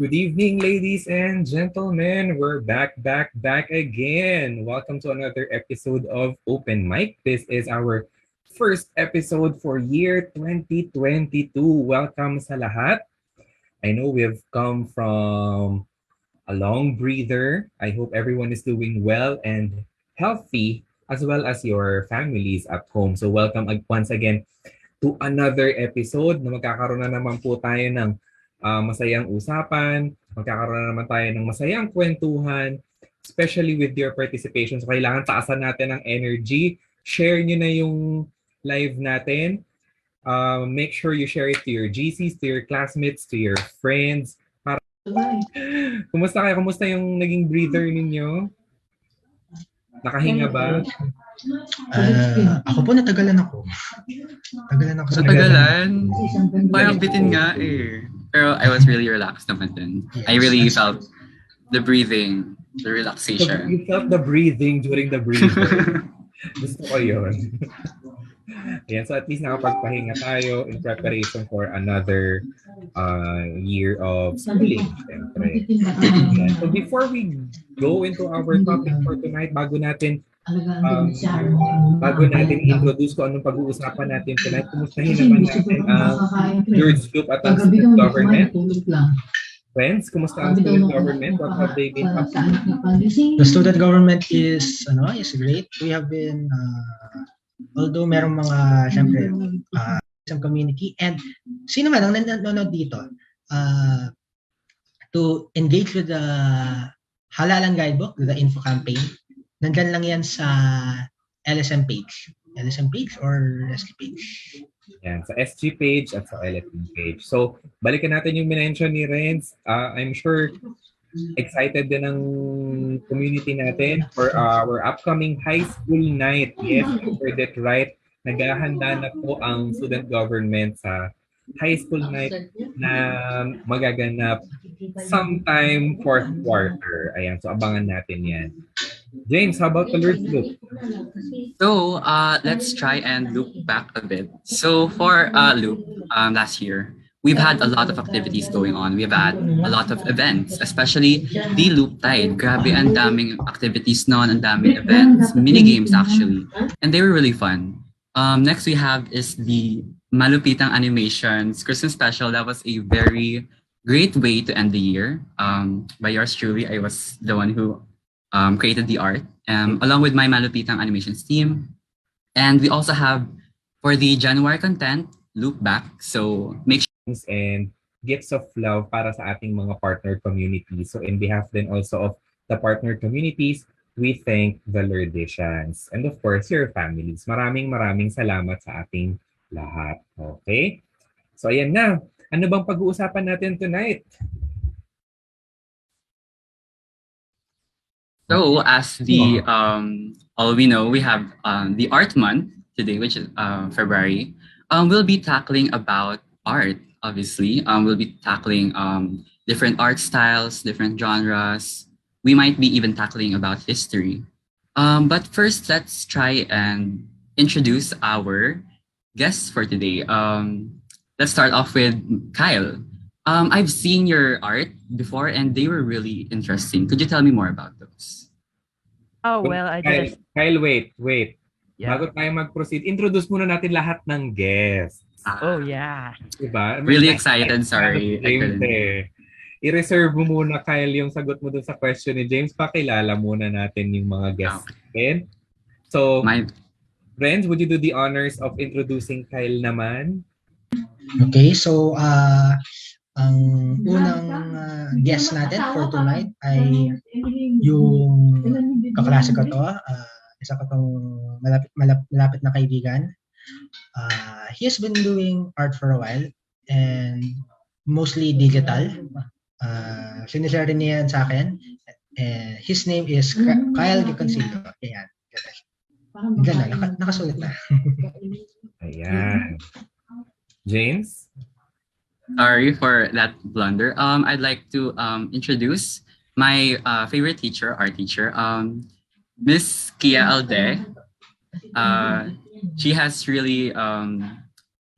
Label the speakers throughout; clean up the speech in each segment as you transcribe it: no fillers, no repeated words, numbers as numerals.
Speaker 1: Good evening, ladies and gentlemen. We're back again. Welcome to another episode of Open Mic. This is our first episode for year 2022. Welcome sa lahat. I know we've come from a long breather. I hope everyone is doing well and healthy, as well as your families at home. So welcome once again to another episode na magkakaroon na naman po tayo ng masayang usapan, magkakaroon na naman tayo ng masayang kwentuhan, especially with your participation. So kailangan taasan natin ang energy. Share nyo na yung live natin. Make sure you share it to your GCs, to your classmates, to your friends. Kumusta kayo? Kumusta yung naging breather ninyo? Nakahinga ba?
Speaker 2: Ako po natagalan ako.
Speaker 3: Natagalan? Parang bitin nga eh. Pero I was really relaxed naman din. Yes. I really felt the breathing, the relaxation.
Speaker 1: You felt the breathing during the breathing. Gusto ko yun. Ayan, so at least nakapagpahinga tayo in preparation for another year of schooling. So before we go into our topic for tonight, bago natin introduce ko anong pag-uusapan natin tonight, kumustahin naman natin ang Lourdes Group at ang student government. Friends, kumusta ang student government? What have they been up to?
Speaker 2: The student government is great. We have been although merong mga syempre some community and sino man ang nanonood dito to engage with the Halalan Guidebook, the info campaign. Nandyan lang yan sa LSM page. LSM page or SG page?
Speaker 1: Yan, sa SG page at sa LSM page. So, balikan natin yung minention ni Renz. I'm sure excited din ng community natin for our upcoming high school night. Yes, you heard it right. Naghahanda na po ang student government sa high school night na magaganap sometime fourth quarter. Ayan, so abangan natin yan. James, how about the Lourdes Group?
Speaker 3: So, let's try and look back a bit. So, for Loop, last year, we've had a lot of activities going on. We've had a lot of events, especially the Loop Tide. Grabe, ang daming activities noon, ang daming events, mini-games actually. And they were really fun. Next we have is the Malupitang animations, Christmas special. That was a very great way to end the year. By yours truly, I was the one who created the art, along with my Malupitang animations team. And we also have, for the January content, Loop Back. So make sure
Speaker 1: and gifts of love para sa ating mga partner communities. So in behalf then also of the partner communities, we thank the Lourdesians and of course your families. Maraming salamat sa ating lahat. Okay? So ayan na. Ano bang pag-uusapan natin tonight?
Speaker 3: So as the all we know, we have the Art Month today, which is February. We'll be tackling about art. Obviously, we'll be tackling different art styles, different genres. We might be even tackling about history. But first, let's try and introduce our guests for today. Let's start off with Kyle. I've seen your art before and they were really interesting. Could you tell me more about those?
Speaker 4: Oh, well, I just...
Speaker 1: Kyle, wait.
Speaker 4: Yeah.
Speaker 1: Bago tayo mag-proceed, introduce muna natin lahat ng guests.
Speaker 4: Oh, yeah.
Speaker 1: Diba?
Speaker 3: Really excited, sorry.
Speaker 1: James, I-reserve mo muna, Kyle, yung sagot mo dun sa question ni James. Pakilala muna natin yung mga guests natin. So, Renz, would you do the honors of introducing Kyle naman?
Speaker 2: Okay, so ang unang guest natin for tonight ay yung kaklase ko to. Isa ko tong malapit na kaibigan. He has been doing art for a while and mostly digital. Sinishare rin niya yan sa akin. His name is Kyle Geconcillo. Ayan. Ganda, nakasulit na.
Speaker 1: Ayan. James?
Speaker 3: Sorry for that blunder. I'd like to introduce my favorite teacher, art teacher, Miss Kia Alde. She has really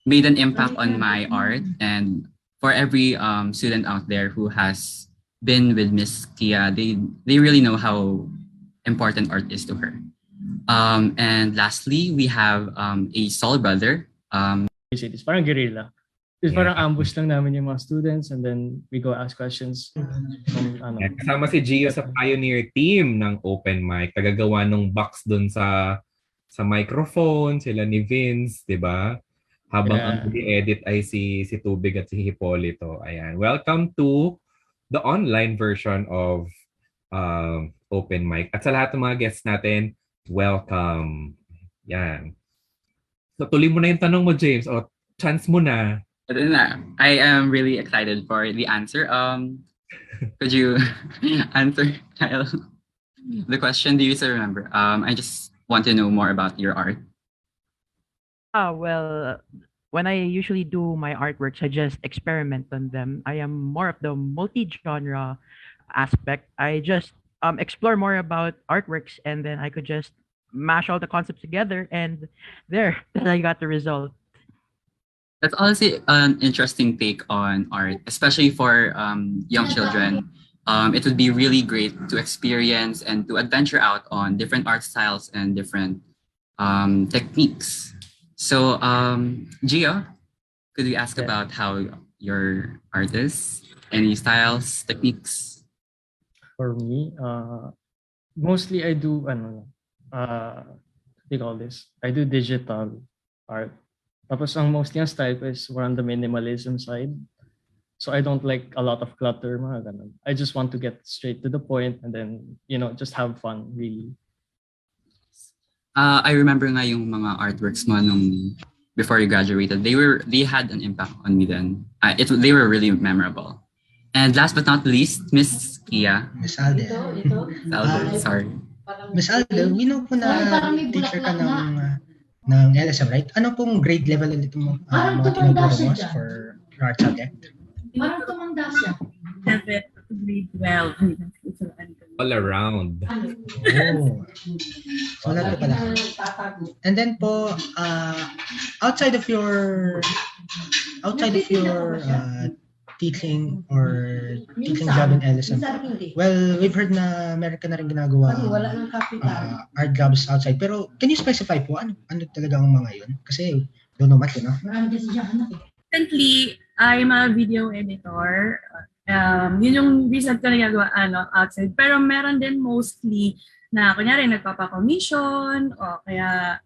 Speaker 3: made an impact on my art and for every student out there who has been with Miss Kia, they really know how important art is to her. And lastly, we have a soul brother.
Speaker 5: It's parang guerrilla. It's parang ambush lang namin yung mga students and then we go ask questions.
Speaker 1: Kasama si Gio sa pioneer team ng open mic. Tagagawa ng box dun sa microphone, sila ni Vince, di ba? Habang ang edit ay si Tubig at si Hipolito. Ayan. Welcome to the online version of open mic. At sa lahat ng mga guests natin, welcome. Yan. So tuloy mo na yung tanong mo, James. O, chance mo na.
Speaker 3: I am really excited for the answer. Could you answer, Kyle? The question, do you still remember? I just want to know more about your art.
Speaker 4: Well, when I usually do my artworks, I just experiment on them. I am more of the multi-genre aspect. I just explore more about artworks and then I could just mash all the concepts together and then I got the result.
Speaker 3: That's honestly an interesting take on art, especially for young children. It would be really great to experience and to adventure out on different art styles and different techniques. So, Gio, could we ask about how your art is? Any styles, techniques?
Speaker 5: For me, mostly I do, what do you call this? I do digital art. Tapos ang mostly ang style ko is more on the minimalism side. So I don't like a lot of clutter, mga ganun. I just want to get straight to the point and then, just have fun, really.
Speaker 3: I remember nga yung mga artworks mo nung before you graduated. They had an impact on me then. They were really memorable. And last but not least, Miss Kia.
Speaker 2: Miss Alde.
Speaker 3: Alde, sorry.
Speaker 2: Miss Alde, we know po na teacher ka ng LSM, right? Ano pong grade level ulit mo mga tinuturo mo for art subject?
Speaker 6: Parang tumanda siya. 7 to grade 12.
Speaker 1: All around.
Speaker 2: Oh. So, lahat pala. And then po, outside of your teaching job in LSM, well, we've heard na meron ka na rin ginagawa art jobs outside. Pero can you specify po ano talaga ang mga yun? Kasi don't know much,
Speaker 6: Recently, I'm a video editor. Yun yung recent ko nagagawa outside. Pero meron din mostly na kunyari nagpapa-commission o kaya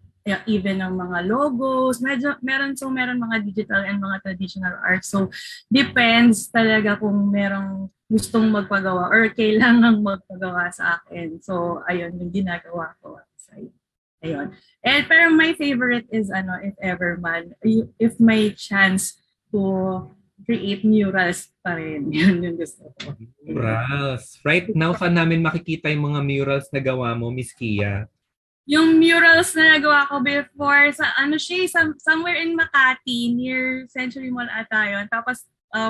Speaker 6: even ng mga logos. Meron mga digital and mga traditional art. So, depends talaga kung merong gustong magpagawa or kailangang magpagawa sa akin. So, ayun, yung ginagawa ko outside. Ayun. Pero my favorite is, if ever man, if may chance to create murals pa rin. Yun yung gusto ko.
Speaker 1: Murals. Right now, saan namin makikita yung mga murals na gawa mo, Miss Kia?
Speaker 6: Yung murals na nagawa ko before sa somewhere in Makati near Century Mall ata yun. Tapos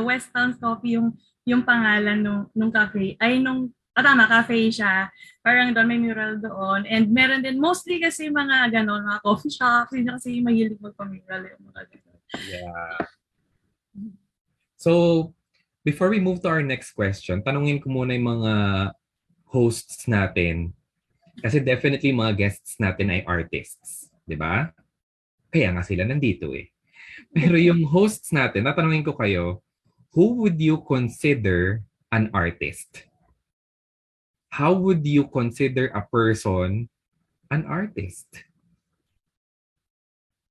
Speaker 6: West Town's Coffee yung pangalan nung cafe. Cafe siya. Parang doon may mural doon. And meron din mostly kasi mga mga coffee shops. Hindi kasi mahilig magpa-mural yung mga ganon.
Speaker 1: Yeah. So, before we move to our next question, tanungin ko muna yung mga hosts natin. Kasi definitely mga guests natin ay artists, di ba? Kaya nga sila nandito eh. Pero yung hosts natin, natanungin ko kayo, who would you consider an artist? How would you consider a person an artist?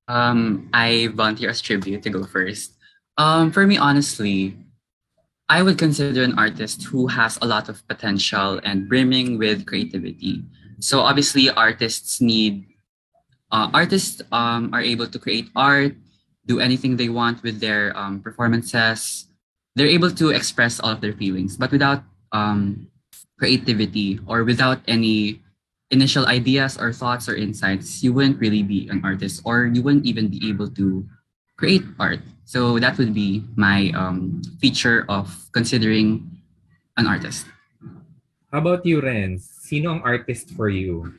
Speaker 3: I volunteer as tribute to go first. For me, honestly, I would consider an artist who has a lot of potential and brimming with creativity. So obviously, artists are able to create art, do anything they want with their performances. They're able to express all of their feelings, but without creativity or without any initial ideas or thoughts or insights, you wouldn't really be an artist, or you wouldn't even be able to create art. So that would be my feature of considering an artist.
Speaker 1: How about you, Renz? Sino ang artist for you?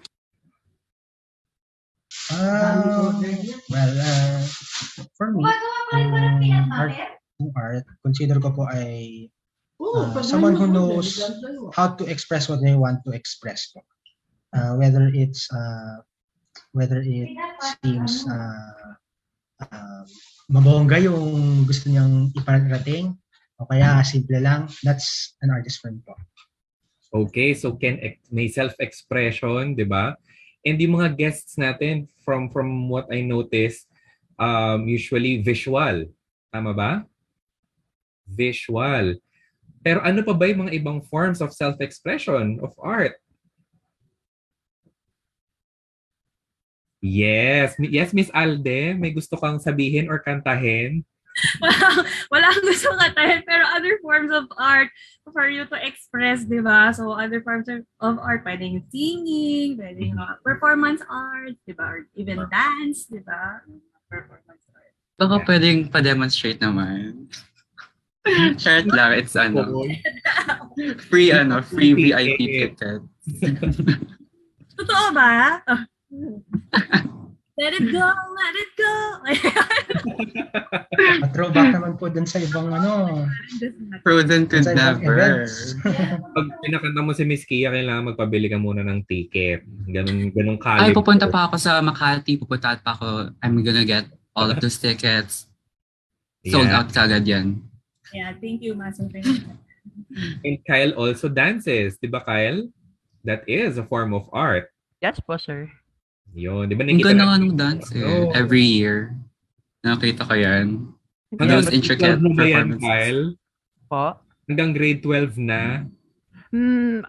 Speaker 2: For me, to art, consider ko po ay someone who knows how to express what they want to express po. Whether it seems mabongga yung gusto niyang iparating o kaya simple lang, that's an artist for me po.
Speaker 1: Okay, so may self-expression, di ba? And yung mga guests natin, from what I noticed, usually visual. Tama ba? Visual. Pero ano pa ba yung mga ibang forms of self-expression of art? Yes, Miss Alde, may gusto kang sabihin or kantahin?
Speaker 6: Wala akong gusto katahin, pero other forms of art for you to express, di ba? So, other forms of art, pwedeng singing, pwedeng performance art, di ba? Or even dance, di ba? Performance art.
Speaker 3: Baka pwedeng pa-demonstrate naman. Share lang, it's free VIP ticket.
Speaker 6: Totoo ba? Let it go, let it go.
Speaker 2: Throwback naman po dun sa ibang
Speaker 3: Frozen could never.
Speaker 1: Pag pinakanta mo si Miss Kia, kailangan magpabili ka muna ng ticket. Ganun
Speaker 3: Ay, pupunta pa ako sa Makati. Pupunta pa ako. I'm gonna get all of those tickets. Sold out kagad yan.
Speaker 6: Yeah, thank you, Master.
Speaker 1: And Kyle also dances. Di ba, Kyle? That is a form of art.
Speaker 4: Yes po, sir.
Speaker 1: Yun. Di ba
Speaker 3: Ang ganda nga nung dance every year. Nakita ko yan. Those intricate performances.
Speaker 1: Kyle?
Speaker 4: Po?
Speaker 1: Hanggang grade 12 na?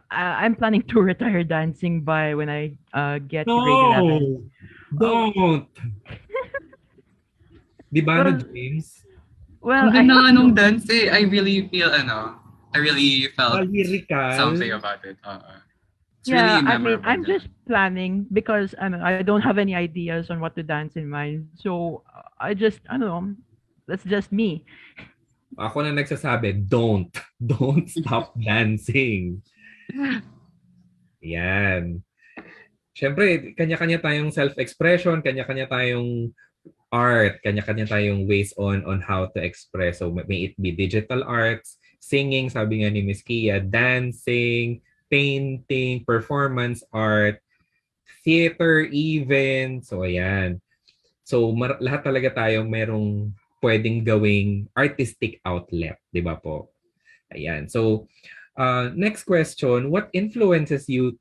Speaker 4: I'm planning to retire dancing by when I get to grade 11.
Speaker 1: Don't! Di ba na, James?
Speaker 4: Well,
Speaker 3: ang ganda nga nung dance I really felt
Speaker 1: lyrical.
Speaker 3: something about it. It's
Speaker 4: yeah,
Speaker 3: really
Speaker 4: I mean,
Speaker 3: memorable.
Speaker 4: I'm just planning because I don't have any ideas on what to dance in mind. So I don't know. That's just me.
Speaker 1: Ako na nagsasabi, don't stop dancing. Yan. Siyempre, kanya-kanya tayong self-expression, kanya-kanya tayong art, kanya-kanya tayong ways on how to express. So may it be digital arts, singing, sabi nga ni Miss Kia, dancing, painting, performance art, theater even. So ayan. So lahat talaga tayo merong pwedeng gawing artistic outlet, di ba po? Ayan. So next question, what influences you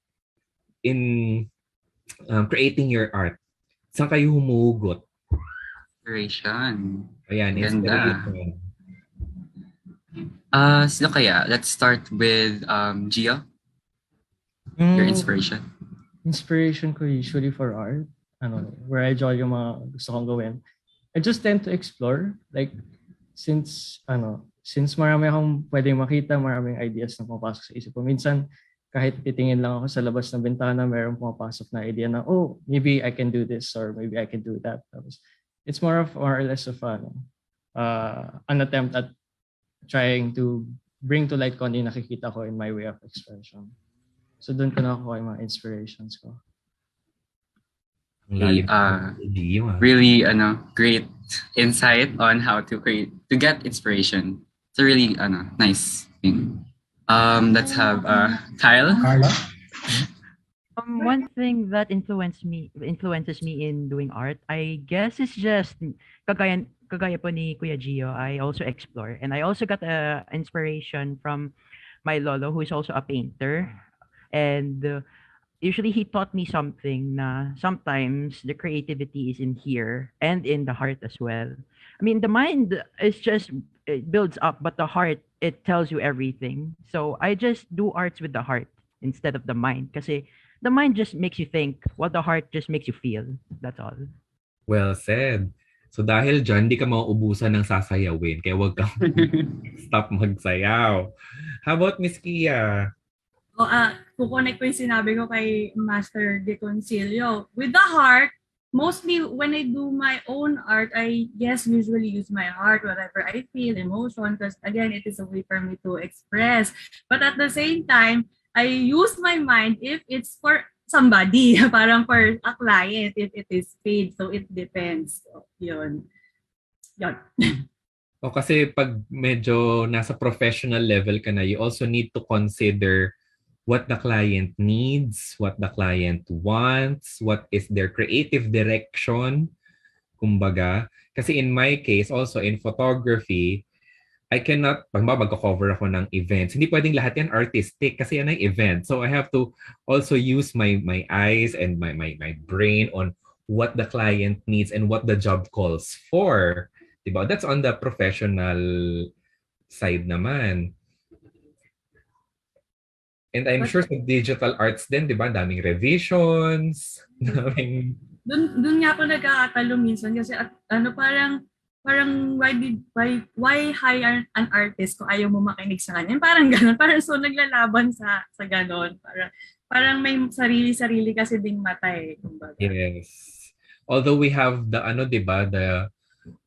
Speaker 1: in creating your art? Saan kayo humugot?
Speaker 3: Inspiration.
Speaker 1: Ayan,
Speaker 3: Ganda.
Speaker 1: inspiration.
Speaker 3: Sino kaya? Let's start with Gio. Your inspiration.
Speaker 5: Inspiration ko usually for art, where I enjoy yung mga gusto kong gawin. I just tend to explore, like, since marami akong pwedeng makita, maraming ideas na pumapasok sa isip ko. Minsan, kahit titingin lang ako sa labas ng bintana, mayroong pumapasok na idea na, oh, maybe I can do this or maybe I can do that. It's more or less of an attempt at trying to bring to light kung ano yung nakikita ko in my way of expression. So doon ko nakuha yung mga inspirations ko.
Speaker 3: Really great insight on how to get inspiration. It's a really nice thing. Let's have Kyle.
Speaker 2: Carla?
Speaker 4: One thing that influences me in doing art, I guess, is just kagaya po ni Kuya Gio, I also explore, and I also got inspiration from my lolo, who is also a painter. And usually he taught me something na sometimes the creativity is in here and in the heart as well. I mean, the mind is it builds up, but the heart, it tells you everything. So I just do arts with the heart instead of the mind. Kasi the mind just makes you think, while the heart just makes you feel. That's all.
Speaker 1: Well said. So dahil dyan, di ka mauubusan ng sasayawin. Kaya wag kang stop magsayaw. How about Miss Kia?
Speaker 6: Kukonek ko yung sinabi ko kay Master Geconcillo. With the heart, mostly when I do my own art, I usually use my heart, whatever I feel, emotion, because again, it is a way for me to express. But at the same time, I use my mind if it's for somebody, parang for a client, if it is paid. So it depends. So, yun.
Speaker 1: O kasi pag medyo nasa professional level ka na, you also need to consider what the client needs, what the client wants, what is their creative direction, kumbaga. Kasi in my case, also in photography, I cannot, pag magko-cover ako ng events, hindi pwedeng lahat yan artistic kasi yan ay event. So I have to also use my eyes and my brain on what the client needs and what the job calls for. Diba? That's on the professional side naman. And I'm sure sa digital arts din, di ba? Daming revisions, daming...
Speaker 6: Doon nga po nagkakatalo minsan kasi parang why hire an artist kung ayaw mo makinig sa kanya? Parang gano'n. Parang so naglalaban sa gano'n. Parang may sarili-sarili kasi ding mata eh. Kumbaga.
Speaker 1: Yes. Although we have the di ba, the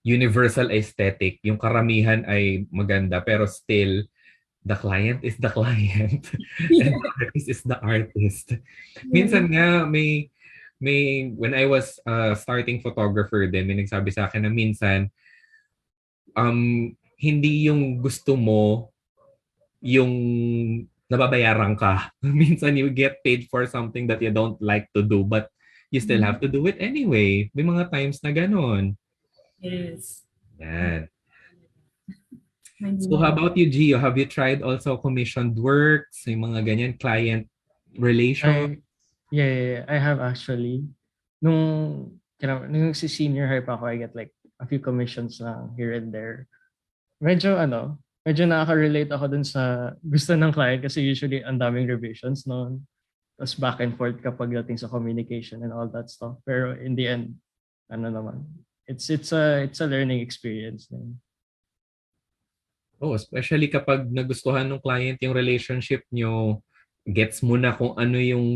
Speaker 1: universal aesthetic, yung karamihan ay maganda pero still the client is the client and the artist is the artist. Minsan nga may when I was starting photographer din, may nagsabi sa akin na minsan hindi yung gusto mo yung nababayaran ka. Minsan you get paid for something that you don't like to do but you still have to do it anyway. May mga times na ganun.
Speaker 6: Yes.
Speaker 1: Yan. So how about you, Gio? Have you tried also commissioned works, yung mga ganyan, client relation?
Speaker 5: Yeah, I have actually. Nung si senior high pa ako, I get like a few commissions lang here and there. Medyo nakaka-relate ako dun sa gusto ng client kasi usually ang daming revisions noon. Tapos back and forth kapag dating sa communication and all that stuff. Pero in the end, it's a learning experience.
Speaker 1: Oh, especially kapag nagustuhan ng client yung relationship nyo, gets mo na kung ano yung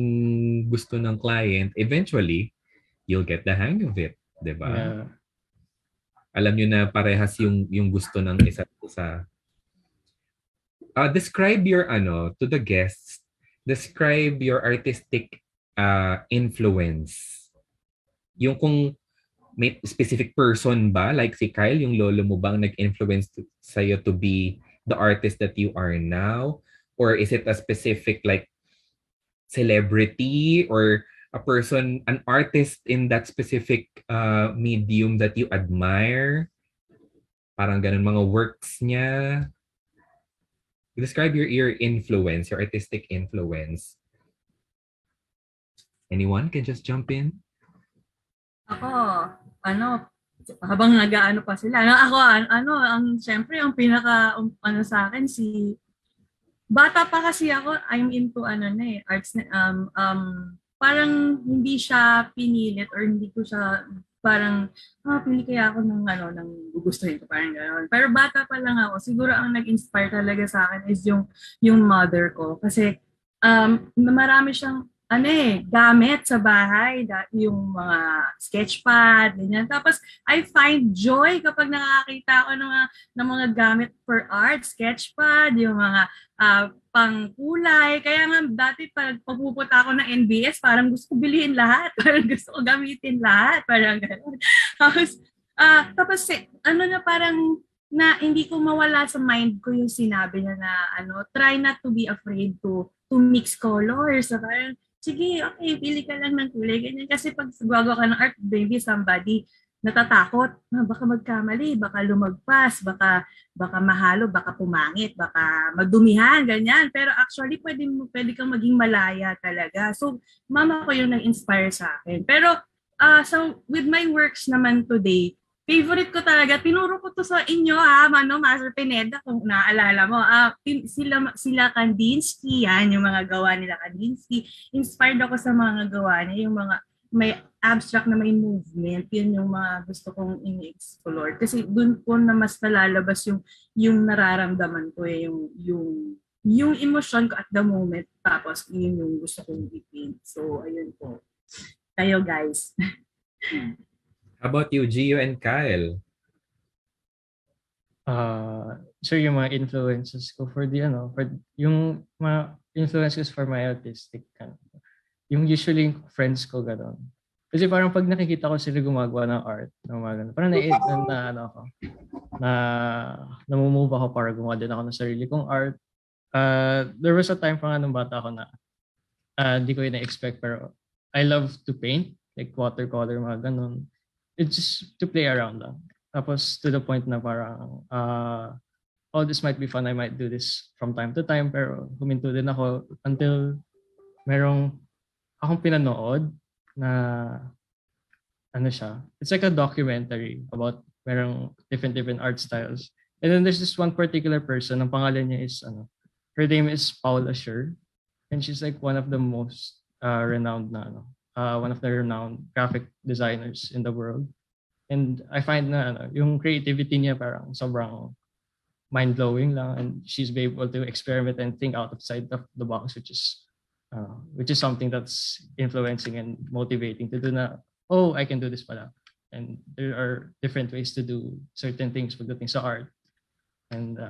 Speaker 1: gusto ng client, eventually, you'll get the hang of it. Diba?
Speaker 5: Yeah.
Speaker 1: Alam nyo na parehas yung gusto ng isa't isa. Describe your, to the guests, describe your artistic influence. Yung kung may specific person ba, like si Kyle, yung lolo mo bang nag-influence sa'yo to be the artist that you are now? Or is it a specific like celebrity or a person, an artist in that specific medium that you admire? Parang ganun mga works niya. Describe your influence, your artistic influence. Anyone can just jump in?
Speaker 6: Ako, habang nag-aano pa sila. Syempre, ang pinaka, sa akin, bata pa kasi ako, I'm into, arts, parang hindi siya pinilit or hindi ko siya, parang, pili kaya ako ng gugustuhin ko, parang gano'n. Pero bata pa lang ako, siguro ang nag-inspire talaga sa akin is yung mother ko. Kasi, marami siyang, gamit sa bahay, yung mga sketchpad, ganyan. Tapos, I find joy kapag nakakita ako ng mga gamit for art, sketchpad, yung mga pangkulay. Kaya nga, dati pag pupunta ako ng NBS, parang gusto ko bilhin lahat, parang gusto ko gamitin lahat, parang gano'n. Tapos, parang, na hindi ko mawala sa mind ko yung sinabi niya na, try not to be afraid to mix colors. So, parang, sige, okay, pili ka lang ng kulay. Ganyan. Kasi pag gagawa ka ng art, maybe somebody natatakot, baka magkamali, baka lumagpas, baka mahalo, baka pumangit, baka madumihan, ganyan. Pero actually, pwede kang maging malaya talaga. So, mama ko yung nag-inspire sa akin. Pero, so with my works naman today, favorite ko talaga, tinuro ko to sa inyo Master Pineda, kung naaalala mo. Sila Kandinsky, yan, yung mga gawa nila Kandinsky. Inspired ako sa mga gawa niya, yung mga may abstract na may movement, yun yung mga gusto kong in-explore. Kasi dun ko na mas nalalabas yung nararamdaman ko, yung emotion ko at the moment, tapos yun yung gusto kong i-paint. So, ayun po. Kayo guys.
Speaker 1: How about you, Gio and Kyle?
Speaker 5: So yung mga influences ko for yung mga influences for my artistic yung usually friends ko gano'n. Kasi parang pag nakikita ko sila gumagawa ng art, parang ako. na namumove ako para gumawa din ako ng sarili kong art. There was a time pa nga nung bata ako na di ko yun na-expect pero I love to paint, like watercolor, mga ganun. It's just to play around lang. Tapos to the point na parang oh, this might be fun, I might do this from time to time, pero huminto din ako until merong akong pinanood na ano siya, it's like a documentary about merong different art styles. And then there's this one particular person, ang pangalan niya is her name is Paula Scher, and she's like one of the most renowned one of the renowned graphic designers in the world. And I find na yung creativity niya parang sobrang mind-blowing lang, and she's be able to experiment and think outside of the box, which is something that's influencing and motivating to do na, oh, I can do this pala. And there are different ways to do certain things pagdating sa art. And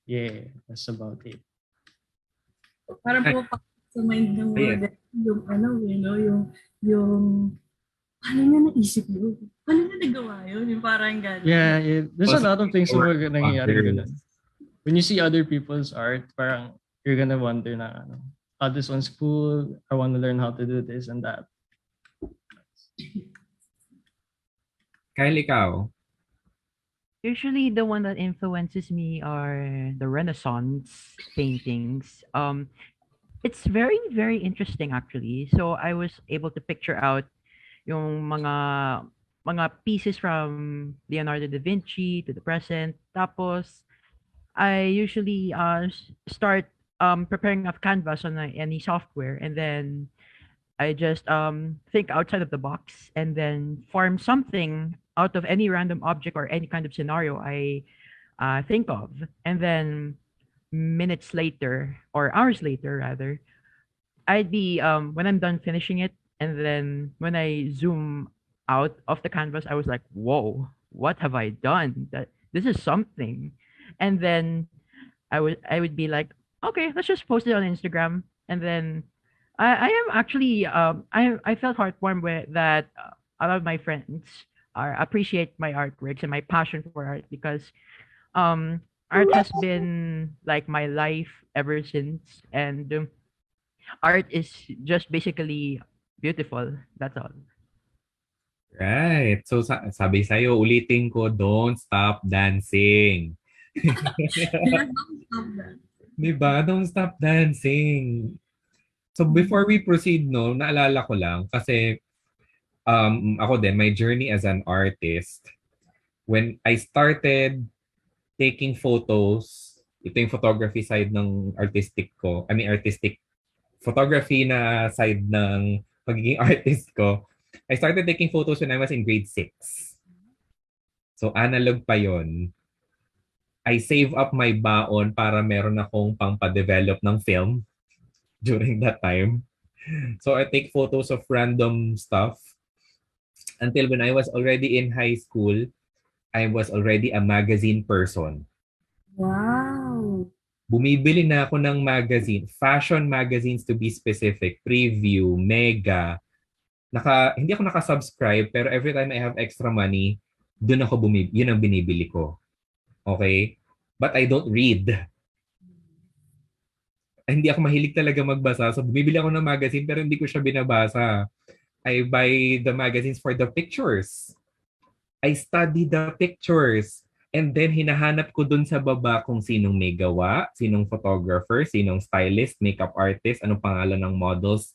Speaker 5: yeah, that's about it.
Speaker 6: Para po sa mind ng mga yung paano niya naisip yun? Paano niya nagawa yun? Yung parang gano'n.
Speaker 5: Yeah, there's a lot of things na nangyayari ganun. When you see other people's art, parang you're gonna wonder na, oh, this one's cool, I want to learn how to do this and that.
Speaker 1: Kyle, ikaw?
Speaker 4: Usually, the one that influences me are the Renaissance paintings. It's very, very interesting actually. So I was able to picture out yung mga pieces from Leonardo da Vinci to the present. Tapos, I usually start preparing a canvas on any software, and then I just think outside of the box and then form something out of any random object or any kind of scenario I think of. And then minutes later, or hours later rather, I'd be when I'm done finishing it, and then when I zoom out of the canvas, I was like, whoa, what have I done? This is something. And then I would be like, okay, let's just post it on Instagram. And then I am actually I felt heartwarmed with that a lot of my friends appreciate my artworks and my passion for art, because art has been like my life ever since, and art is just basically beautiful. That's all.
Speaker 1: Right. So sabi sa'yo, ulitin ko, don't stop dancing. Diba? Don't stop dancing. So before we proceed, no, naalala ko lang kasi ako din, my journey as an artist, when I started taking photos, ito yung photography side ng artistic ko, artistic photography na side ng pagiging artist ko, I started taking photos when I was in grade 6. So analog pa yon. I save up my baon para meron akong pang-pa-develop ng film during that time. So I take photos of random stuff until when I was already in high school, I was already a magazine person.
Speaker 6: Wow!
Speaker 1: Bumibili na ako ng magazine, fashion magazines to be specific, Preview, Mega. Hindi ako naka-subscribe, pero every time I have extra money, yun ang binibili ko. Okay? But I don't read. Hindi ako mahilig talaga magbasa. So bumibili ako ng magazine pero hindi ko siya binabasa. I buy the magazines for the pictures. I study the pictures. And then hinahanap ko dun sa baba kung sinong may gawa, sinong photographer, sinong stylist, makeup artist, anong pangalan ng models.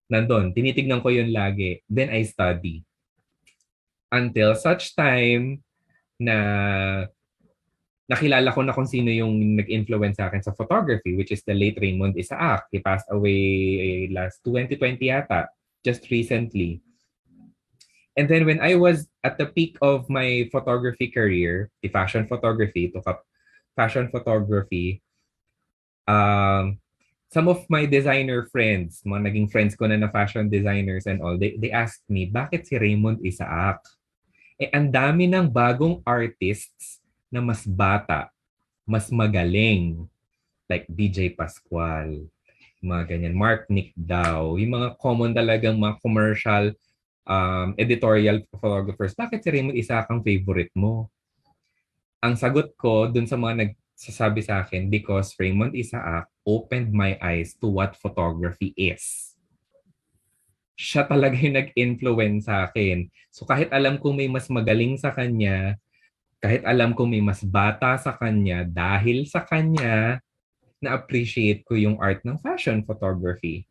Speaker 1: Nandun, tinitignan ko yun lagi. Then I study. Until such time na nakilala ko na kung sino yung nag-influence sa akin sa photography, which is the late Raymond Isaac. He passed away last 2020 yata, just recently. And then when I was at the peak of my photography career, the fashion photography, took up fashion photography, some of my designer friends, mga naging friends ko na fashion designers and all, they asked me, bakit si Raymond Isaac? Ang dami ng bagong artists na mas bata, mas magaling, like DJ Pascual, mga ganyan, Mark Nick Dow, yung mga common talagang mga commercial editorial photographers. Bakit si Raymond Isaac ang favorite mo? ang sagot ko dun sa mga nagsasabi sa akin, because Raymond Isaac opened my eyes to what photography is. Siya talaga yung nag-influence sa akin. So kahit alam ko may mas magaling sa kanya, kahit alam ko may mas bata sa kanya, dahil sa kanya, na-appreciate ko yung art ng fashion photography.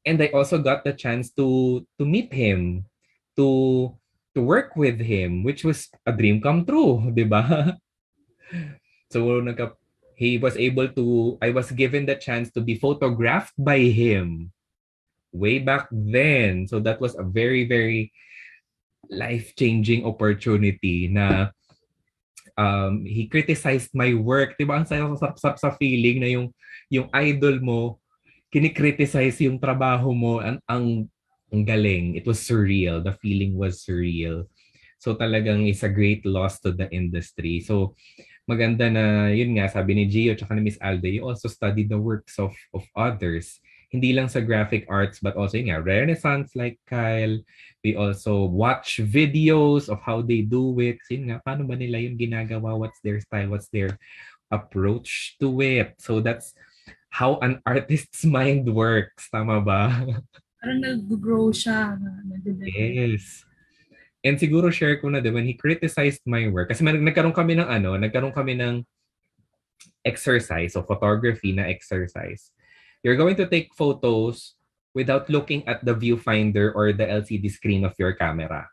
Speaker 1: And I also got the chance to meet him, to work with him, which was a dream come true, di ba? So I was given the chance to be photographed by him way back then. So that was a very, very life-changing opportunity na he criticized my work. Diba ang sarap sa feeling na yung idol mo, kinikriticize yung trabaho mo, ang galing. It was surreal. The feeling was surreal. So talagang is a great loss to the industry. So maganda na, yun nga, sabi ni Gio tsaka ni Miss Alde, you also study the works of others. Hindi lang sa graphic arts, but also yun nga, Renaissance like Kyle. We also watch videos of how they do it. Yun nga, paano ba nila yung ginagawa? What's their style? What's their approach to it? So that's how an artist's mind works. Tama ba?
Speaker 6: Parang nag-grow siya.
Speaker 1: Yes. And siguro share ko na din when he criticized my work. Kasi nagkaroon kami ng exercise, so photography na exercise. You're going to take photos without looking at the viewfinder or the LCD screen of your camera.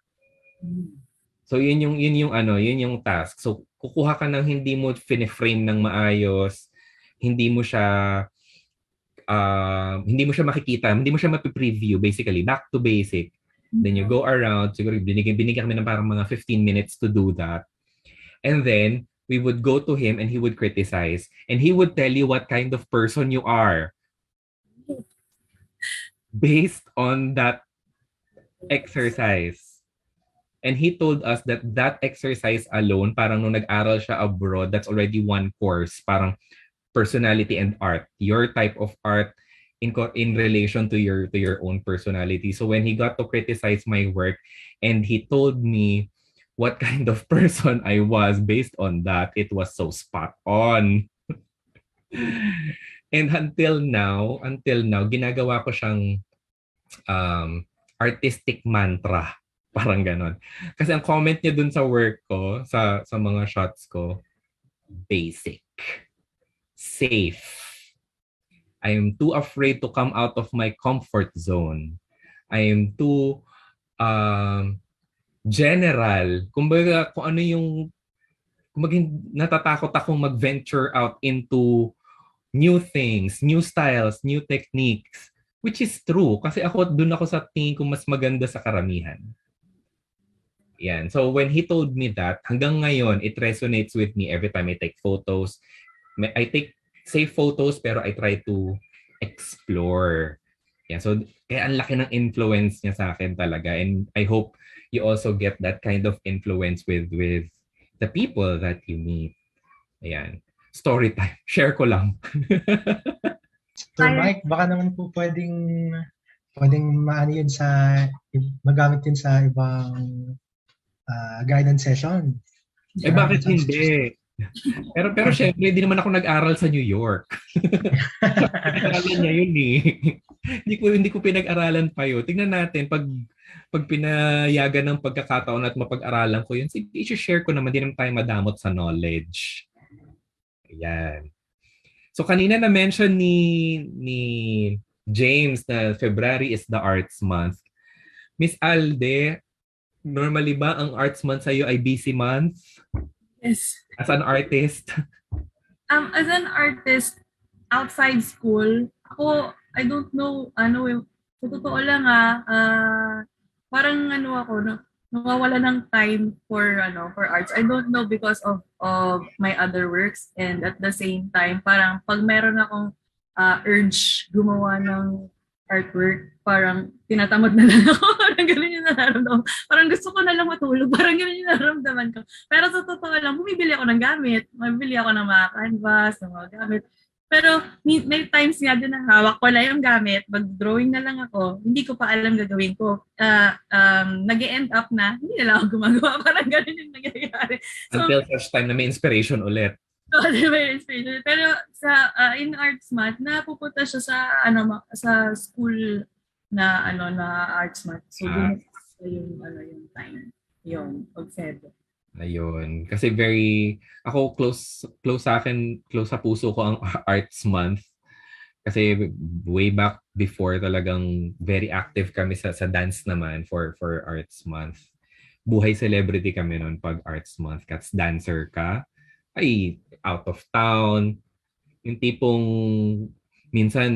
Speaker 1: So yun yung task. So kukuha ka ng hindi mo fine-frame ng maayos, hindi mo siya makikita, hindi mo siya mapi-preview, basically back to basic. Then you go around, siguro binigyan kami ng parang mga 15 minutes to do that. And then we would go to him and he would criticize and he would tell you what kind of person you are based on that exercise. And he told us that exercise alone, parang nung nag-aral siya abroad, that's already one course, parang personality and art, your type of art in relation to your own personality. So when he got to criticize my work and he told me what kind of person I was based on that, it was so spot on. And until now, ginagawa ko siyang artistic mantra. Parang ganon. Kasi ang comment niya dun sa work ko, sa mga shots ko, basic. Safe. I am too afraid to come out of my comfort zone. I am too general. Kumbaga, natatakot akong mag-venture out into new things, new styles, new techniques, which is true. Kasi doon ako sa tingin ko mas maganda sa karamihan. Yan. So when he told me that, hanggang ngayon, it resonates with me every time I take photos. I take safe photos pero I try to explore. Yeah, so kaya ang laki ng influence niya sa akin talaga, and I hope you also get that kind of influence with the people that you meet. Ayan. Story time. Share ko lang.
Speaker 2: Sir Mike, baka naman po pwedeng maano yun magamit yun sa ibang guidance session.
Speaker 1: Bakit hindi? Pero syempre, hindi naman ako nag-aral sa New York. Pinag-aralan niya yun eh. Hindi ko pinag-aralan pa yun. Tingnan natin, pag pinayagan ng pagkakataon at mapag-aralan ko yun, i-share ko naman, di naman tayo madamot sa knowledge. Ayan. So kanina na-mention ni James na February is the Arts Month. Miss Alde, normally ba ang Arts Month sa'yo ay busy month?
Speaker 6: Yes.
Speaker 1: As an artist?
Speaker 6: As an artist, outside school, I don't know, sa totoo lang parang nawawala ng time for arts. I don't know because of my other works, and at the same time, parang pag meron akong urge gumawa ng artwork, parang tinatamad na lang ako. Parang ganun yung nararamdaman. Parang gusto ko na lang matulog. Parang ganun yung nararamdaman ko. Pero sa totoo lang, bumibili ako ng gamit. Mabibili ako ng mga canvas, ng mga gamit. Pero may times nga din na hawak ko lang yung gamit, mag-drawing na lang ako, hindi ko pa alam gagawin ko. Nag-end up na, hindi na lang ako gumagawa. Parang ganun yung nangyayari. So,
Speaker 1: Until such time na may inspiration ulit.
Speaker 6: so may inspiration. Pero sa in arts math, napupunta siya sa sa school na na arts math. So doon yung yung time. Yung pag-fed.
Speaker 1: Ayun. Kasi ako close sa akin, close sa puso ko ang Arts Month. Kasi way back before talagang very active kami sa dance naman for Arts Month. Buhay celebrity kami noon pag Arts Month. Kasi dancer ka, ay out of town. Yung tipong minsan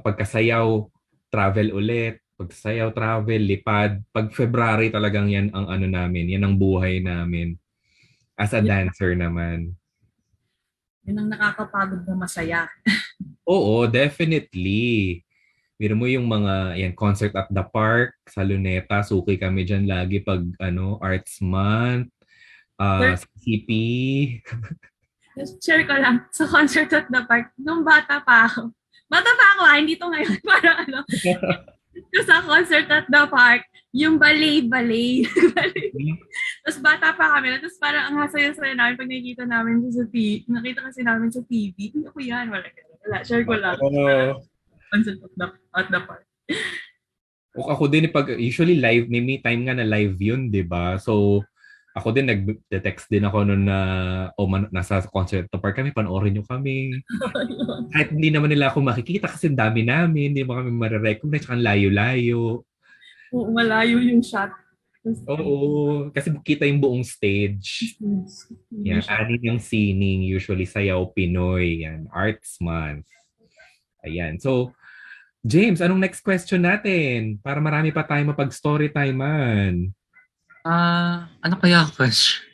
Speaker 1: pagkasayaw, travel ulit. Pagsayaw, travel, lipad. Pag February talagang yan ang namin. Yan ang buhay namin. As a dancer naman.
Speaker 6: Yun ang nakakapagod na masaya.
Speaker 1: Oo, definitely. Biro mo yung mga concert at the park, sa Luneta, suki kami dyan lagi pag Arts Month, CP.
Speaker 6: Share ko lang, sa concert at the park, nung bata pa ako, hindi to ngayon, parang sa concert at the park, yung ballet. Tapos bata pa kami, tapos parang ang hasaya-saya namin pag nakikita namin sa TV. Nakita kasi namin sa TV. Hindi ako yan. Wala. Share ko lang. Concert at the park.
Speaker 1: O ako din usually live, may time nga na live yun, di ba? So, ako din nag-text din ako noon na nasa concert at the park kami, panoorin nyo kami. Kahit hindi naman nila ako makikita kasi dami namin, hindi mo kami marirecognize, tsaka layo-layo.
Speaker 6: Oo, malayo yung shot.
Speaker 1: Oo, kasi kita yung buong stage. Yan, anin yung sining, usually sayaw Pinoy, yan, Arts Month. Ayan, so, James, anong next question natin? Para marami pa tayo mapag-story time-an.
Speaker 3: Ano kaya question?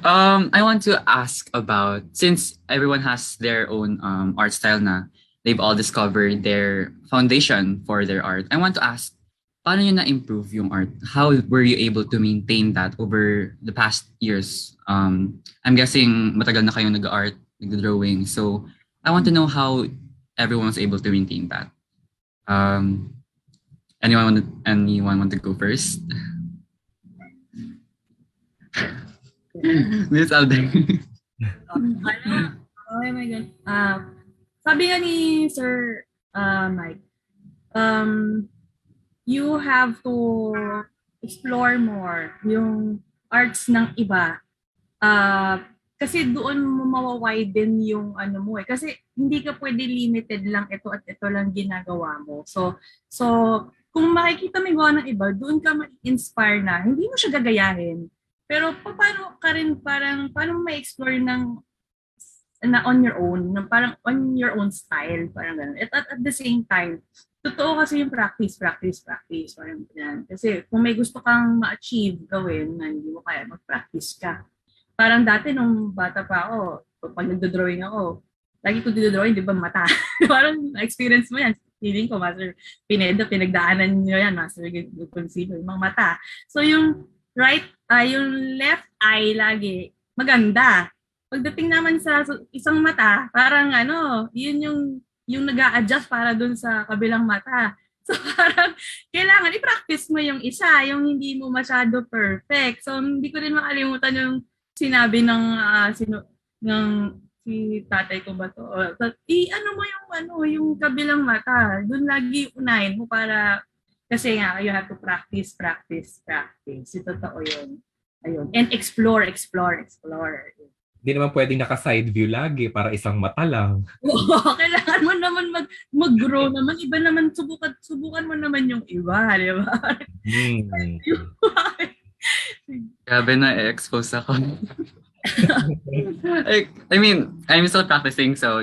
Speaker 3: I want to ask about, since everyone has their own art style na, they've all discovered their foundation for their art. I want to ask, paano nyo na-improve yung art? How were you able to maintain that over the past years? I'm guessing matagal na kayong nag-art, nag-drawing. So I want to know how everyone was able to maintain that. Anyone want to go first? Miss Alde.
Speaker 6: Oh my God. Sabi nga ni Sir Mike, you have to explore more yung arts ng iba. Kasi doon mo mawawiden yung mo eh. Kasi hindi ka pwede limited lang ito at ito lang ginagawa mo. So kung makikita mo yung gawa ng iba, doon ka ma-inspire na. Hindi mo siya gagayahin. Pero paano ka rin paano mo ma-explore na on your own, parang on your own style, parang gano'n. At the same time, totoo kasi yung practice, parang yan. Kasi kung may gusto kang ma-achieve gawin na hindi mo kaya, mag-practice ka. Parang dati nung bata pa ako, pag nagdo-drawing ako, lagi ko dito-drawing, di ba, mata. Parang experience mo yan. Feeling ko, Master Pineda, pinagdaanan nyo yan, Master Geconcillo, yung mga mata. So yung yung left eye lagi, maganda. Pagdating naman sa isang mata, parang yun yung nag-a-adjust para dun sa kabilang mata. So parang kailangan i-practice mo yung isa, yung hindi mo masyado perfect. So hindi ko rin makalimutan yung sinabi ng si tatay ko ba to? Yung kabilang mata, dun lagi unahin mo para kasi nga, you have to practice. Ito totoo yun. Ayun. And explore.
Speaker 1: Hindi naman pwedeng naka-side view lagi para isang mata lang.
Speaker 6: Oo, kailangan mo naman mag-grow naman. Iba naman, subukan mo naman yung iba, di ba?
Speaker 3: Grabe na, expose ako. I mean, I'm still practicing, so,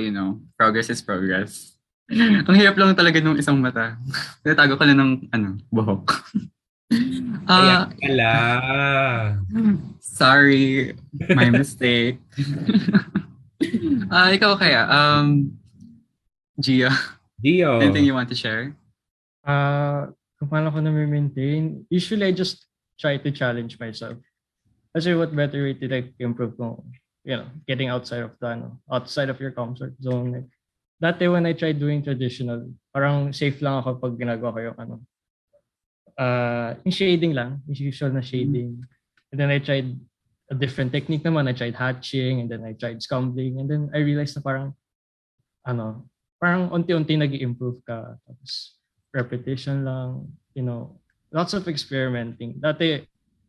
Speaker 3: progress is progress. Ang hirap lang talaga nung isang mata. Tinatago ko lang ng buhok.
Speaker 1: Kaya pala.
Speaker 3: Sorry, my mistake. Ikaw kaya, Gio, anything you want to share?
Speaker 5: Kung paano ko na-maintain, usually I just try to challenge myself. Kasi what better way to improve kung getting outside of your comfort zone. Like, dati when I tried doing traditional, parang safe lang ako pag ginagawa ko yung yung shading lang, yung usual na shading. And then I tried a different technique naman. I tried hatching, and then I tried scumbling, and then I realized na parang unti-unti nag-i-improve ka. Tapos repetition lang, lots of experimenting. Dati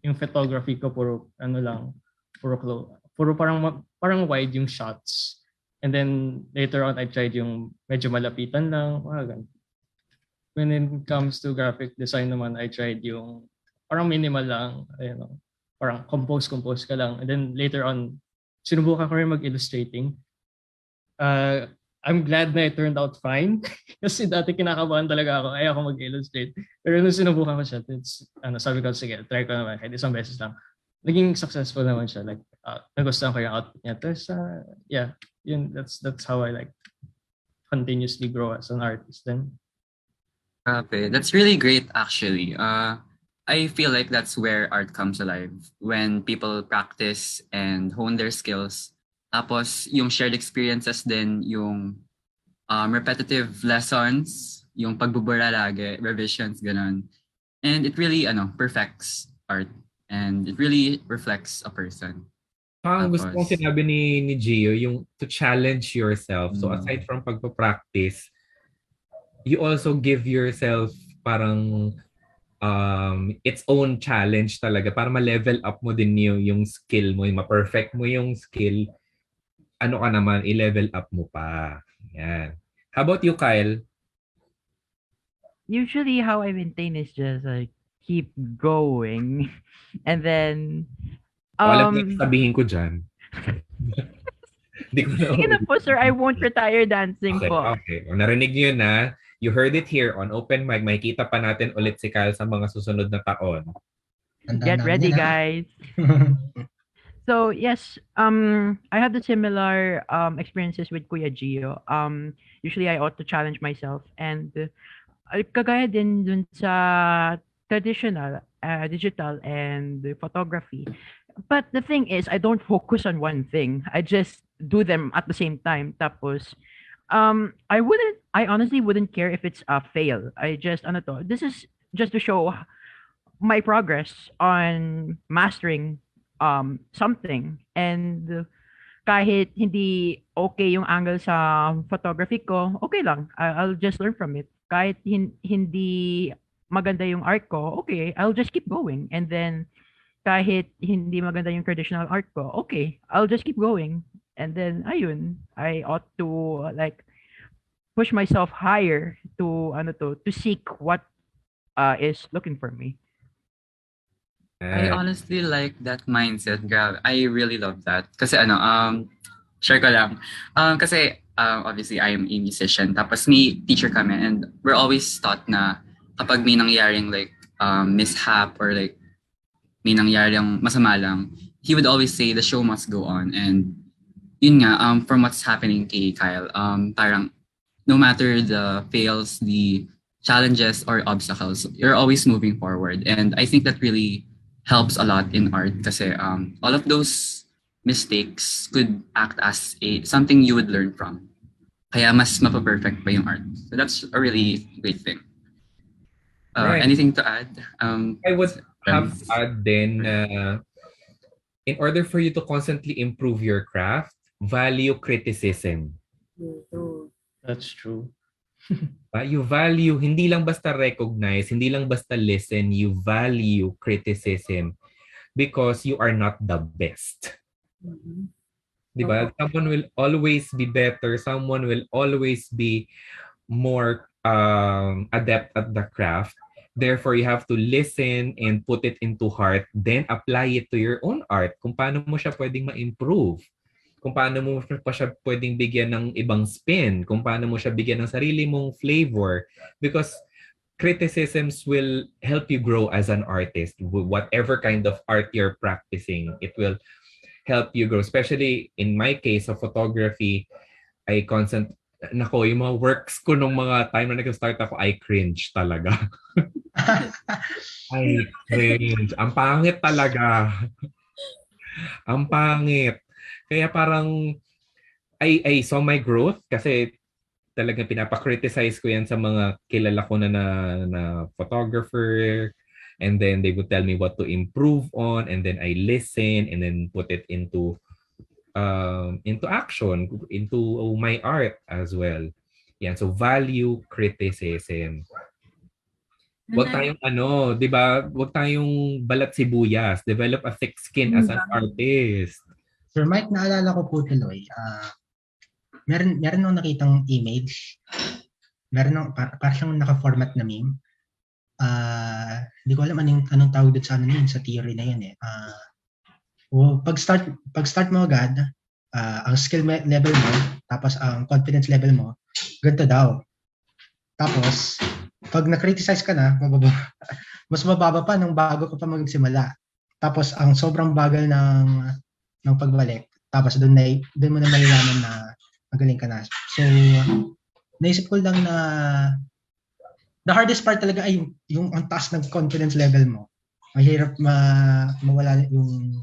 Speaker 5: yung photography ko puro parang wide yung shots. And then later on I tried yung medyo malapitan lang, ganun. When it comes to graphic design naman, I tried yung parang minimal lang, parang compose ka lang. And then later on, sinubukan ko rin mag-illustrating. I'm glad na it turned out fine. Kasi dati kinakabahan talaga ako, ayoko mag-illustrate. Pero nung sinubukan ko siya, sabi ko, sige, try ko naman, kahit isang beses lang. Naging successful naman siya. Like, nagustuhan ko yung output niya. Tapos, that's how I continuously grow as an artist then.
Speaker 3: Okay, that's really great actually. I feel like that's where art comes alive, when people practice and hone their skills. Tapos yung shared experiences din, yung repetitive lessons, yung pagbubura lagi, revisions, ganun. And it really perfects art, and it really reflects a person.
Speaker 1: Ang gusto kong sinabi ni Gio, yung to challenge yourself. So aside from pagpa-practice, you also give yourself parang its own challenge talaga para ma-level up mo din yung skill mo, ma-perfect mo yung skill. Ano ka naman, i-level up mo pa. Yan. How about you, Kyle?
Speaker 4: Usually how I maintain is just like keep going. And then
Speaker 1: Alam mo sabihin ko dyan. Hindi ko na.
Speaker 4: Sige na po, sir. I won't retire dancing po.
Speaker 1: Okay. Narinig niyo na. You heard it here on Open Mic. Makikita pa natin ulit si Kyle sa mga susunod na taon.
Speaker 4: Get ready, guys. So, yes, I have the similar experiences with Kuya Gio. Usually, I ought to challenge myself. And kagaya din dun sa traditional, digital, and photography. But the thing is, I don't focus on one thing. I just do them at the same time. Tapos, I honestly wouldn't care if it's a fail. This is just to show my progress on mastering something. And kahit hindi okay yung angle sa photography ko, okay lang. I'll just learn from it. Kahit hindi maganda yung art ko, okay, I'll just keep going. And then kahit hindi maganda yung traditional art ko, okay, I'll just keep going. And then ayun, I ought to push myself higher to seek what is looking for me.
Speaker 3: I honestly like that mindset. Grabe. I really love that. Kasi share ko lang. Kasi obviously I am a musician. Tapos may teacher kami, and we're always taught na kapag may nangyaring mishap or may nangyaring masama lang, he would always say the show must go on. And yun nga, from what's happening kay Kyle, parang no matter the fails, the challenges or obstacles, you're always moving forward. And I think that really helps a lot in art kasi all of those mistakes could act as something you would learn from. Kaya mas mapaperfect pa yung art. So that's a really great thing.
Speaker 1: Right.
Speaker 3: Anything to add?
Speaker 1: I would have to add then, in order for you to constantly improve your craft, value criticism.
Speaker 5: That's true.
Speaker 1: You value, hindi lang basta recognize, hindi lang basta listen, you value criticism because you are not the best. Diba? Someone will always be better, someone will always be more adept at the craft. Therefore, you have to listen and put it into heart, then apply it to your own art. Kung paano mo siya pwedeng ma-improve. Kung paano mo pa siya pwedeng bigyan ng ibang spin, kung paano mo siya bigyan ng sarili mong flavor. Because criticisms will help you grow as an artist. Whatever kind of art you're practicing, it will help you grow. Especially in my case of photography, yung mga works ko nung mga time na nag-start ako, I cringe talaga. I cringe. Ang pangit talaga. Ang pangit. Kaya parang I saw my growth kasi talagang pinapa-criticize ko yan sa mga kilala ko na photographer, and then they would tell me what to improve on, and then I listen and then put it into action, into my art as well. Yan, so value criticism. Huwag tayong 'di ba? Huwag tayong balat sibuyas. Develop a thick skin as an artist.
Speaker 2: Sir Mike, naalala ko po tuloy, meron akong nakitang image. Meron parang siyang naka-format na meme. Hindi ko alam anong tawag doon sa sa theory na yun eh. Pag start mo agad, ang skill level mo, tapos ang confidence level mo, ganito daw. Tapos, pag na-criticize ka na, mas mababa pa nung bago ka pa magsimula. Tapos, ang sobrang bagal ng pagbalik. Tapos, doon mo na malalaman na magaling ka na. So, naisip ko lang na the hardest part talaga ay yung ang taas ng confidence level mo. Mahirap mawala yung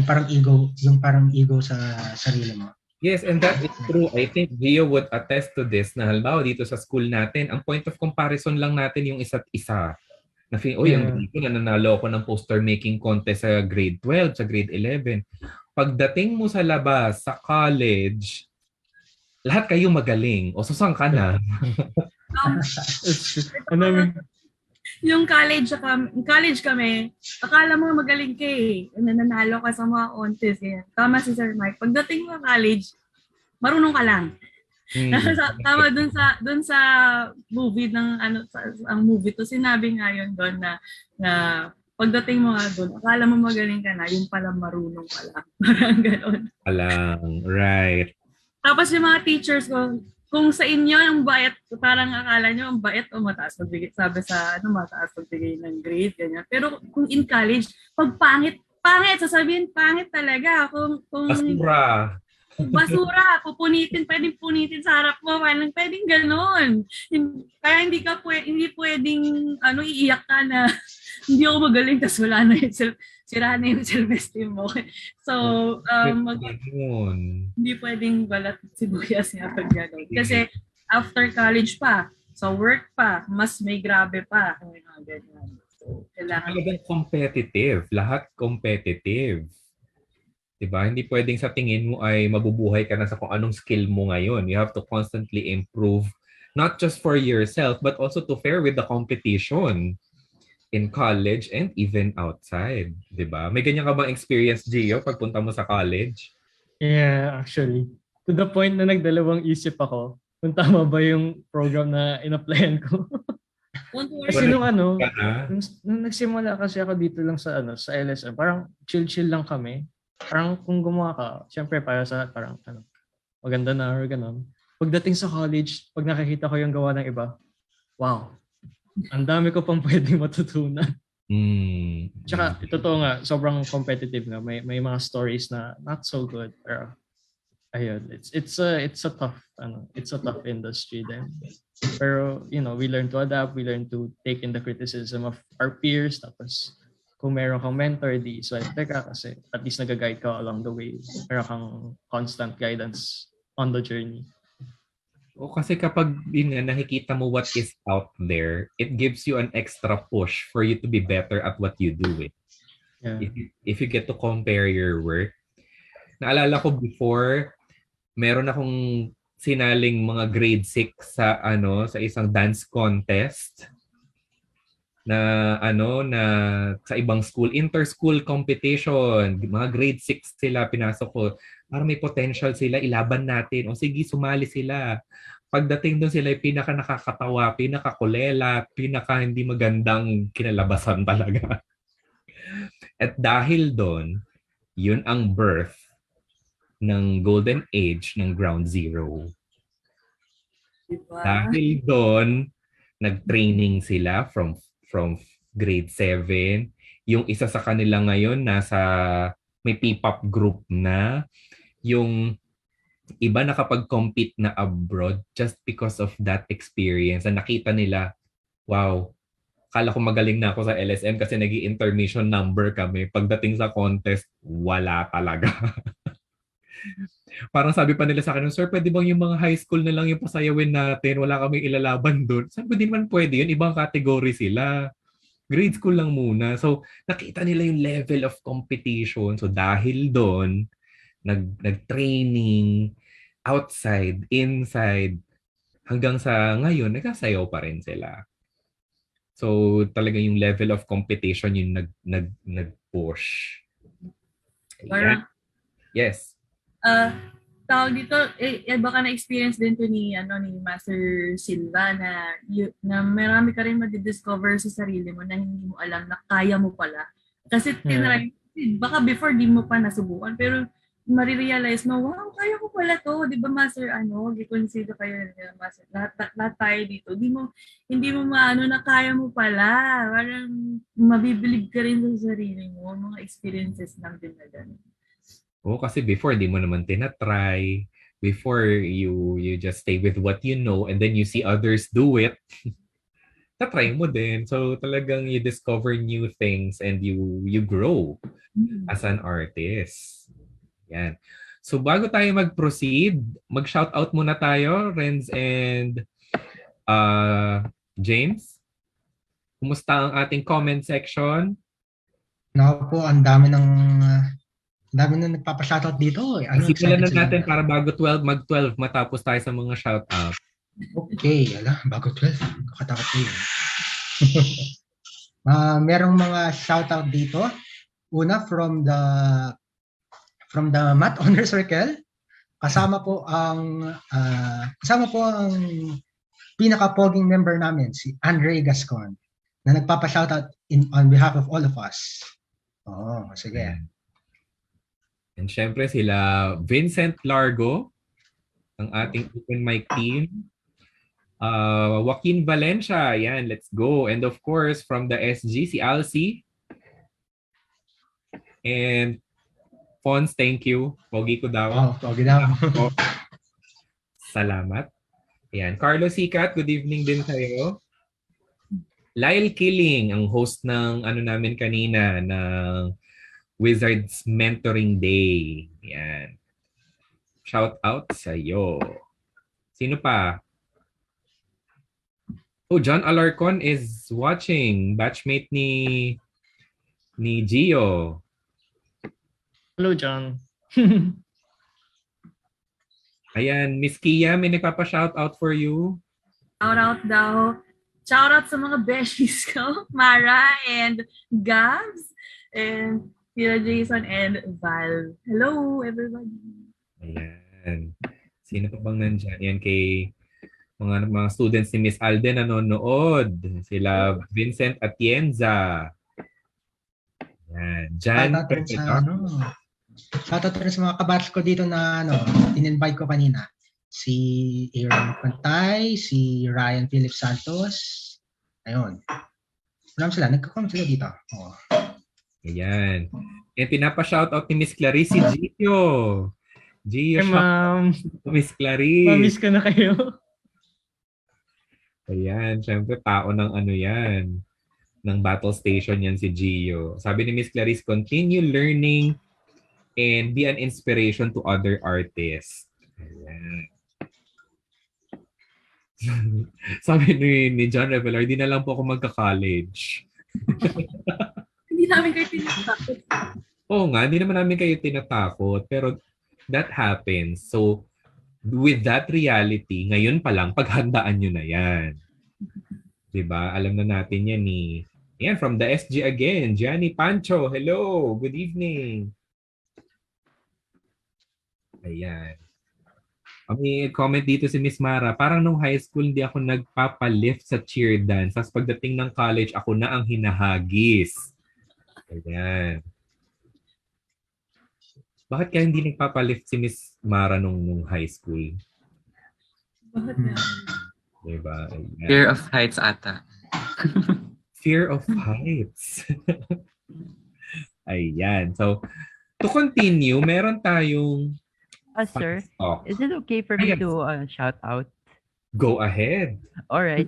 Speaker 2: parang ego sa sarili mo.
Speaker 1: Yes, and that is true. I think Gio would attest to this na halimbawa dito sa school natin, ang point of comparison lang natin yung isa't isa. Na ang grade ko, nananalo ako ng poster making contest sa grade 12, sa grade 11. Pagdating mo sa labas, sa college, lahat kayo magaling. O saan ka na?
Speaker 6: Yung college kami, akala mo magaling ka eh. Nananalo ka sa mga contest. Eh. Tama si Sir Mike. Pagdating mo college, marunong ka lang. Tama dun sa movie ang movie to, sinabi nga yun doon na pagdating mo nga doon, akala mo magaling ka na, yung pala marunong ka lang. Parang gano'n.
Speaker 1: Alang, right.
Speaker 6: Tapos yung mga teachers ko, kung sa inyo ang bait, parang akala nyo ang bait o mataas magbigay, sabi sa mataas magbigay ng grade, ganyan. Pero kung in college, pag pangit, sasabihin pangit talaga. Kung basura, pwedeng punitin sa harap mo, pwedeng gano'n. Kaya hindi pwedeng iiyak ka na hindi ako magaling, tas wala na sira na yung self-esteem mo. So, hindi pwedeng balat sibuyas nga pag gano'n. Kasi after college pa, sa work pa, mas may grabe pa. Ganyan. So,
Speaker 1: kailangan competitive. Lahat competitive. Diba? Hindi pwedeng sa tingin mo ay mabubuhay ka na sa kung anong skill mo ngayon. You have to constantly improve, not just for yourself, but also to fare with the competition in college and even outside. Diba? May ganyan ka bang experience, Gio, pagpunta mo sa college?
Speaker 5: Yeah, actually. To the point na nagdalawang isip ako kung tama ba yung program na in-applyan ko. Kasi nung nagsimula kasi ako dito lang sa LSM, parang chill-chill lang kami. Parang kung gumawa ka, syempre para sa parang maganda na or gano'n. Pagdating sa college, pag nakikita ko yung gawa ng iba, wow, ang dami ko pang pwedeng matutunan. Tsaka, totoo nga, sobrang competitive nga. May mga stories na not so good. Pero, ayun, it's a tough industry then. Pero, we learn to adapt, we learn to take in the criticism of our peers, tapos kung meron kang mentor, di swerte ka kasi at least nag-guide ka along the way. Meron kang constant guidance on the journey.
Speaker 1: O kasi kapag nakikita mo what is out there, it gives you an extra push for you to be better at what you do.
Speaker 5: Yeah.
Speaker 1: If you get to compare your work. Naalala ko before, meron akong sinaling mga grade 6 sa isang dance contest. Na sa ibang school, inter-school competition, mga grade 6 sila, pinasok ko, para may potential sila, ilaban natin, o sige, sumali sila. Pagdating doon sila, pinaka nakakatawa, pinaka kulela, pinaka hindi magandang kinalabasan talaga. At dahil doon, yun ang birth ng golden age ng Ground Zero.
Speaker 6: Diba?
Speaker 1: Dahil doon, nag-training sila from grade 7. Yung isa sa kanila ngayon may P-pop group na. Yung iba nakapag-compete na abroad just because of that experience. Na nakita nila, wow, kala ko magaling na ako sa LSM kasi nag-intermission number kami. Pagdating sa contest, wala talaga. Parang sabi pa nila sa akin, Sir, pwede bang yung mga high school na lang yung pasayawin natin? Wala kaming ilalaban doon. Sabi ko, di naman pwede yun. Ibang category sila. Grade school lang muna. So, nakita nila yung level of competition. So, dahil doon, nag-training, outside, inside, hanggang sa ngayon, nagsasayaw pa rin sila. So, talaga yung level of competition yung nag-push.
Speaker 6: Parang,
Speaker 1: Yes.
Speaker 6: tawag dito, baka na-experience din to ni Master Silva na marami ka rin madidiscover sa sarili mo na hindi mo alam na kaya mo pala. Kasi baka before di mo pa nasubukan, pero marirealize mo, wow, kaya ko pala to. Di ba, Master, Geconcillo kayo, Master, lahat tayo dito. Hindi mo maano na kaya mo pala. Parang mabibilib ka rin sa sarili mo, mga experiences lang din na gano'n.
Speaker 1: Oo, kasi before, di mo naman tinatry. Before, you just stay with what you know and then you see others do it. Tatry mo din. So, talagang you discover new things and you grow as an artist. Yan. So, bago tayo mag-proceed, mag-shoutout muna tayo, Renz and James. Kumusta ang ating comment section?
Speaker 2: Naku po, ang dami na nagpapa-shoutout dito.
Speaker 1: Simulan na natin para bago 12, mag-12, matapos tayo sa mga shoutout.
Speaker 2: Okay, bago 12. Kakatakot ko yun. Merong mga shoutout dito. Una, from the Math Honor Circle. Kasama po ang pinaka-poging member namin, si Andrei Gascon, na nagpapa-shoutout on behalf of all of us. Sige.
Speaker 1: And syempre sila Vincent Largo, ang ating open mic team. Joaquin Valencia, yan, let's go. And of course, from the SG, si Alci. And Fons, thank you. Pogi ko daw.
Speaker 2: Pogi daw.
Speaker 1: Salamat. Ayan. Carlos Sikat, good evening din sa'yo. Lyle Killing, ang host ng namin kanina, ng Wizards Mentoring Day. Yan. Shout out sa iyo. Sino pa? Oh, John Alarcon is watching. Batchmate ni Gio.
Speaker 5: Hello, John.
Speaker 1: Ayan, Miss Kia, may nagpapa-shout out for you.
Speaker 6: Shout out daw. Shout out sa mga besties ko, Mara and Gabs and Tila Jason and Val. Hello, everybody.
Speaker 1: Ayan. Sino pa bang nandyan? Yan kay mga students ni Miss Alde nanonood. Sila Vincent Atienza. Ayan. Jan.
Speaker 2: Shoutout rin sa mga kabatch ko dito na in-invite ko kanina. Si Aaron Pantay, si Ryan Philip Santos. Ayun. Maraming sila. Nagkakom sila dito.
Speaker 1: Ayan. And pinapa-shoutout ni Miss Clarice, si Gio. Gio,
Speaker 5: ma'am.
Speaker 1: Miss Clarice.
Speaker 5: Mamiss ko na kayo.
Speaker 1: Ayan. Siyempre, tao ng yan. Ng battle station yan si Gio. Sabi ni Miss Clarice, continue learning and be an inspiration to other artists. Ayan. Sabi ni John Revelar, di na lang po ako magka-college.
Speaker 6: Hindi namin kayo tinatakot.
Speaker 1: Oo nga, hindi naman namin kayo tinatakot. Pero that happens. So, with that reality, ngayon pa lang, paghandaan nyo na yan. Diba? Alam na natin yan ni... Yan, from the SG again, Gianni Pancho. Hello, good evening. Ayan. May comment dito si Miss Mara, parang nung high school hindi ako nagpapalift sa cheer dance. Tapos pagdating ng college, ako na ang hinahagis. Ayan. Bakit kaya hindi nagpapalift si Miss Mara nung high school?
Speaker 6: Bakit na?
Speaker 1: Diba? Ayan.
Speaker 3: Fear of heights ata.
Speaker 1: Fear of heights. Ayan. So, to continue, meron tayong
Speaker 4: Sir,
Speaker 1: talk.
Speaker 4: is it okay for me to shout out?
Speaker 1: Go ahead.
Speaker 4: All right.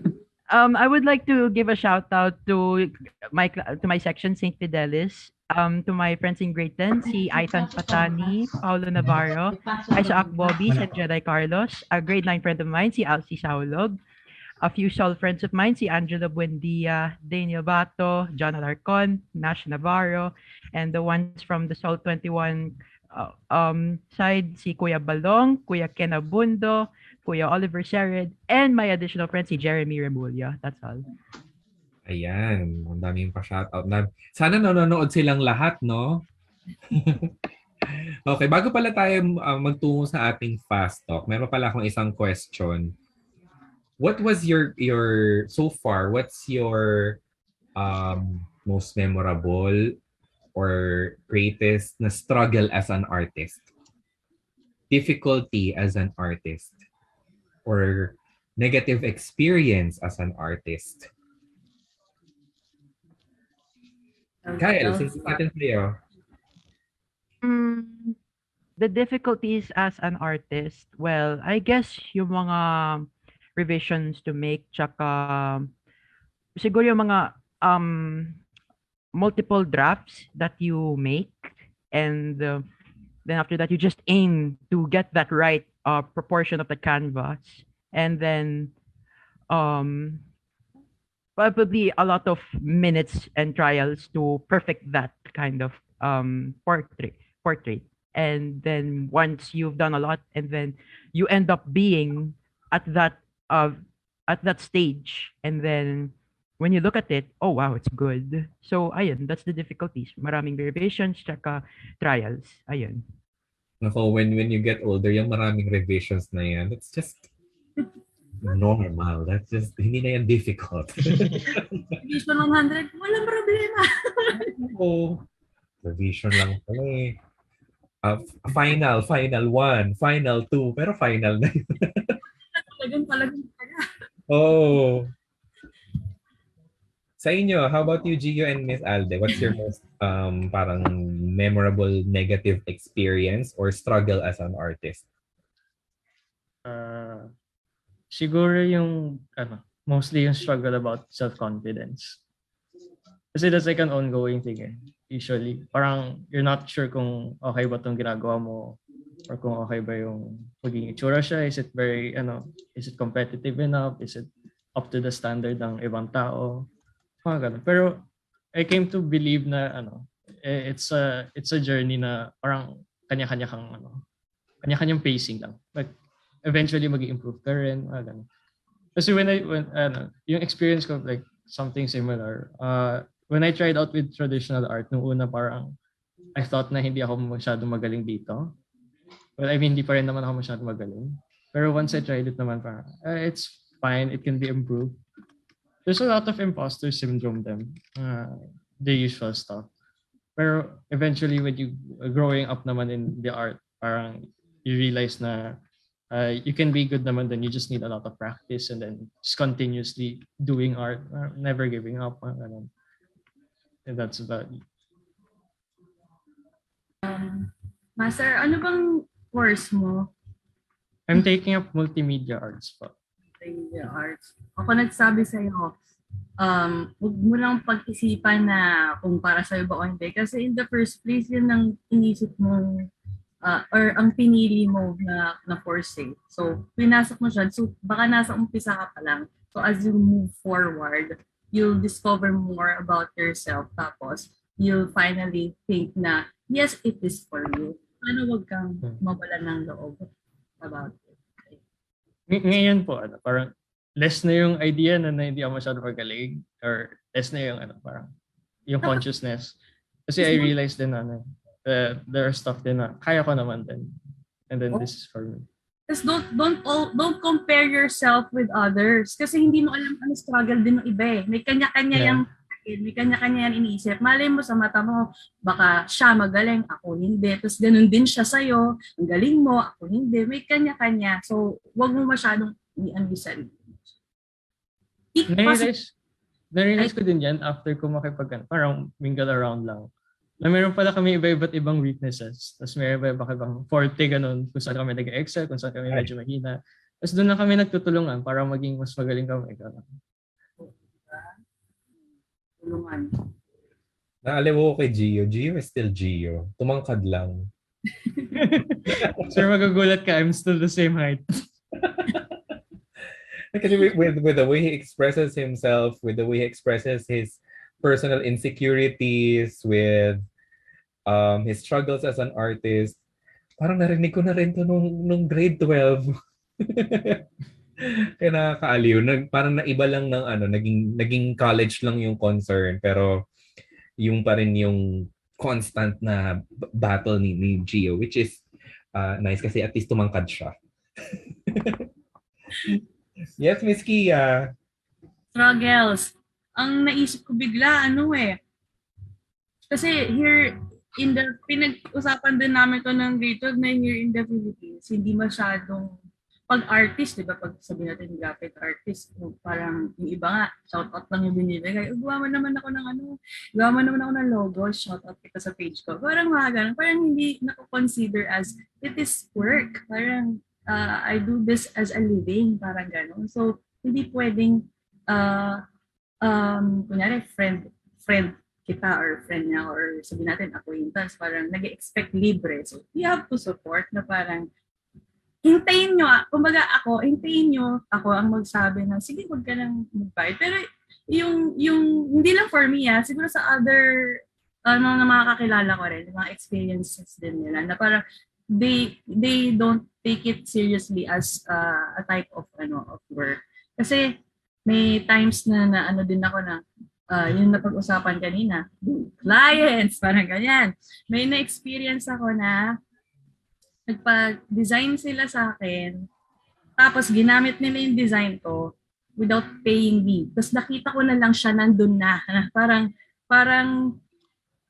Speaker 4: I would like to give a shout out to my section, Saint Fidelis. To my friends in grade 10, si Aitan Patani, Paulo Navarro, Isaac Bobby,
Speaker 2: Wala
Speaker 4: and Jedi Carlos. A grade 9 friend of mine, si Alci Saulog. A few soul friends of mine, si Angela Buendia, Daniel Bato, John Alarcon, Nash Navarro, and the ones from the Soul 21 side, si Kuya Balong, Kuya Ken Abundo, Kuya Oliver Sered, and my additional friend, si Jeremy Remulla. That's all.
Speaker 1: Ayan, ang daming pa-shoutout na. Sana nanonood silang lahat, no? Okay, bago pala tayo magtungo sa ating fast talk, meron pala akong isang question. What was your so far, what's your most memorable or greatest na struggle as an artist? Difficulty as an artist? Or negative experience as an artist? Kyle, since natin sa'yo.
Speaker 4: The difficulties as an artist, well, I guess yung mga revisions to make, tsaka siguro yung mga multiple drafts that you make, and then after that you just aim to get that right proportion of the canvas, and then probably a lot of minutes and trials to perfect that kind of portrait. And then once you've done a lot, and then you end up being at that stage, and then when you look at it, oh wow, it's good. So ayun, that's the difficulties. Maraming revisions tsaka trials. Ayun.
Speaker 1: Nako, when you get older, yung maraming revisions na yan, it's just normal. That's just, hindi na yan difficult.
Speaker 6: Revision 100, walang problema.
Speaker 1: Oh, revision lang pala eh. Final 1, final 2, pero final na yun.
Speaker 6: Talagang.
Speaker 1: Oh. Sa inyo, how about you, Gio and Miss Alde? What's your most parang memorable negative experience or struggle as an artist?
Speaker 5: Siguro yung mostly yung struggle about self-confidence. Kasi that's like an ongoing thing eh. Usually, parang you're not sure kung okay ba itong ginagawa mo, or kung okay ba yung maging itsura siya. Is it very, is it competitive enough? Is it up to the standard ng ibang tao? Mga ganun. Pero I came to believe na it's a journey na parang kanya-kanyang pacing lang. Like eventually mag-improve ka rin, mga ganun. Kasi when yung experience ko like something similar, when I tried out with traditional art, nung una parang I thought na hindi ako masyadong magaling dito. Well, I mean, hindi pa rin naman ako masyadong magaling. Pero once I tried it naman, parang it's fine, it can be improved. There's a lot of imposter syndrome then, the usual stuff. Pero eventually, when you growing up naman in the art, parang you realize na you can be good naman, then you just need a lot of practice and then just continuously doing art, never giving up. And that's about it.
Speaker 6: Master, ano bang course mo?
Speaker 5: I'm taking up multimedia arts po.
Speaker 6: Multimedia arts. Ako nagsabi sa'yo, huwag mo lang pag-isipan na kung para sa'yo ba o hindi. Kasi in the first place, yun ang inisip mo or ang pinili mo na course eh. So, pinasok mo siya. So, baka nasa umpisa ka pa lang. So, as you move forward, you'll discover more about yourself. Tapos, you'll finally think na, yes, it is for you. Ano wag kang mawala ng loob about it.
Speaker 5: Ngayon po, parang less na yung idea na hindi ako masyado magaling, or less na yung parang yung consciousness. Kasi I realized din na there are stuff din na kaya ko naman din. And then this is for me.
Speaker 6: Just don't compare yourself with others kasi hindi mo alam ano struggle din ng iba eh. May kanya-kanya may kanya-kanya yan iniisip. Malay mo sa mata mo, baka siya magaling, ako hindi. Tapos ganun din siya sa'yo, ang galing mo, ako hindi. May kanya-kanya. So, wag mo masyadong i-understand.
Speaker 5: Na-realize ko din yan after ko parang mingle around lang. Na meron pala kami iba-iba't ibang weaknesses. Tapos may iba-iba ibang forte ganun, kung saan kami nag-excel, kung saan kami medyo mahina. Tapos doon na kami nagtutulungan para maging mas magaling kami.
Speaker 6: tulungan.
Speaker 1: Naaliw ko kay Gio. Gio is still Gio. Tumangkad lang.
Speaker 5: Sir, magagulat ka, I'm still the same height.
Speaker 1: Kasi with the way he expresses himself, with the way he expresses his personal insecurities, with his struggles as an artist, parang narinig ko na rin to nung grade 12. Kaya nakakaaliw. Parang naiba lang ng naging college lang yung concern, pero yung pa rin yung constant na battle ni Gio, which is nice kasi at least tumangkad siya. Yes, Miss Kia.
Speaker 6: Struggles. Ang naisip ko bigla, kasi here in the, pinag-usapan din namin to ng grade 12 na here in the Philippines, hindi masyadong pag-artist, di ba? Pag sabihin natin graphic artist, parang yung iba nga, shout-out lang yung binibigay. Gawa mo naman ako ng logo, shout-out kita sa page ko. Parang mga ganun. Parang hindi nako-consider as, it is work. Parang, I do this as a living. Parang ganun. So, hindi pwedeng, kunyari, friend kita or friend niya or sabihin natin acquaintance, parang nag-expect libre. So, you have to support na parang, hintayin nyo ako ang magsabi na, sige, huwag ka nang mag-buy. Pero yung, hindi lang for me, siguro sa other, na mga kakilala ko rin, mga experiences din nila, na parang, they don't take it seriously as a type of, of work. Kasi, may times na din ako na, yung napag-usapan kanina, clients, parang ganyan. May na-experience ako na, nagpa-design sila sa akin, tapos ginamit nila yung design ko without paying me. Tapos nakita ko na lang siya nandun na. Parang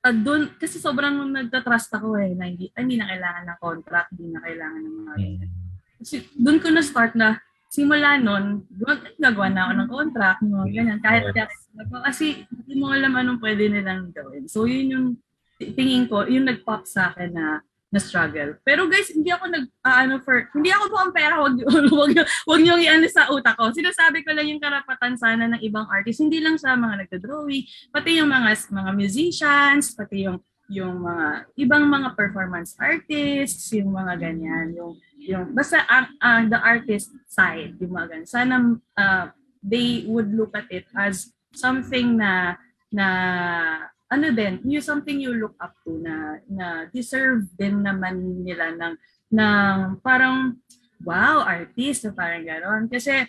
Speaker 6: dun, kasi sobrang nagtatrust ako na hindi na kailangan ng contract, hindi na kailangan ng mga kasi dun ko na-start na, simula nun, gagawa na ako ng contract, ganyan, kahit kasi hindi mo alam anong pwede nilang gawin. So yun yung tingin ko, yung nag-pop sa akin na struggle. Pero guys, hindi ako hindi ako po ang pera, wag niyo i-ano sa utak ko. Sinasabi ko lang yung karapatan sana ng ibang artist, hindi lang sa mga nagdo-drawing, pati yung mga musicians, pati yung mga ibang mga performance artists, yung mga ganyan, yung basta the artist side, yung mga ganyan. Sana they would look at it as something na yung something you look up to na deserve din naman nila ng parang wow, artist, na parang gano'n. Kasi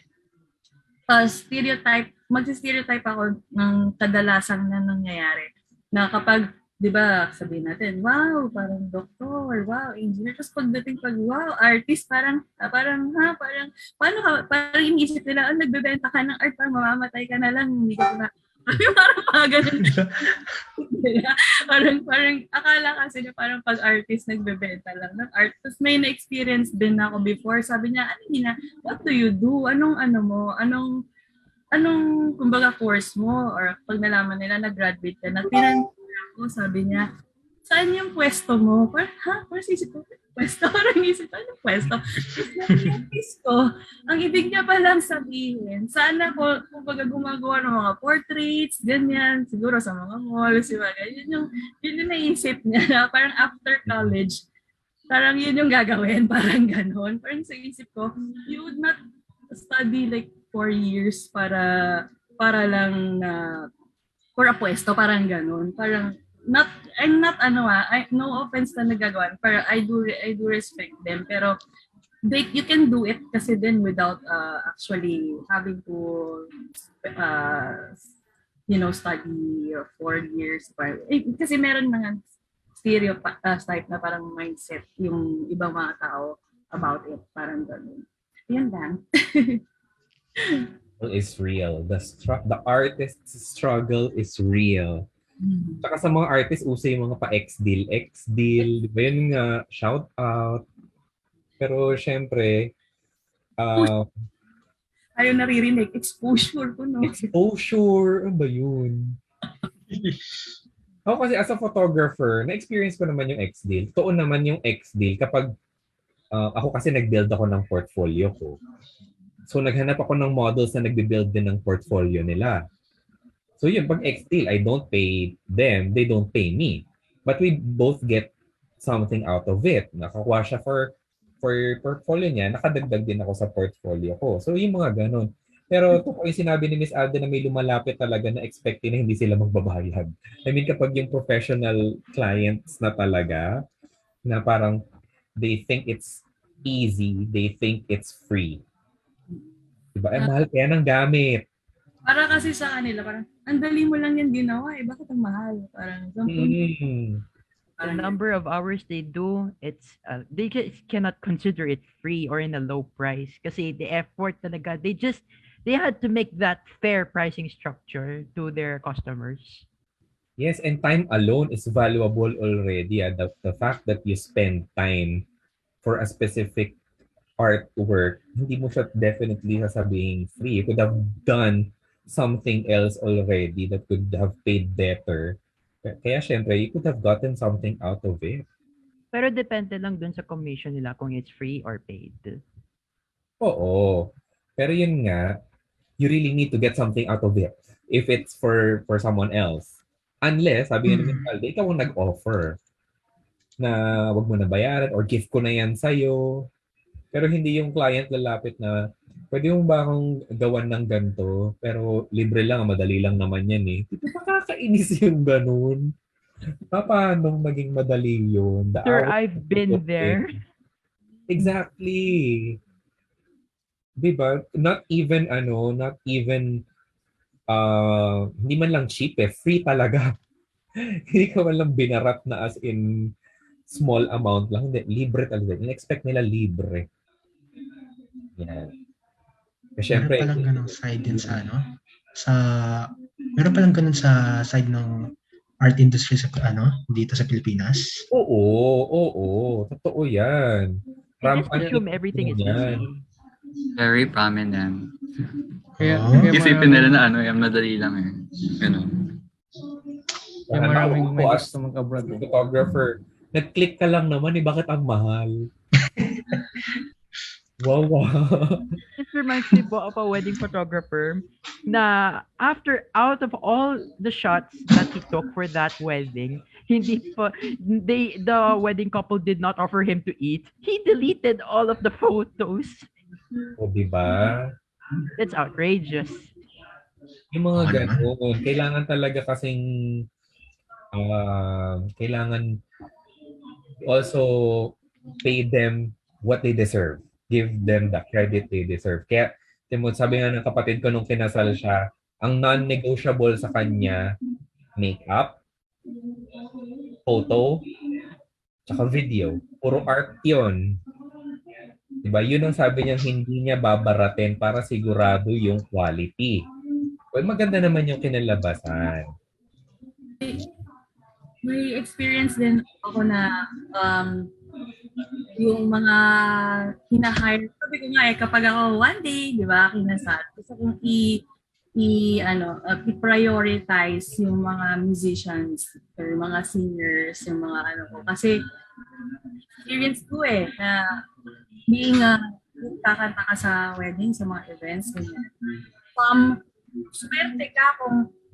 Speaker 6: mag-stereotype ako ng kadalasan na nangyayari. Na kapag, di ba, sabihin natin, wow, parang doktor, wow, engineer. Tapos pag wow, artist, parang iniisip nila, nagbebenta ka ng art, parang mamamatay ka na lang, hindi ka na, parang ganun. parang akala kasi na parang pag artist nagbebenta lang ng art. Tapos may na-experience din ako before. Sabi niya, what do you do? Anong kumbaga course mo? Or pag nalaman nila nag-graduate ka na, tinanong ako, sabi niya, saan yung pwesto mo? Parang, parang isip ko, pwesto? Parang isip ko, anong pwesto? Ang ibig niya palang sabihin, sana ko, kumbaga gumagawa ng mga portraits, ganyan, siguro sa mga malls, yun yung naisip niya na parang after college, parang yun yung gagawin, parang ganon. Parang sa isip ko, you would not study like 4 years para lang na for a pwesto, parang ganon. Parang, no offense na nagagawa, pero I do respect them, pero you can do it kasi then without actually having to study 4 years kasi meron mga stereotype na parang mindset yung ibang mga tao about it, parang gano'n. Yan lang.
Speaker 1: Is real. The artist's struggle is real. Saka sa mga artists, uso yung mga pa-X-deal. Di ba yun nga, shout out. Pero syempre,
Speaker 6: ayaw naririnig, exposure ko, no?
Speaker 1: Exposure? Ano ba yun? Ako kasi as a photographer, na-experience ko naman yung X-deal. Totoo naman yung X-deal kapag ako kasi nag-build ako ng portfolio ko. So naghanap ako ng models na nagbe-build din ng portfolio nila. So yun, pag ex-deal, I don't pay them, they don't pay me. But we both get something out of it. Nakakuha siya for portfolio niya, nakadagdag din ako sa portfolio ko. So yung mga ganun. Pero totoo yung sinabi ni Miss Alde na may lumalapit talaga na expecting na hindi sila magbabayad. I mean, kapag yung professional clients na talaga, na parang they think it's easy, they think it's free. Diba? Eh, mahal kaya ng gamit.
Speaker 6: Para kasi sa kanila, parang, ang dali mo lang yan ginawa, eh, bakit ang mahal? Parang,
Speaker 4: The number of hours they do, it's they just cannot consider it free or in a low price kasi the effort talaga, they had to make that fair pricing structure to their customers.
Speaker 1: Yes, and time alone is valuable already. The fact that you spend time for a specific artwork, hindi mo siya definitely sasabihin free. You could have done something else already that could have paid better. Kaya syempre, you could have gotten something out of it.
Speaker 4: Pero depende lang dun sa commission nila kung it's free or paid.
Speaker 1: Oo. Pero yun nga, you really need to get something out of it if it's for someone else. Unless, sabi nga ni Alde, ikaw ang nag-offer na wag mo na bayaran or gift ko na yan sa'yo. Pero hindi yung client lalapit na, pwede mo ba akong gawan ng ganito? Pero libre lang, madali lang naman yan eh. Dito makakainis yung ganun. Paano maging madali yun?
Speaker 4: Sir, I've been there.
Speaker 1: Exactly. Diba? Not even, hindi man lang cheap eh. Free talaga. Hindi ka man lang binarat na as in small amount lang. Hindi, libre talaga. In-expect nila libre. Yan. Siyempre,
Speaker 2: Meron palang ganun side din sa meron palang ganun sa side ng art industry sa dito sa Pilipinas.
Speaker 1: Oo. Totoo yan.
Speaker 4: They just assume everything is easy.
Speaker 3: Very prominent.
Speaker 5: Kaya
Speaker 3: Isipin nila na yung madali lang eh. Ganun.
Speaker 5: Kaya maraming may gusto mag-abroad.
Speaker 1: Photographer, nag-click ka lang naman bakit ang mahal? Wow.
Speaker 4: This reminds me po of a wedding photographer na out of all the shots that he took for that wedding, the wedding couple did not offer him to eat. He deleted all of the photos.
Speaker 1: O, diba?
Speaker 4: That's outrageous.
Speaker 1: Yung mga ganun, kailangan talaga kasing kailangan also pay them what they deserve. Give them the credit they deserve. Kaya, sabi nga ng kapatid ko nung kinasal siya, ang non-negotiable sa kanya, makeup, photo, tsaka video. Puro art yun. Diba? Yun ang sabi niya, hindi niya babaratin para sigurado yung quality. Well, maganda naman yung kinalabasan.
Speaker 6: May experience din ako na yung mga hinahire. Sabi ko nga kapag ako one day, di ba, kinasal, gusto kong i-prioritize yung mga musicians or mga singers, yung mga ko. Kasi experience ko na being kakanta ka sa wedding, sa mga events, ganyan. Swerte ka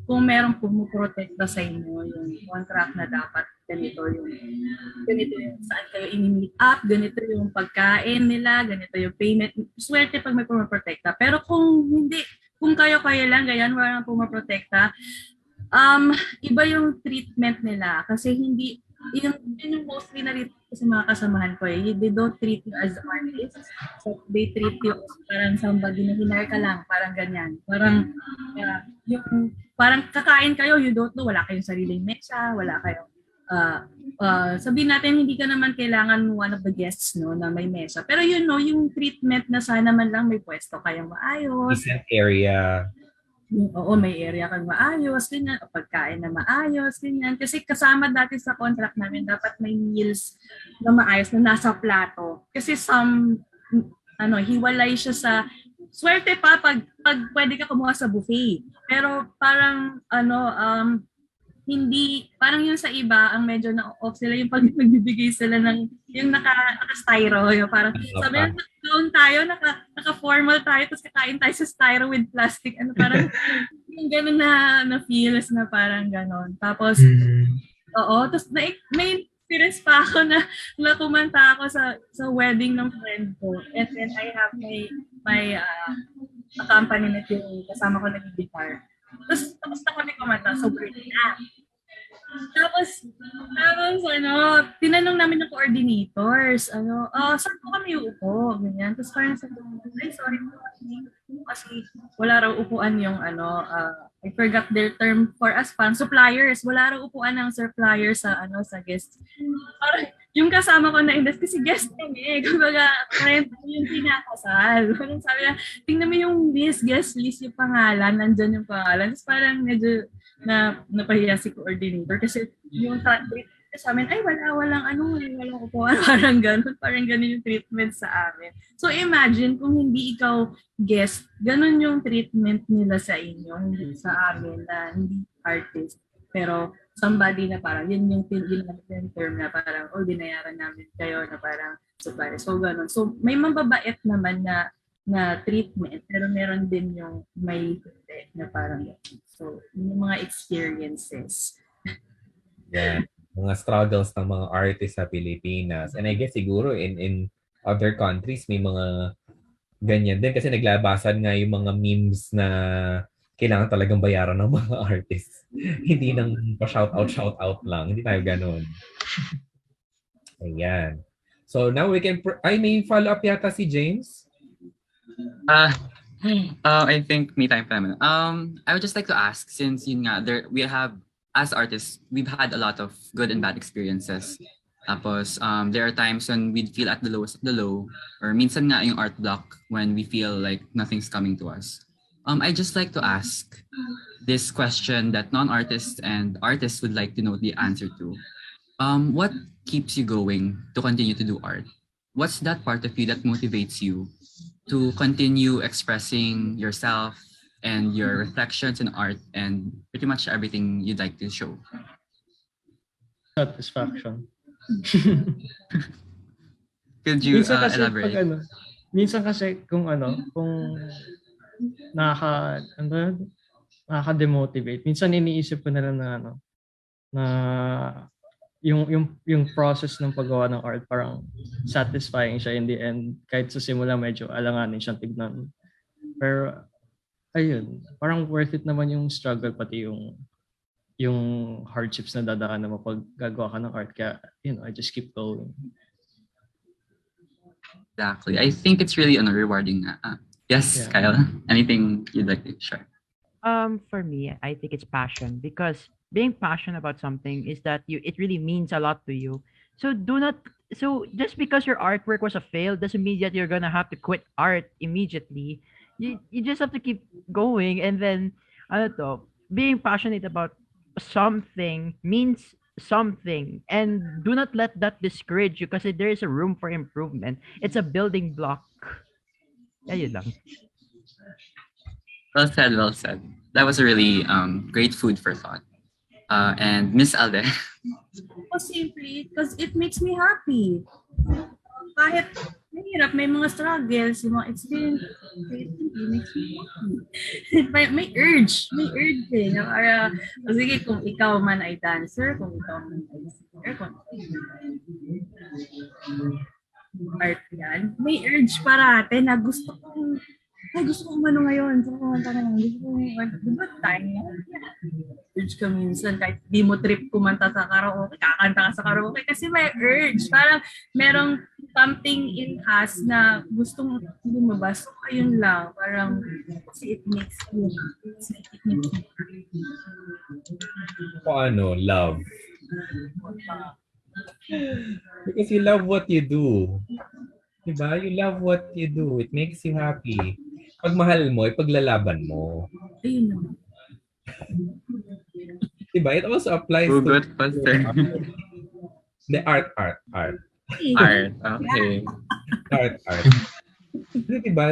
Speaker 6: kung merong pumuprotekta sa inyo yung contract na dapat ganito yung saan kayo ini-meet up, ganito yung pagkain nila, ganito yung payment. Swerte pag may pumuprotekta. Pero kung hindi, kung kayo lang, ganyan, walang pumuprotekta, iba yung treatment nila. Kasi hindi, yung mostly narito sa mga kasamahan ko they don't treat you as artist. So they treat you as parang somebody na hinire ka lang, parang ganyan. Parang, parang kakain kayo, you don't know, wala kayong sariling mesa, wala kayong, sabihin natin, hindi ka naman kailangan one of the guests, no, na may mesa. Pero yung treatment na sana man lang may pwesto kayong maayos.
Speaker 1: Decent area.
Speaker 6: Oo, may area kang maayos, ganyan, o pagkain na maayos, ganyan. Kasi kasama dati sa contract namin, dapat may meals na maayos na nasa plato. Kasi hiwalay siya sa, swerte pa pag pwede ka kumuha sa buffet. Pero parang, hindi, parang yung sa iba, ang medyo na-off sila yung pag nagbibigay sila ng, yung naka-styro, yung parang, sabi na, doon tayo, naka-formal tayo, tapos kakain tayo sa styro with plastic, parang, yung gano'n na feels na parang gano'n. Tapos, oo, tapos may experience pa ako na kumanta ako sa wedding ng friend ko. And then I have my accompaniment yung kasama ko nag-guitar. Tapos na kami kumanta, sobrang na. Tapos, tinanong namin ng coordinators, saan po kami uupo? Ganyan. Tapos parang sabi ko, ay, sorry po. Kasi wala raw upuan yung I forgot their term for us, parang suppliers. Wala raw upuan ng suppliers sa guest. Parang yung kasama ko na industry, kasi guest kami. Kumbaga, parang yung pinakasal. Parang sabi niya, tingnan mo yung guest list, yung pangalan, nandyan yung pangalan. Tapos parang medyo napahiya si coordinator kasi yung treatment sa amin, ay walang upuan, parang ganun yung treatment sa amin. So imagine kung hindi ikaw guest, ganun yung treatment nila sa inyo, hindi sa amin na hindi artist. Pero somebody na parang, yun yung term na parang, binayaran namin kayo na parang supplier. So ganun. So may mababait naman na treatment, pero meron din yung may na parang so yung mga experiences.
Speaker 1: Yeah, mga struggles ng mga artists sa Pilipinas. And I guess siguro in other countries may mga ganyan din kasi naglabasan nga yung mga memes na kailangan talagang bayaran ng mga artists. Hindi nang pa-shout out lang. Hindi tayo ganun. Ayan. So now we can may follow up yata si James.
Speaker 3: I think me time pa naman. I would just like to ask, since yun nga, we have, as artists, we've had a lot of good and bad experiences. Tapos, there are times when we'd feel at the lowest of the low, or minsan nga yung art block when we feel like nothing's coming to us. I just like to ask this question that non-artists and artists would like to know the answer to. What keeps you going to continue to do art? What's that part of you that motivates you to continue expressing yourself and your reflections in art and pretty much everything you'd like to show?
Speaker 5: Satisfaction.
Speaker 3: Could you
Speaker 5: minsan kasi
Speaker 3: elaborate?
Speaker 5: Minsan kasi kung nakaka-demotivate. Minsan iniisip ko na lang na yung process ng paggawa ng art parang satisfying siya in the end. Kahit sa simula medyo alanganin siyang tignan. Pero ayun, parang worth it naman yung struggle pati yung hardships na dadaanan mo pag gagawa ka ng art. Kaya, I just keep going.
Speaker 3: Exactly. I think it's really rewarding. Yes, yeah. Kyle, anything you'd like to share?
Speaker 4: For me, I think it's passion, because being passionate about something is that it really means a lot to you. So just because your artwork was a fail doesn't mean that you're gonna have to quit art immediately. You just have to keep going, and then being passionate about something means something, and do not let that discourage you because there is a room for improvement. It's a building block. Yeah, yun lang.
Speaker 3: Well said, well said. That was a really great food for thought. And Miss Alde.
Speaker 6: Simply because it makes me happy. Kahit mahirap, may mga struggles, yung mga experience, it makes me happy. May urge eh. Para, sige, kung ikaw man ay dancer, kung ikaw man ay singer, kung art yan, may urge parate na gusto kong ngayon. Gusto kong diba time na? Urge ka minsan, kahit di mo trip kumanta sa karaoke, kakanta ka sa karaoke kasi may urge. Parang merong something in us na gustong lumabas. So, ayun lang. Parang kasi it makes you
Speaker 1: love. Because you love what you do. Diba? You love what you do. It makes you happy. Pag mahal mo, ipaglalaban mo.
Speaker 6: Ayun naman.
Speaker 1: Diba? It also applies to the art.
Speaker 3: Art, okay.
Speaker 1: Art. Diba?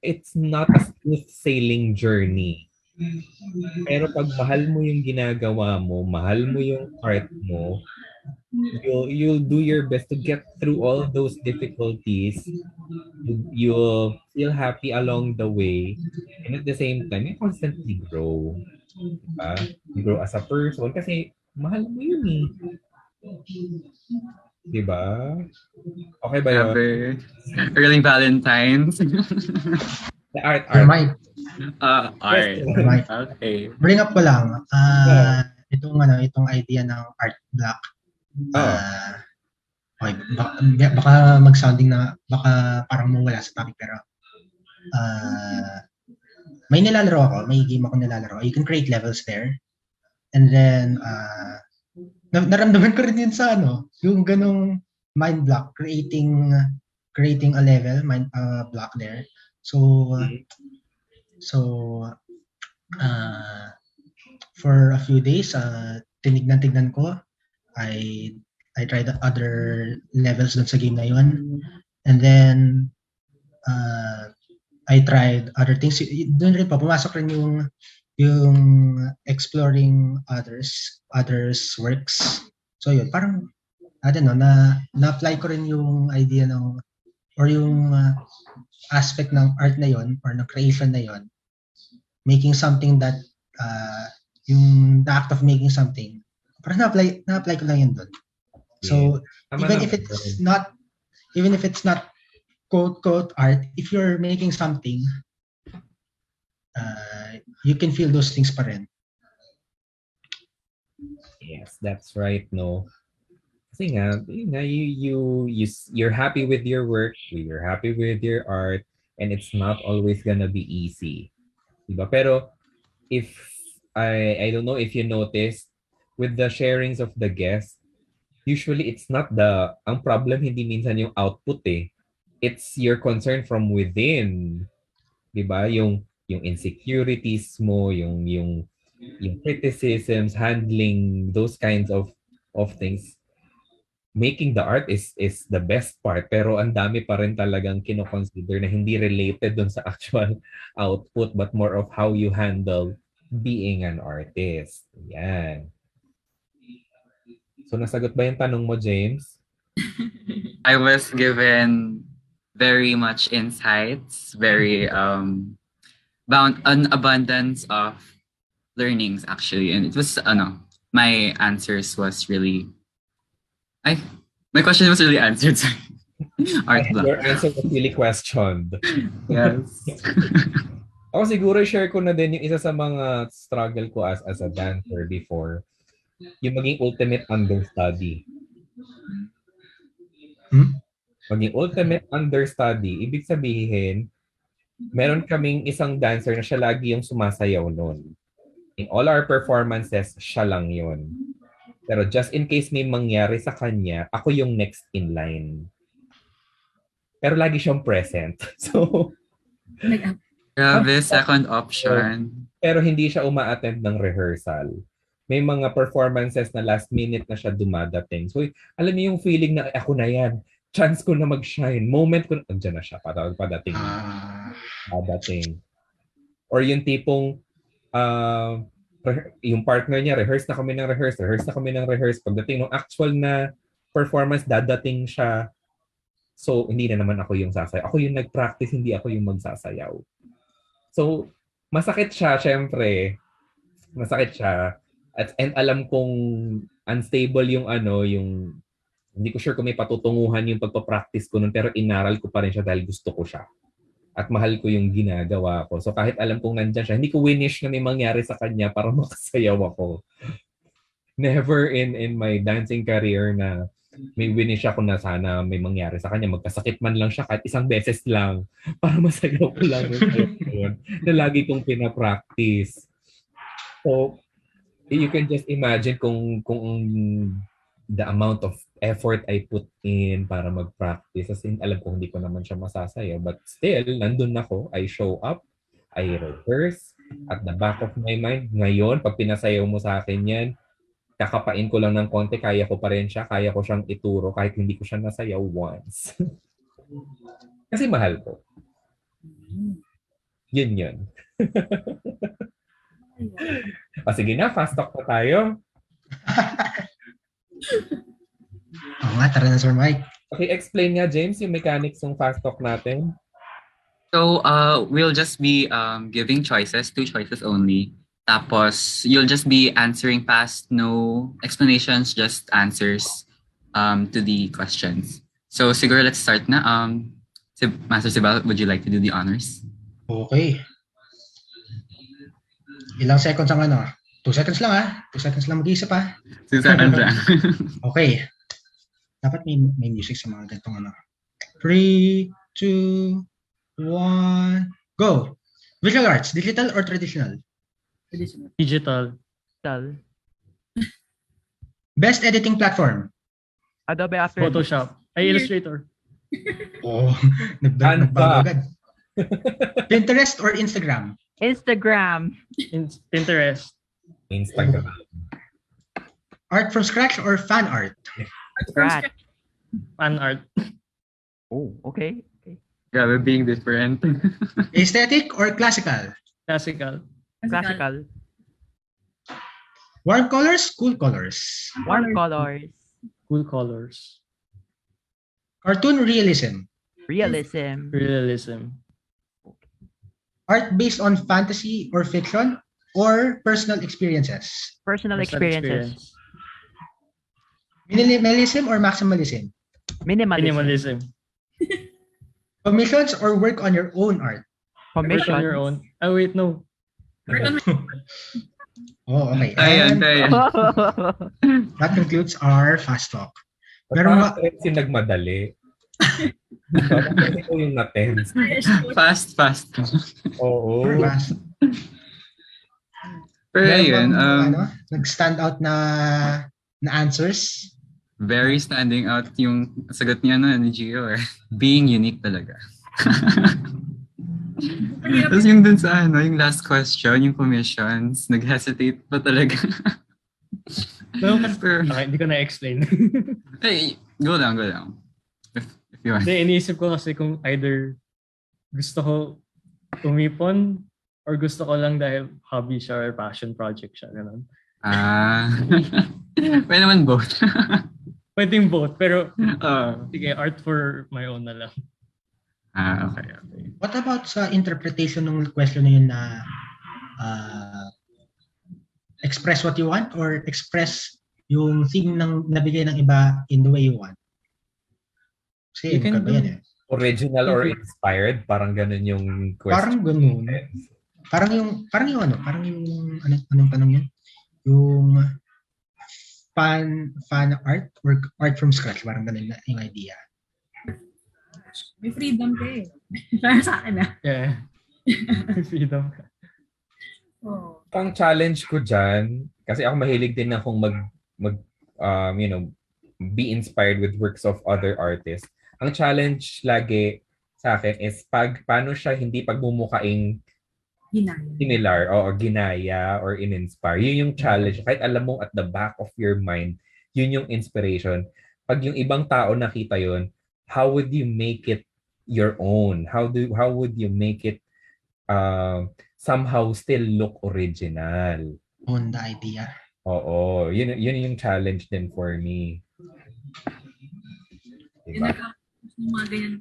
Speaker 1: It's not a smooth sailing journey. Pero pag mahal mo yung ginagawa mo, mahal mo yung art mo, you'll do your best to get through all those difficulties. You'll feel happy along the way, and at the same time, you constantly grow. Diba? You grow as a person kasi mahal mo yun eh. Diba? Okay ba yun?
Speaker 3: Grabe. Early Valentine's.
Speaker 1: The art,
Speaker 2: Sir
Speaker 1: art.
Speaker 2: Mike,
Speaker 3: Art.
Speaker 2: Sir Mike,
Speaker 3: Okay.
Speaker 2: bring up ko lang,
Speaker 1: Yeah.
Speaker 2: itong idea ng art block.
Speaker 1: Oh.
Speaker 2: Okay, baka mag-sounding na, baka parang mawala sa topic, pero may nilalaro ako, may game ako nilalaro. You can create levels there. And then, naramdaman ko rin yun sa yung ganong mind block, creating a level, mind block there. So, for a few days, tinignan ko. I tried other levels dun sa game na yun. And then, I tried other things. Doon rin pa, pumasok rin yung exploring others works. So yun, parang, I don't know, na-apply ko rin yung idea or yung aspect ng art na yon or ng creation na yon, making something that yung the act of making something, parang na-apply ko lang yun doon. So even if it's not quote art, if you're making something, you can feel those things pa rin.
Speaker 1: Yes, that's right, no. Kasi nga, you're happy with your work, you're happy with your art, and it's not always gonna be easy. Diba? Pero if I don't know if you noticed with the sharings of the guests, usually it's not ang problem hindi minsan yung output eh. It's your concern from within. Diba? Yung insecurities mo, yung criticisms, handling those kinds of things. Making the art is the best part, pero ang dami pa rin talagang kino-consider na hindi related dun sa actual output, but more of how you handle being an artist. Yan. So nasagot ba yung tanong mo, James?
Speaker 3: I was given very much insights, very an abundance of learnings actually, and it was my answers was really my question was really answered. Art block.
Speaker 1: Your answer was really questioned.
Speaker 3: Yes.
Speaker 1: Ako siguro share ko na din yung isa sa mga struggle ko as a dancer before, yung maging ultimate understudy. Maging ultimate understudy, ibig sabihin, meron kaming isang dancer na siya lagi yung sumasayaw nun. In all our performances, siya lang yun. Pero just in case may mangyari sa kanya, ako yung next in line. Pero lagi siyang present. So,
Speaker 3: grabe, second option.
Speaker 1: Pero hindi siya uma-attend ng rehearsal. May mga performances na last minute na siya dumadating. So, alam niyo yung feeling na ako na yan. Chance ko na mag-shine. Moment ko na, andyan na siya. Padating. Padating. Or yung tipong, yung partner niya, rehearse na kami ng rehearse. Pagdating ng actual na performance, dadating siya. So, hindi na naman ako yung sasayaw. Ako yung nag-practice, hindi ako yung magsasayaw. So, masakit siya, syempre. Masakit siya. And alam kong unstable yung hindi ko sure kung may patutunguhan yung pagpapractice ko nun, pero inaral ko pa rin siya dahil gusto ko siya. At mahal ko yung ginagawa ko. So kahit alam kong nandyan siya, hindi ko winish na may mangyari sa kanya para makasayaw ako. Never in my dancing career na may winish ako na sana may mangyari sa kanya. Magkasakit man lang siya kahit isang beses lang para masayaw ko lang yun. Na lagi kong pinapractice. So, you can just imagine kung the amount of effort I put in para mag-practice. Kasi alam ko hindi ko naman siya masasayaw. But still, nandun ako. I show up. I rehearse. At the back of my mind, ngayon, pag pinasayaw mo sa akin yan, kakapain ko lang ng konti, kaya ko pa rin siya. Kaya ko siyang ituro kahit hindi ko siya nasayaw once. Kasi mahal ko. Yun. Sige na, fast talk na tayo.
Speaker 2: nga, tara na, Sir Mike.
Speaker 1: Okay, explain nga, James, yung mechanics ng fast talk natin.
Speaker 3: So, we'll just be giving choices, 2 choices only. Tapos, you'll just be answering fast, no explanations, just answers to the questions. So, siguro let's start na. Master Sibal, would you like to do the honors?
Speaker 2: Okay. Ilang seconds ang ano? 2 seconds lang ha. 2 seconds lang mag-iisip ha.
Speaker 3: Susan Andrei.
Speaker 2: Okay. Dapat may music sa mga ganitong ano. 3, 2, 1, go! Visual arts, digital or traditional?
Speaker 5: Digital.
Speaker 4: Tal.
Speaker 2: Best editing platform?
Speaker 4: Adobe After Effects.
Speaker 5: Photoshop. Ay, Illustrator.
Speaker 2: Oh,
Speaker 1: Canva.
Speaker 2: nagbago agad. Pinterest or Instagram?
Speaker 4: Instagram.
Speaker 5: Pinterest.
Speaker 1: Instagram.
Speaker 2: Art from scratch or fan art?
Speaker 4: Scratch.
Speaker 5: Fan art.
Speaker 4: Oh, okay.
Speaker 3: Grabe, being different.
Speaker 2: Aesthetic or classical?
Speaker 5: Classical.
Speaker 4: Classical.
Speaker 2: Warm colors, cool colors.
Speaker 4: Warm colors.
Speaker 5: Cool colors.
Speaker 2: Cartoon realism.
Speaker 4: Realism.
Speaker 5: Realism.
Speaker 2: Art based on fantasy or fiction or personal experiences.
Speaker 4: Personal experiences.
Speaker 2: Minimalism or maximalism.
Speaker 4: Minimalism.
Speaker 5: Minimalism.
Speaker 2: Commissions or work on your own art.
Speaker 5: Work on your own. Oh, wait, no.
Speaker 2: Oh, okay.
Speaker 3: Ayan,
Speaker 2: And
Speaker 3: ayan.
Speaker 2: that concludes our fast talk. Pero
Speaker 1: Pero yung nagmadali. Kasi ko yung na-tense.
Speaker 3: Fast.
Speaker 1: Oo.
Speaker 2: fast.
Speaker 3: Pero yun,
Speaker 2: nag-stand out na answers.
Speaker 3: very standing out yung sagot niya ni Gio. Being unique talaga. Tapos yung dun sa yung last question, yung commissions, nag-hesitate pa talaga.
Speaker 5: No, okay, hindi ko na-explain.
Speaker 3: Hey, go lang. If you want.
Speaker 5: Hindi, iniisip ko kasi kung either gusto ko umipon or gusto ko lang dahil hobby siya or passion project siya. Ganun.
Speaker 3: Pwede naman both.
Speaker 5: Pwedeng both, pero sige, art for my own na lang.
Speaker 3: Okay.
Speaker 2: What about sa interpretation ng question na yun na express what you want or express yung thing ng nabigay ng iba in the way you want? Kasi
Speaker 5: can
Speaker 2: magkaba yan eh.
Speaker 1: Original or inspired, parang ganun yung question.
Speaker 2: Parang ganun. Parang yung anong tanong yun? Yung fan art or art from scratch, parang ganun na yung idea.
Speaker 6: May freedom ka eh. Para sa akin
Speaker 5: Yeah. Freedom ka.
Speaker 6: Oh.
Speaker 1: Ang challenge ko dyan, kasi ako mahilig din akong be inspired with works of other artists. Ang challenge lagi sa akin is paano siya hindi pagmumukaing similar o ginaya or in-inspire. Yun yung challenge. Kahit alam mo at the back of your mind, yun yung inspiration. Pag yung ibang tao nakita yun, how would you make it your own? How would you make it somehow still look original?
Speaker 2: On the idea.
Speaker 1: Oo, yun yung challenge din for me. Diba?
Speaker 6: Mga ganyan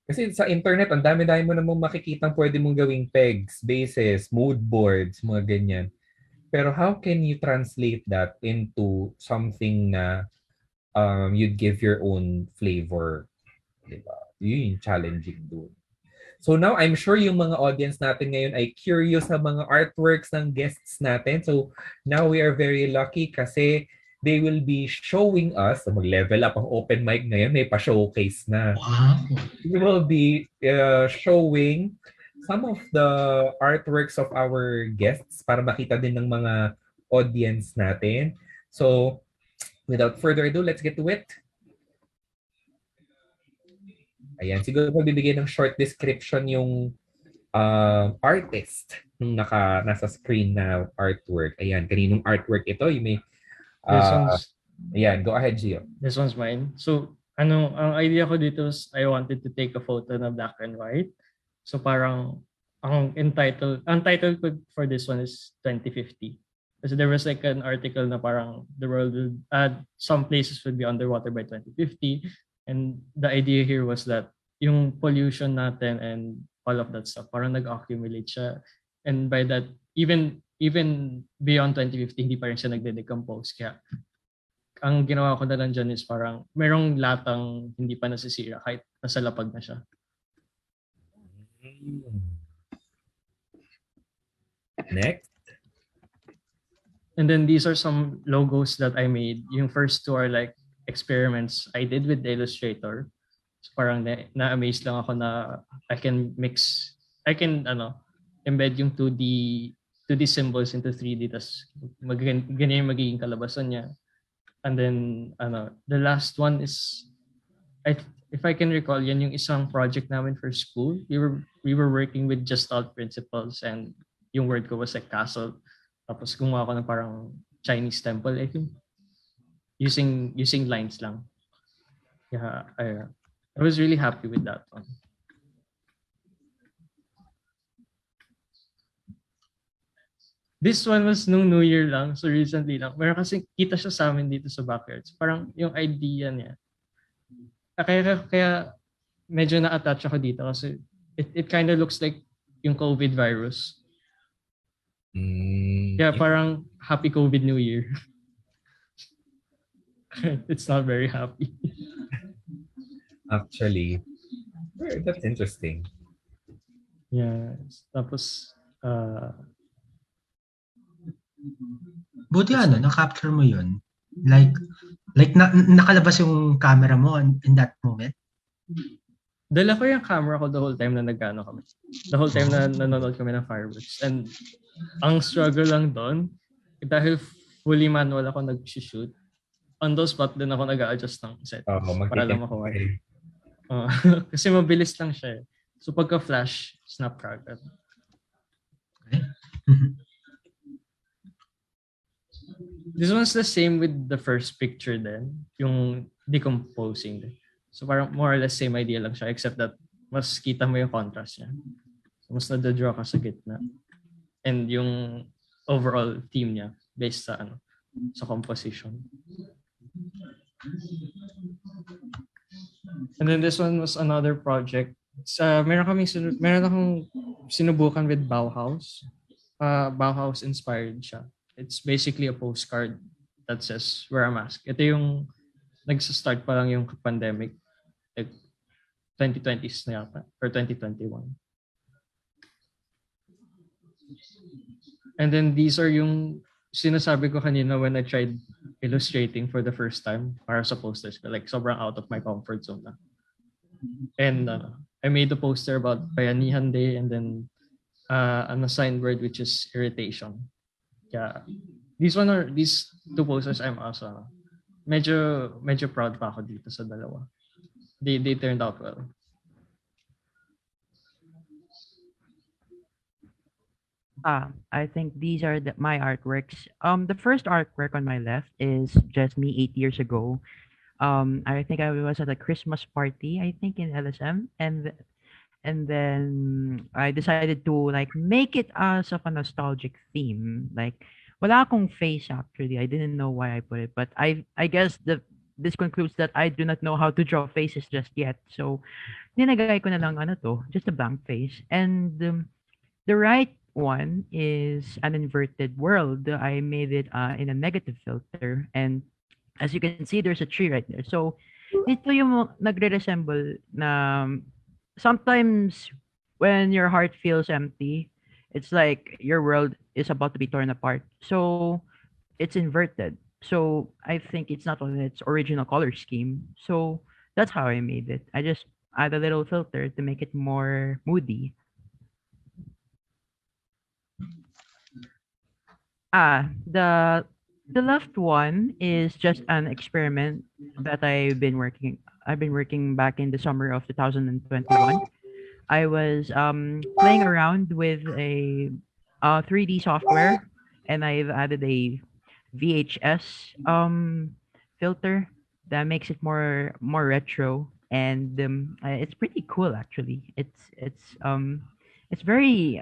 Speaker 1: Kasi sa internet, ang dami-dami mo namang makikitang pwede mong gawing pegs, bases, mood boards, mga ganyan. Pero how can you translate that into something na you'd give your own flavor? Diba? Yun yung challenging doon. So now, I'm sure yung mga audience natin ngayon ay curious sa mga artworks ng guests natin. So now we are very lucky kasi they will be showing us, mag-level up ang open mic ngayon, may pa-showcase na.
Speaker 2: Wow.
Speaker 1: We will be showing some of the artworks of our guests para makita din ng mga audience natin. So, without further ado, let's get to it. Ayan, siguro magbibigay ng short description yung artist nung nasa screen na artwork. Ayan, kaninong artwork ito? You may ayan, go ahead, Gio.
Speaker 5: This one's mine. So, ang idea ko dito is I wanted to take a photo na black and white. So parang ang title ko for this one is 2050. Kasi there was like an article na parang the world would, some places would be underwater by 2050. And the idea here was that yung pollution natin and all of that stuff, parang nag-accumulate siya. And by that, even beyond 2050, hindi pa rin siya nagde-decompose. Kaya ang ginawa ko na lang dyan is parang merong latang hindi pa nasisira kahit nasa lapag na siya.
Speaker 1: Next.
Speaker 5: And then these are some logos that I made. Yung first two are like experiments I did with the Illustrator. So parang na-amaze lang ako na I can embed yung 2D symbols into 3D, tas ganyan yung magiging kalabasan niya. And then the last one is, if I can recall, yan yung isang project namin for school. We were working with Gestalt principles, and yung word ko was like castle. Tapos gumawa ko ng parang Chinese temple, I think. Using lines lang. Yeah, I was really happy with that one. This one was nung New Year lang, so recently lang. Meron kasi kita siya sa amin dito sa backyards. Parang yung idea niya. Kaya medyo na-attach ako dito kasi it kind of looks like yung COVID virus. Yeah, parang happy COVID New Year. It's not very happy.
Speaker 1: Actually, that's interesting.
Speaker 5: Yeah. Tapos,
Speaker 2: buti na-capture mo yun. Like nakalabas yung camera mo in that moment.
Speaker 5: Dala ko yung camera ko the whole time na nag-ano kami. The whole time na nanonood kami ng fireworks. And ang struggle lang doon, dahil fully manual ako nag-shoot, on those spot din ako nag-a-adjust ng set. Para lang makuha. Kasi mabilis lang siya. So pagka-flash, snap kagad.
Speaker 2: Okay.
Speaker 5: This one's the same with the first picture then, yung decomposing. So parang more or less same idea lang siya, except that mas kita mo yung contrast niya. So mas nadadraw ka sa gitna. And yung overall theme niya based sa sa composition. And then this one was another project. Meron akong sinubukan with Bauhaus. Bauhaus inspired siya. It's basically a postcard that says wear a mask. Ito yung nagsa-start pa lang yung pandemic, like 2020s na yata or 2021. And then these are yung sinasabi ko kanina when I tried illustrating for the first time para sa posters ko. Like sobrang out of my comfort zone na. And I made a poster about Bayanihan Day and then an assigned word which is irritation. Yeah. These two posters I'm also medyo proud pa ako dito sa dalawa. They turned out well.
Speaker 4: I think these are my artworks. The first artwork on my left is just me 8 years ago. I think I was at a Christmas party, I think in LSM, and then I decided to like make it as of a nostalgic theme. Like, wala akong face actually. I didn't know why I put it, but I guess this concludes that I do not know how to draw faces just yet. So, ninagay ko na lang just a blank face. And the right one is an inverted world. I made it in a negative filter, and as you can see, there's a tree right there. So, ito yung nagre-resemble na sometimes when your heart feels empty, it's like your world is about to be torn apart. So, it's inverted. So, I think it's not on its original color scheme. So, that's how I made it. I just add a little filter to make it more moody. The left one is just an experiment that I've been working back in the summer of 2021. I was playing around with a 3D software, and I've added a VHS filter that makes it more retro, and it's pretty cool actually. It's very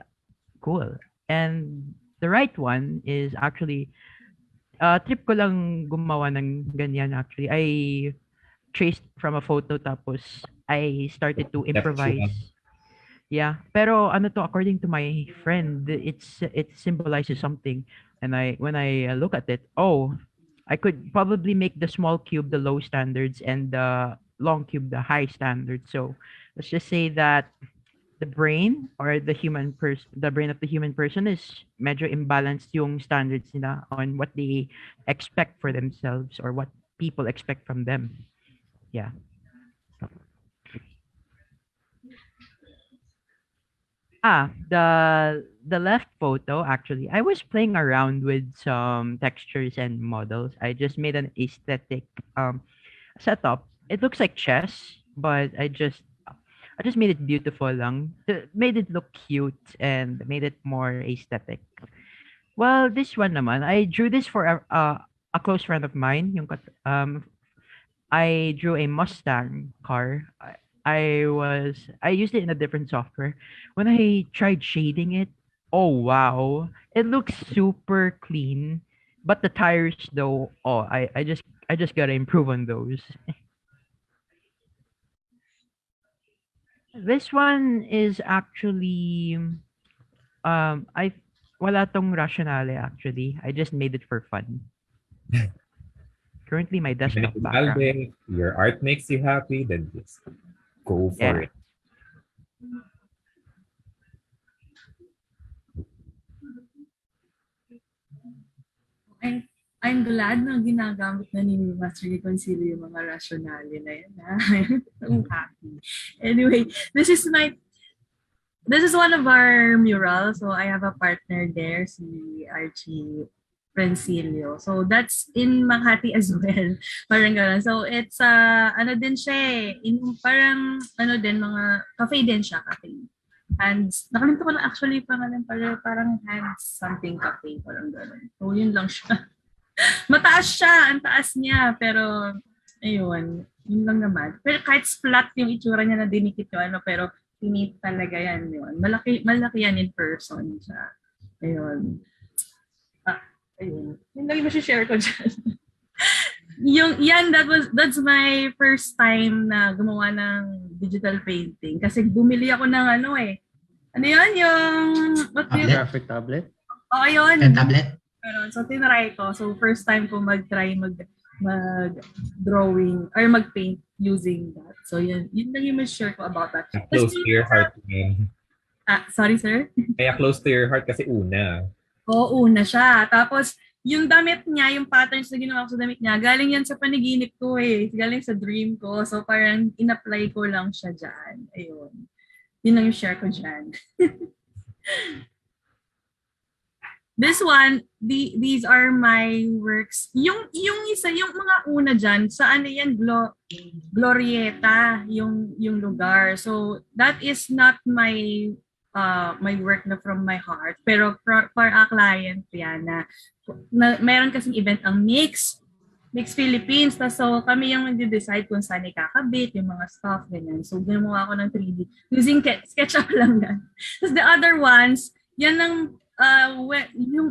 Speaker 4: cool. And the right one is actually trip ko lang gumawa ng ganyan actually. I traced from a photo tapos I started to improvise. Yeah, pero ano to according to my friend, it symbolizes something. And when I look at it, I could probably make the small cube the low standards and the long cube the high standards. So let's just say that the brain or the brain of the human person is medyo imbalanced yung standards nila on what they expect for themselves or what people expect from them. Yeah. The left photo actually, I was playing around with some textures and models. I just made an aesthetic setup. It looks like chess, but I just made it beautiful lang. Made it look cute and made it more aesthetic. Well, this one naman, I drew this for a close friend of mine. I drew a Mustang car. I used it in a different software. When I tried shading it, oh wow, it looks super clean. But the tires though, I just gotta improve on those. This one is actually I wala tong rationale actually. I just made it for fun. Currently my
Speaker 1: Even
Speaker 4: desktop
Speaker 1: if it's
Speaker 4: background.
Speaker 1: Alde, your art makes you happy, then just go for
Speaker 4: Yeah.
Speaker 1: it.
Speaker 6: I'm glad na ginagamit na ni Master Geconcillo yung mga rationale na yan. I'm happy. Anyway, this is one of our murals. So I have a partner there, si Archie Francilio. So that's in Makati as well. Parang gano'n. So it's ano din siya parang ano din mga cafe din siya, cafe. Hands, nakalimutan ko na actually pangalan parang Hands something cafe, parang gano'n. So yun lang siya. Mataas siya, ang taas niya, pero ayun, yun lang naman. Pero kahit flat yung itsura niya na dinikit yung pero pinit talaga yan yun. Malaki yan in person siya. Ayun. Ayun. Yun lang yung share ko dyan. That's my first time na gumawa ng digital painting. Kasi bumili ako ng ano yun?
Speaker 5: Graphic tablet?
Speaker 6: Oo, yun.
Speaker 2: And tablet?
Speaker 6: So, tinry ko. So, first time ko mag-try mag-drawing or mag-paint using that. So, yun lang yung share ko about that.
Speaker 1: Close to your heart.
Speaker 6: Sorry, sir?
Speaker 1: Kaya close to your heart kasi una.
Speaker 6: Oo, una siya. Tapos, yung damit niya, yung patterns na ginawa ko sa damit niya, galing yan sa panaginip ko Galing sa dream ko. So, parang in-apply ko lang siya dyan. Ayun. Yun lang yung share ko dyan. This one, these are my works. Yung isa, yung mga una dyan, sa ano yan, Glorieta, yung lugar. So, that is not my my work na from my heart. Pero for a client yan na meron kasing event ang Mix Philippines. So, kami yung mag-decide kung saan ikakabit, yung mga stuff, ganyan. So, gumawa ko ng 3D. Using SketchUp lang yan. Tapos the other ones, yan ang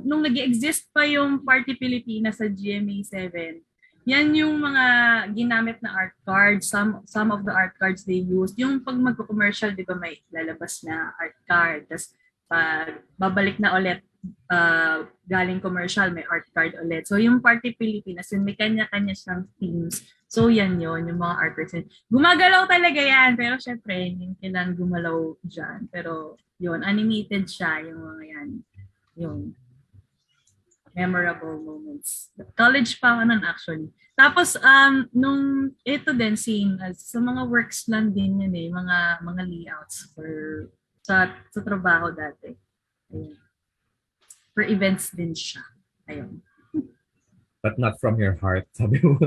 Speaker 6: nung nag-exist pa yung Party Pilipinas sa GMA 7, yan yung mga ginamit na art cards. Some of the art cards they used. Yung pag magko-commercial, di ba may lalabas na art card. Tapos pag babalik na ulit galing commercial, may art card ulit. So yung Party Pilipinas, yun, may kanya-kanya siyang themes. So yan yun, yung mga art cards. Gumagalaw talaga yan. Pero syempre, hindi kailangan gumalaw dyan. Pero yun, animated siya yung mga yan. Yung memorable moments. College pa ako nun actually. Tapos, nung ito din, same as sa mga works lang din yun mga layouts for sa trabaho dati. Ayun. For events din siya. Ayun.
Speaker 1: But not from your heart, sabi mo.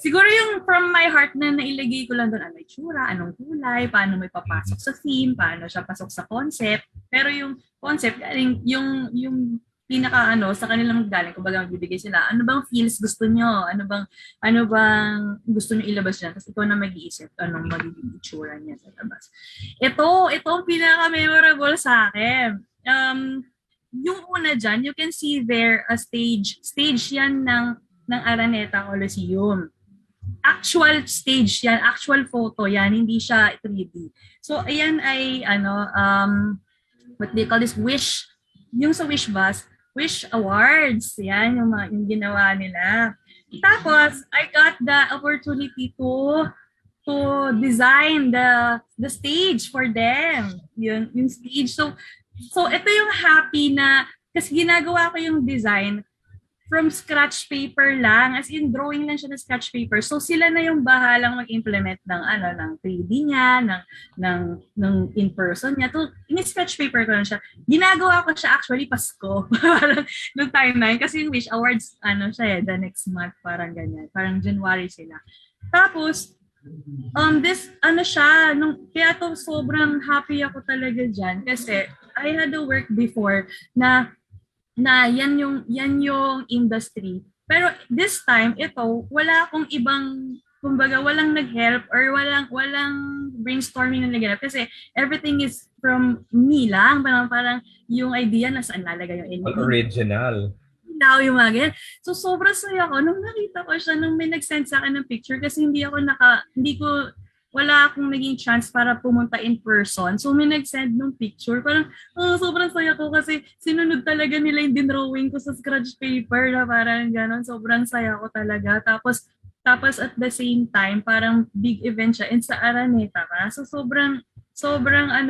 Speaker 6: Siguro yung from my heart na nailagay ko lang doon, ano itsura, anong kulay, paano may papasok sa theme, paano siya pasok sa concept. Pero yung concept, yung pinaka sa kanilang galing, kumbaga magbibigay sila, ano bang feels gusto nyo? Ano bang gusto nyo ilabas niya? Tapos ikaw na mag-iisip, anong magiging itsura niya sa labas. Ito ang pinaka-memorable sa akin. yung una dyan, you can see there a stage yan ng Araneta Coliseum. Actual stage yan, actual photo yan, hindi siya 3D. So, ayan ay, what they call this, Wish, yung sa Wish Bus, Wish Awards, yan, yung ginawa nila. Tapos, I got the opportunity to design the stage for them, yung stage. So ito yung happy na, kasi ginagawa ko yung design from scratch paper lang, as in drawing lang siya ng scratch paper. So sila na yung bahalang mag-implement ng 3D niya, ng in-person niya. So in-scratch paper ko lang siya. Ginagawa ko siya actually Pasko, parang nung timeline, kasi yung Wish Awards, the next month, parang ganyan. Parang January sila. Tapos, kaya to sobrang happy ako talaga dyan, kasi I had a work before na yan yung industry. Pero this time, ito, wala akong ibang, kumbaga, walang nag-help or walang brainstorming na nag-help kasi everything is from me lang. Parang yung idea na saan lalagay yung LED.
Speaker 1: Original.
Speaker 6: Now yung mga ganyan. So sobrang saya ko nung nakita ko siya, nung may nag-send sa akin ng picture, kasi wala akong naging chance para pumunta in person. So may nag-send ng picture. Parang sobrang saya ko kasi sinunod talaga nila yung dinrawing ko sa scratch paper na parang gano'n. Sobrang saya ko talaga. Tapos at the same time, parang big event siya. And sa Araneta pa. So sobrang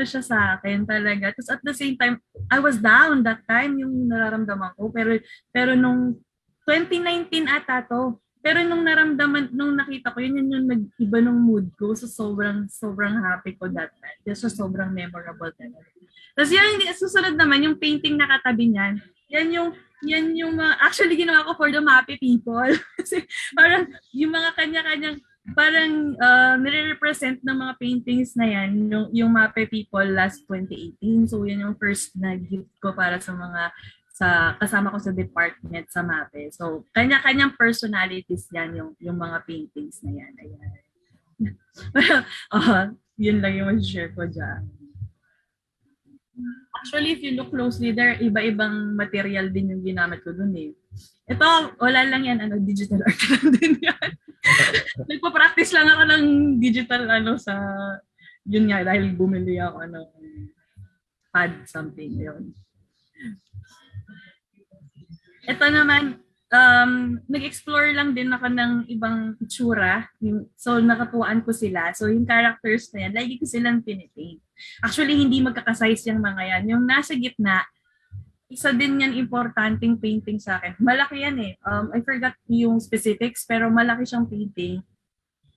Speaker 6: siya sa akin talaga. Tapos at the same time, I was down that time yung nararamdaman ko. Pero nung 2019 ata to, pero nung nakita ko, yun yung nag-iba ng mood ko. So, sobrang happy ko that time. So, sobrang memorable talaga. Tapos yung susunod naman, yung painting na katabi niyan, yan yung actually ginawa ko for the Mape people. Kasi parang yung mga kanya-kanyang, parang nire-represent ng mga paintings na yan, yung Mape people last 2018. So, yan yung first na gift ko para sa mga kasama ko sa department sa MAPE. So, kanya-kanyang personalities yan, yung mga paintings na yan. Ayan. Yun lang yung share ko dyan. Actually, if you look closely there, iba-ibang material din yung ginamit ko dun eh. Ito, wala lang yan, digital art lang din yan. Nagpa-practice lang ako ng digital yun nga, dahil bumili ako pad something, yun. Ito naman, nag-explore lang din ako ng ibang itsura. So, nakatuwaan ko sila. So, yung characters na yan, lagi ko silang pinipaint. Actually, hindi magkakasize yung mga yan. Yung nasa gitna, isa din yan importanteng painting sa akin. Malaki yan eh. I forgot yung specifics, pero malaki siyang painting.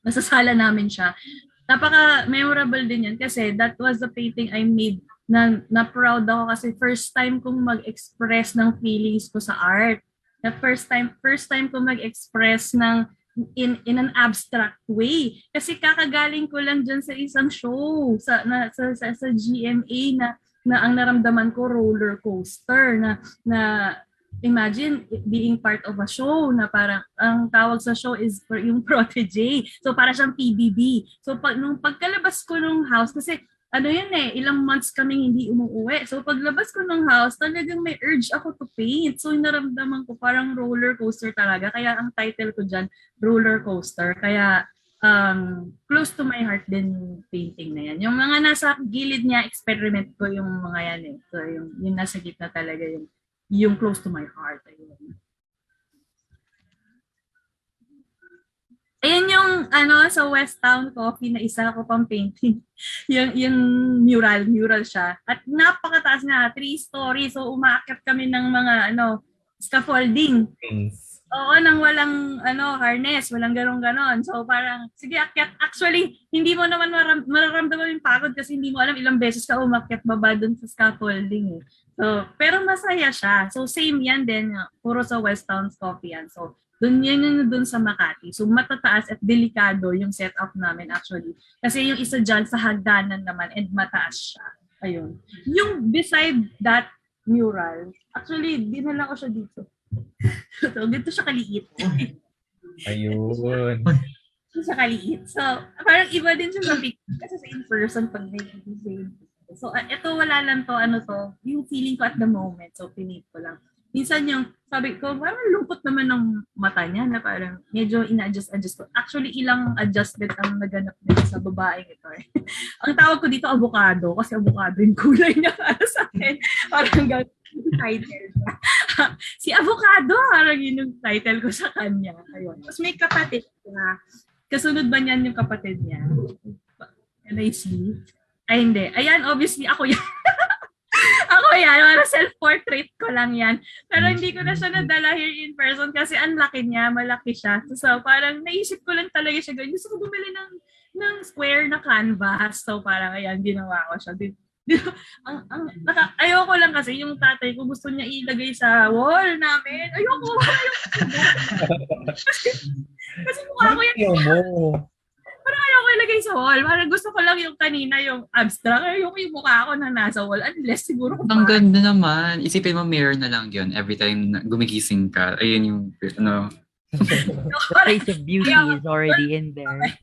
Speaker 6: Nasa sala namin siya. Napaka-memorable din yan kasi that was the painting I made na proud ako kasi first time kong mag-express ng feelings ko sa art. Na first time kong mag-express in an abstract way. Kasi kakagaling ko lang dyan sa isang show sa GMA na ang naramdaman ko roller coaster na imagine being part of a show na parang ang tawag sa show is yung protege. So para siyang PBB. So nung pagkalabas ko nung house, kasi ilang months kaming hindi umuwi. So paglabas ko ng house, talagang may urge ako to paint. So naramdaman ko parang roller coaster talaga. Kaya ang title ko dyan, roller coaster. Kaya close to my heart din yung painting na yan. Yung mga nasa gilid niya, experiment ko yung mga yan eh. So yung nasa gitna talaga yung close to my heart. Ayun. Ayan yung sa West Town Coffee na isa ko pang painting. yung mural siya. At napakataas na, 3 stories. So umaakyat kami ng mga scaffolding. Oo, nang walang harness, walang ganon. So parang sige akyat. Actually, hindi mo naman mararamdaman yung pagod kasi hindi mo alam ilang beses ka umakyat baba dun sa scaffolding. So, pero masaya siya. So same yan din, puro sa West Town Coffee yan. So Doon sa Makati. So matataas at delikado yung setup namin actually. Kasi yung isa dyan sa hagdanan naman and mataas siya. Ayun. Yung beside that mural, actually, dinala ko siya dito. So, dito siya kaliit.
Speaker 1: Ayun.
Speaker 6: Dito siya kaliit. So, parang iba din siya sa picture kasi sa in-person pag may design. So, ito wala lang to, yung feeling ko at the moment. So, pinip ko lang. Minsan yung, sabi ko, parang lungkot naman ng mata niya na parang medyo ina-adjust ko. Actually, ilang adjustment ang naganap nila sa babaeng ito eh. Ang tawag ko dito, avocado. Kasi avocado yung kulay niya para sa akin. Parang gano'n title niya. Si Avocado, parang yun yung title ko sa kanya. Ayun. Tapos may kapatid na, kasunod ba niyan yung kapatid niya? Can I see? Ay, hindi. Ayan, obviously, ako yan. Ako yan. Para self-portrait ko lang yan. Pero hindi ko na siya nadala here in person kasi ang laki niya. Malaki siya. So, parang naisip ko lang talaga siya. Gusto ko bumili ng square na canvas. So, parang, ayan, ginawa ko siya. Ayoko lang kasi yung tatay ko gusto niya ilagay sa wall namin. Ayoko. Kasi mukha ko yan. Parang ayoko ilagay sa wall. Parang gusto ko lang yung kanina, yung abstract. Ayoko yung mukha ko na nasa wall. Unless siguro kung
Speaker 3: Ang ganda naman. Isipin mo, mirror na lang yun every time na gumigising ka. Ayun yung,
Speaker 4: The face of beauty is already in there.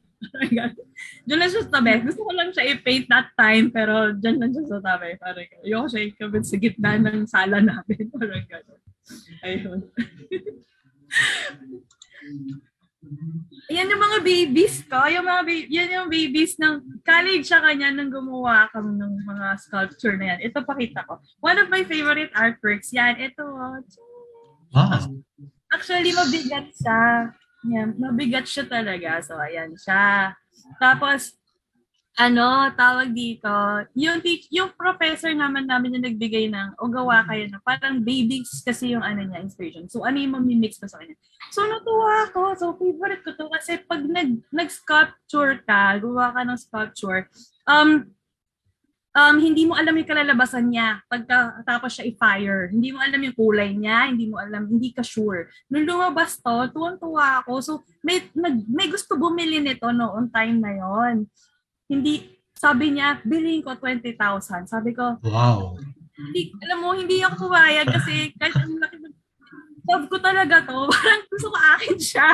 Speaker 6: Diyan lang siya sa tabi. Gusto ko lang siya i-paint that time, pero diyan lang siya sa tabi. Parang ayoko siya ikabit sa gitna ng sala namin. Parang gano'n. Ayun. Yan yung mga babies ko. Yan yung babies ng college sa kanya nang gumawa kami ng mga sculpture na yan. Ito pakita ko. One of my favorite artworks. Yan, ito.
Speaker 2: Wow.
Speaker 6: Actually, mabigat siya. Yan, mabigat siya talaga. So, ayan siya. Tapos, tawag dito, yung professor namin yung nagbigay ng, gawa kayo na, parang babies kasi yung niya, inspiration. So, yung mamimix ko sa kanya. So, natuwa ako. So, favorite ko to kasi pag nag-sculpture ka, gawa ka ng sculpture, hindi mo alam yung kalalabasan niya pagkatapos siya i-fire. Hindi mo alam yung kulay niya, hindi ka sure. Nung lumabas to, tuwang-tuwa ako. So, may gusto bumili nito noong time na yon. Sabi niya, bilhin ko 20,000. Sabi ko,
Speaker 2: wow.
Speaker 6: Hindi ako pumayag kasi kahit ang laki love ko talaga to. Parang gusto ko akin siya.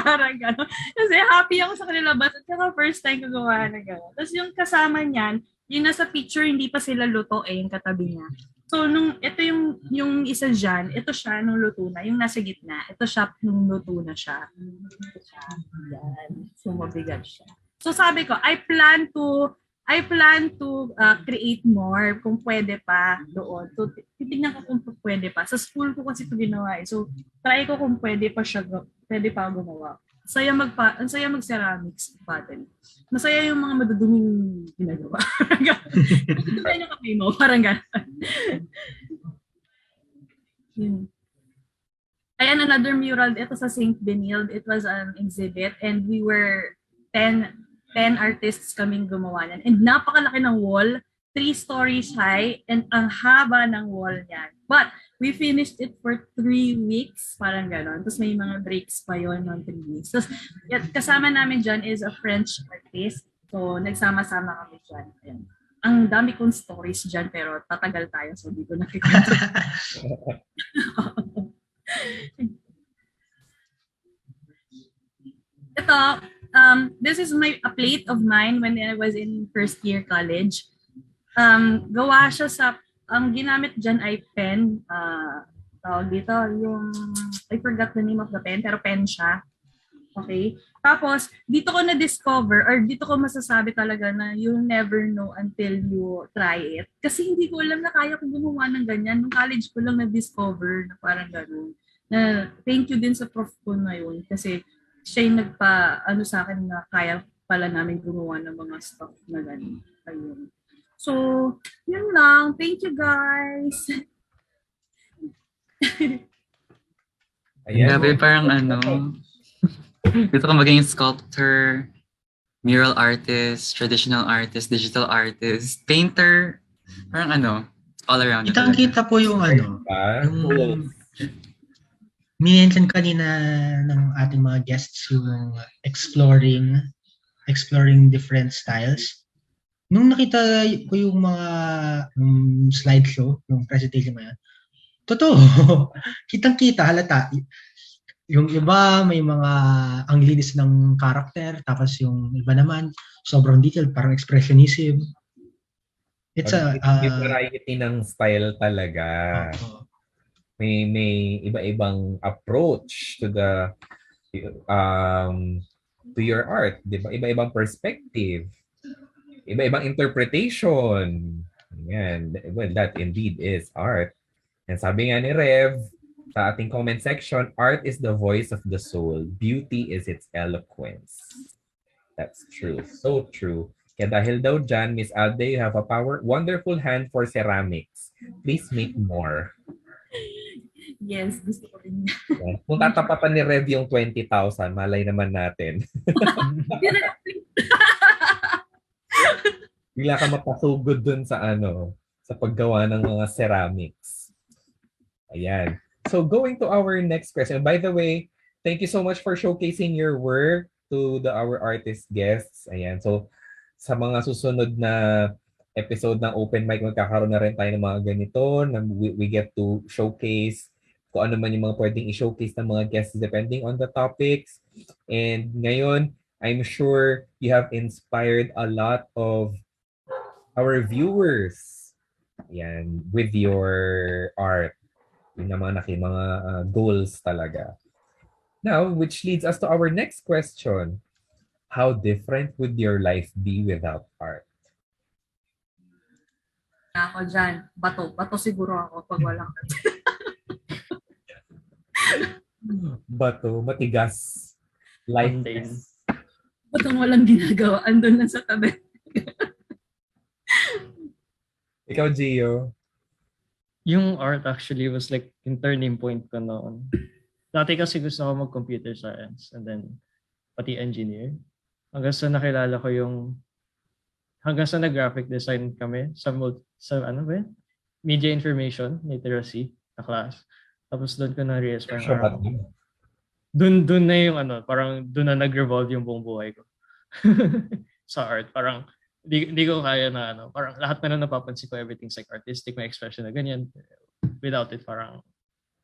Speaker 6: Kasi happy ako sa kanilabas at saka first time ko gawa na gano'n. Tapos yung kasama niyan, yung nasa picture, hindi pa sila luto yung katabi niya. So, ito yung isa dyan, ito siya nung luto na, yung nasa gitna, ito siya nung luto na siya. Ito siya. Yan. So, mabigat siya. So, sabi ko, I plan to create more kung pwede pa doon. So, titignan ko kung pwede pa. Sa school ko kasi ito ginawa. So, try ko kung pwede pa gumawa. Ang saya mag-ceramics pattern. Masaya yung mga maduduming ginagawa. Masaya yung kamay mo. Parang gano'n. Ayan, another mural. Ito sa St. Benilde. It was an exhibit and we were 10 artists kaming gumawa niyan. And napakalaki ng wall. 3 stories high and ang haba ng wall niyan. But we finished it for 3 weeks, parang gano'n. Tapos may mga breaks pa yon ng 3 weeks. Tapos kasama namin dyan is a French artist. So nagsama-sama kami dyan. Ayan. Ang dami kong stories dyan pero tatagal tayo so hindi ko nakikwento. Ito, this is a plate of mine when I was in first year college. Gawa siya ang ginamit dyan ay pen. Tawag dito, I forgot the name of the pen, pero pen siya. Okay? Tapos, dito ko na-discover, or dito ko masasabi talaga na you'll never know until you try it. Kasi hindi ko alam na kaya ko gumawa ng ganyan. Nung college ko lang na-discover na parang gano'n. Na thank you din sa prof ko na yun. Kasi siya yung sa akin na kaya pala namin gumawa ng mga stuff na gano'n. Ayun. So, yun lang. Thank you, guys.
Speaker 1: Ayan.
Speaker 3: Grabe, parang gusto ko maging sculptor, mural artist, traditional artist, digital artist, painter, parang all around.
Speaker 2: Kitang-kita po yung minention kanina ng ating mga guests yung exploring different styles. Nung nakita ko yung mga slideshow, yung presentation mo yan, totoo, kitang-kita, halata. Yung iba, may mga ang linis ng karakter, tapos yung iba naman, sobrang detailed, parang expressionism. It's a
Speaker 1: May variety ng style talaga. May iba-ibang approach to the to your art, 'di ba? Iba-ibang perspective, iba-ibang interpretation. Yan. Well, that indeed is art. And sabi nga ni Rev sa ating comment section, art is the voice of the soul. Beauty is its eloquence. That's true. So true. Kaya dahil daw dyan, Miss Alde, you have a wonderful hand for ceramics. Please make more.
Speaker 6: Yes, gusto ko rin.
Speaker 1: Yan. Kung tatapatan ni Rev yung 20,000, malay naman natin. Bigla ka mapasugod dun sa sa paggawa ng mga ceramics. Ayan. So going to our next question. By the way, thank you so much for showcasing your work to our artist guests. Ayan. So sa mga susunod na episode ng Open Mic, magkakaroon na rin tayo ng mga ganito. We get to showcase kung ano man yung mga pwedeng i-showcase ng mga guests depending on the topics. And ngayon, I'm sure you have inspired a lot of our viewers with your art. Yung naman mga goals talaga. Now, which leads us to our next question. How different would your life be without art?
Speaker 6: Ako dyan, bato siguro ako pag walang art.
Speaker 1: Bato, matigas. Lifeless.
Speaker 6: Batong walang ginagawa, andun lang sa tabi.
Speaker 1: Ikaw, Gio?
Speaker 5: Yung art actually was like yung turning point ko noon. Dati kasi gusto ko mag-computer science and then pati engineer. Hanggang sa nakilala ko hanggang sa nag-graphic design kami sa media information literacy na class. Tapos doon ko na-realize parang doon na yung parang doon na nag-revolve yung buong buhay ko. Sa art. Parang di ko kaya na parang lahat na lang napapansin ko, everything's like artistic, may expression na ganyan. Without it, parang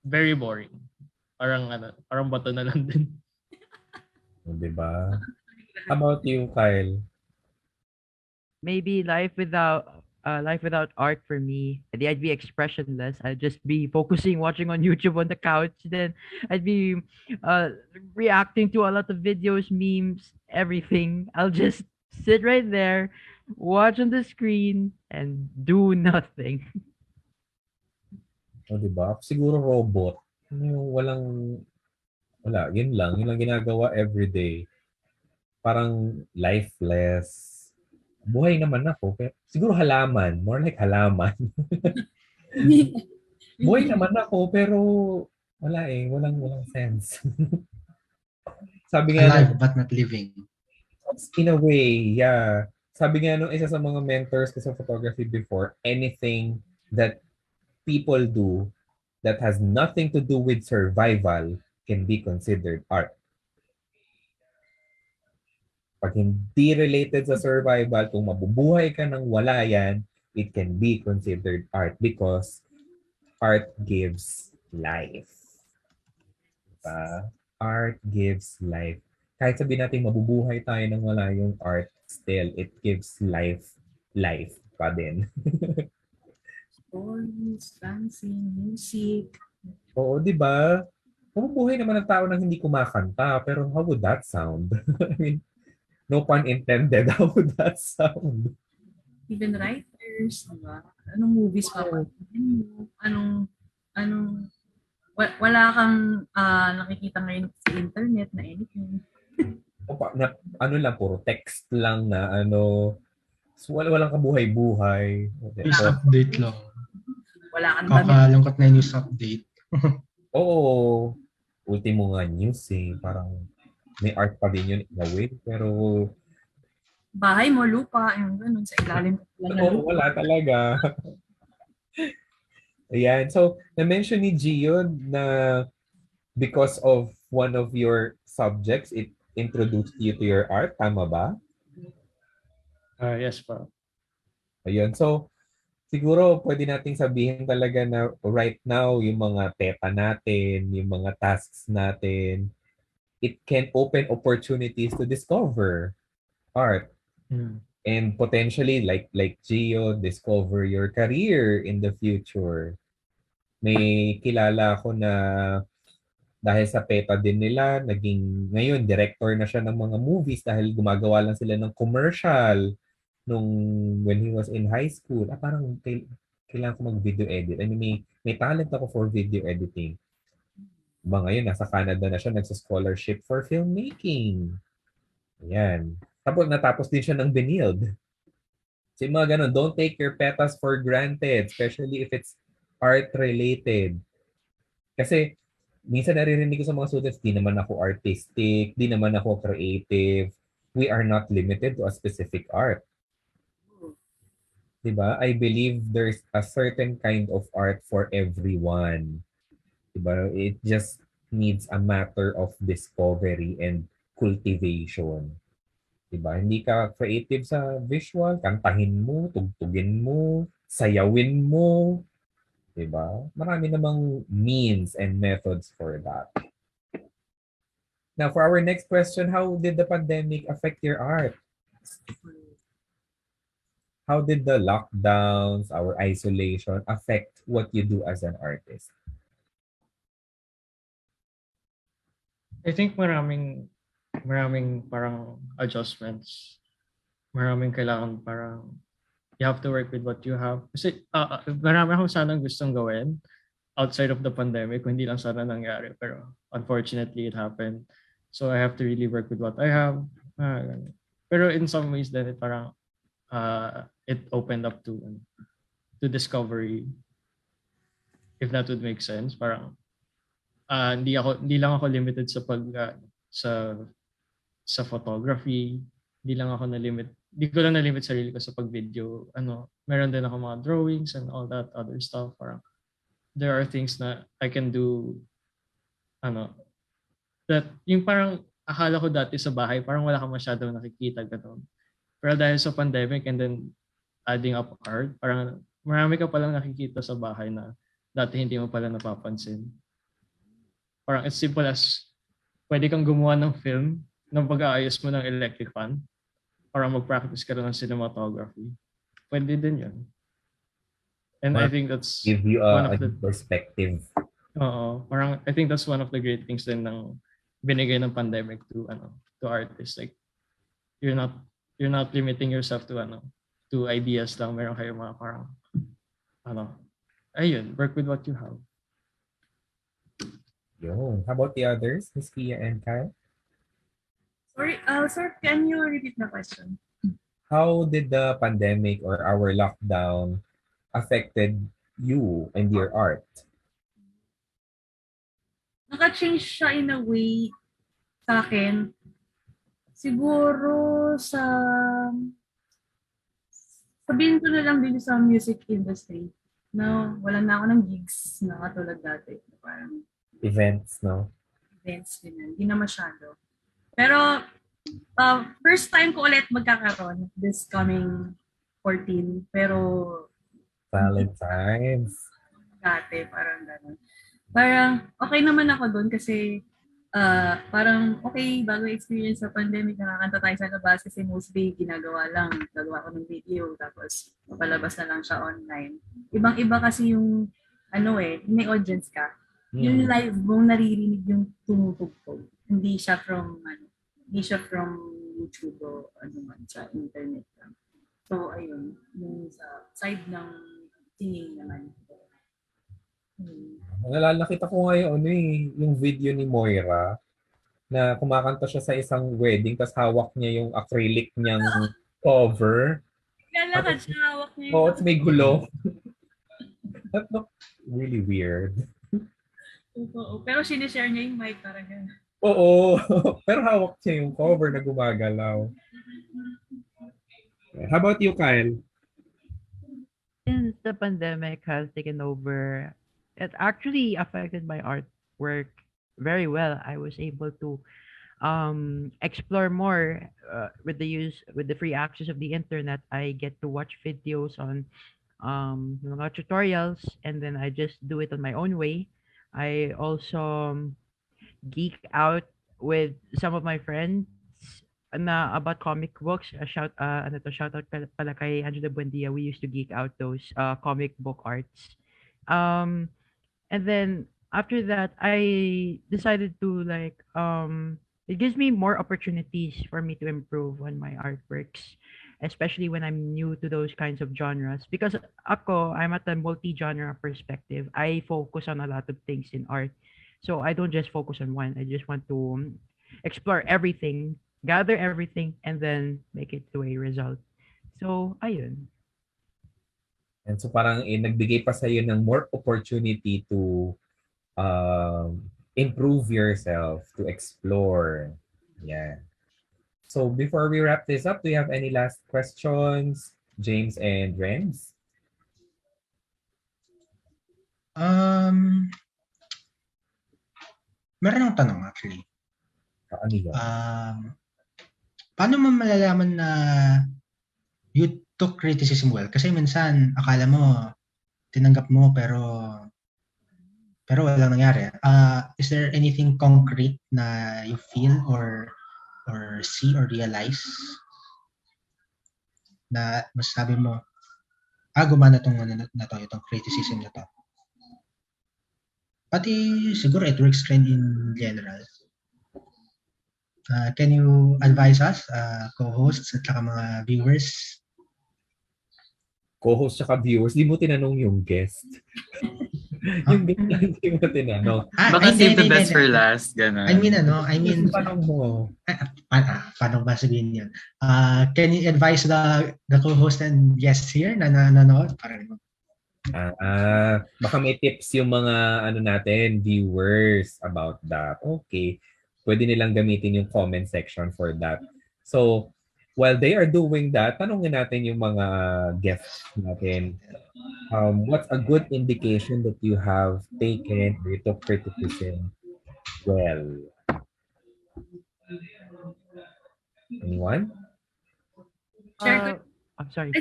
Speaker 5: very boring. Parang bato na lang din.
Speaker 1: Diba? How about you, Kyle?
Speaker 4: Maybe life without art for me, I'd be expressionless. I'd just be focusing, watching on YouTube on the couch. Then I'd be reacting to a lot of videos, memes, everything. I'll just sit right there, watch on the screen, and do nothing.
Speaker 1: O, diba? Siguro robot. Yung wala, yun lang ginagawa everyday. Parang lifeless. Buhay naman ako. Pero, siguro halaman. More like halaman. Buhay naman ako, pero wala walang sense. Sabi nga
Speaker 2: alive but not living.
Speaker 1: In a way, yeah. Sabi nga nung isa sa mga mentors ko sa photography before, anything that people do that has nothing to do with survival can be considered art. Pag hindi related sa survival, kung mabubuhay ka ng wala yan, it can be considered art because art gives life. Art gives life. Kahit sabihin natin mabubuhay tayo ng wala yung art, still, it gives life pa din.
Speaker 6: Stories, dancing, music.
Speaker 1: Oo, di ba? Mabubuhay naman ang tao nang hindi kumakanta, pero how would that sound? I mean, no pun intended, how would that sound?
Speaker 6: Even writers, diba? Anong movies pa ba? Wala kang nakikita ngayon sa internet na anything.
Speaker 1: Puro text lang na so walang kabuhay-buhay.
Speaker 2: News update lang.
Speaker 6: Wala kang damit.
Speaker 2: Kakalungkot na news update.
Speaker 1: Oo. Ultimo nga news Parang may art pa din yun in a way. Pero
Speaker 6: bahay mo, lupa, yung ganun, sa ilalim.
Speaker 1: Wala talaga. Ayan. So, na-mention ni Gio na because of one of your subjects, it introduced you to your art. Tama ba?
Speaker 5: Yes pa.
Speaker 1: Ayun. So, siguro pwede nating sabihin talaga na right now, yung mga teta natin, yung mga tasks natin, it can open opportunities to discover art. and potentially like Gio, discover your career in the future. May kilala ako na dahil sa PETA din nila, naging ngayon director na siya ng mga movies dahil gumagawa lang sila ng commercial nung when he was in high school. Parang kailangan ko mag-video edit. I mean, may talent ako for video editing. Ngayon, nasa Canada na siya, nagsa-scholarship for filmmaking. Ayan. Tapos natapos din siya ng Benilde. So yung mga ganun, don't take your petas for granted, especially if it's art-related. Kasi minsan naririnig ko sa mga students, di naman ako artistic, di naman ako creative. We are not limited to a specific art. Diba? I believe there's a certain kind of art for everyone. Diba? It just needs a matter of discovery and cultivation. Diba? Hindi ka creative sa visual, kantahin mo, tugtugin mo, sayawin mo. Diba? Marami namang means and methods for that. Now, for our next question, how did the pandemic affect your art? How did the lockdowns, our isolation affect what you do as an artist?
Speaker 5: I think maraming parang adjustments. Maraming kailangan parang you have to work with what you have. Kasi marami akong sanang gustong gawin outside of the pandemic, hindi lang sana nangyari. Pero unfortunately, it happened. So I have to really work with what I have. Pero in some ways, then it parang it opened up to discovery. If that would make sense, parang hindi lang ako limited sa sa photography. Hindi ko lang na-limit sarili ko sa pag-video. Meron din ako mga drawings and all that other stuff. Parang there are things na I can do that yung parang akala ko dati sa bahay, parang wala kang masyadong nakikita gano'n. Pero dahil sa pandemic and then adding up art, parang marami ka palang nakikita sa bahay na dati hindi mo pala napapansin. Parang as simple as pwede kang gumawa ng film ng pag-aayos mo ng electric fan. Parang mag-practice ka rin ng cinematography. Pwede din yun. And I think that's
Speaker 1: give you a perspective.
Speaker 5: Parang I think that's one of the great things din ng binigay ng pandemic to artists. Like you're not limiting yourself to ideas lang. Meron kayo mga parang work with what you have.
Speaker 1: Yo, how about the others, Miss Kia and Kyle?
Speaker 6: Sorry, sir, can you repeat the question?
Speaker 1: How did the pandemic or our lockdown affected you and your art?
Speaker 6: Naka-change siya in a way sa akin. Siguro sabihin ko na lang din sa music industry. No, wala na ako ng gigs na katulad dati. Parang
Speaker 1: events, no?
Speaker 6: Events din. Hindi na masyado. Pero first time ko ulit magkakaroon this coming 14. Pero
Speaker 1: Valentine's.
Speaker 6: Dati, parang gano'n. Parang okay naman ako doon kasi parang okay, bago experience sa pandemic, nakakanta tayo sa labas kasi mostly gagawa ko ng video tapos papalabas na lang siya online. Ibang-iba kasi yung may audience ka. Yung live mong naririnig yung tumutugtog. Hindi siya from YouTube o sa internet lang. So ayun, yung sa side ng singing naman.
Speaker 1: Nakita ko ngayon yung video ni Moira na kumakanta siya sa isang wedding tapos hawak niya yung acrylic niyang cover.
Speaker 6: Lalakad siya, hawak niya yung
Speaker 1: it's may gulo. That looked really weird.
Speaker 6: Oo, pero sinishare niya yung mic parang gano'n.
Speaker 1: Oo, pero hawak niya yung cover na gumagalaw. How about you, Kyle?
Speaker 4: Since the pandemic has taken over, it actually affected my artwork very well. I was able to explore more with the free access of the internet. I get to watch videos on mga tutorials, and then I just do it on my own way. I also geek out with some of my friends about comic books, shout out pala kay Angela Buendia. We used to geek out those comic book arts. Um, and then after that, I decided to like it gives me more opportunities for me to improve on my artworks, especially when I'm new to those kinds of genres. Because I'm at a multi-genre perspective. I focus on a lot of things in art. So I don't just focus on one. I just want to explore everything, gather everything, and then make it to a result. So, ayun.
Speaker 1: And so parang nagbigay pa sa'yo ng more opportunity to improve yourself, to explore. Yeah. So before we wrap this up, do you have any last questions, James and Renz?
Speaker 2: Meron akong tanong actually.
Speaker 1: Ano yun?
Speaker 2: Paano mo malalaman na you took criticism well? Kasi minsan akala mo tinanggap mo pero walang nangyari. Is there anything concrete na you feel or see or realize na masasabi mo, gumana itong criticism na to? Pati siguro it works trend in general. Can you advise us, co-hosts at saka mga viewers?
Speaker 1: Co-host saka viewers, di mo tinanong yung guest. Yung guest lang di mo tinanong.
Speaker 3: Baka save the best for last. Ganun.
Speaker 2: I mean,
Speaker 1: Tanong mo.
Speaker 2: paano ba sabihin yun? Can you advise the co-host and guests here na nanonood? Parang
Speaker 1: baka may tips yung mga natin, viewers about that. Okay. Pwede nilang gamitin yung comment section for that. So, while they are doing that, tanongin natin yung mga guests natin. What's a good indication that you have taken or you took criticism well? Anyone?
Speaker 6: Share ko.
Speaker 4: I'm sorry.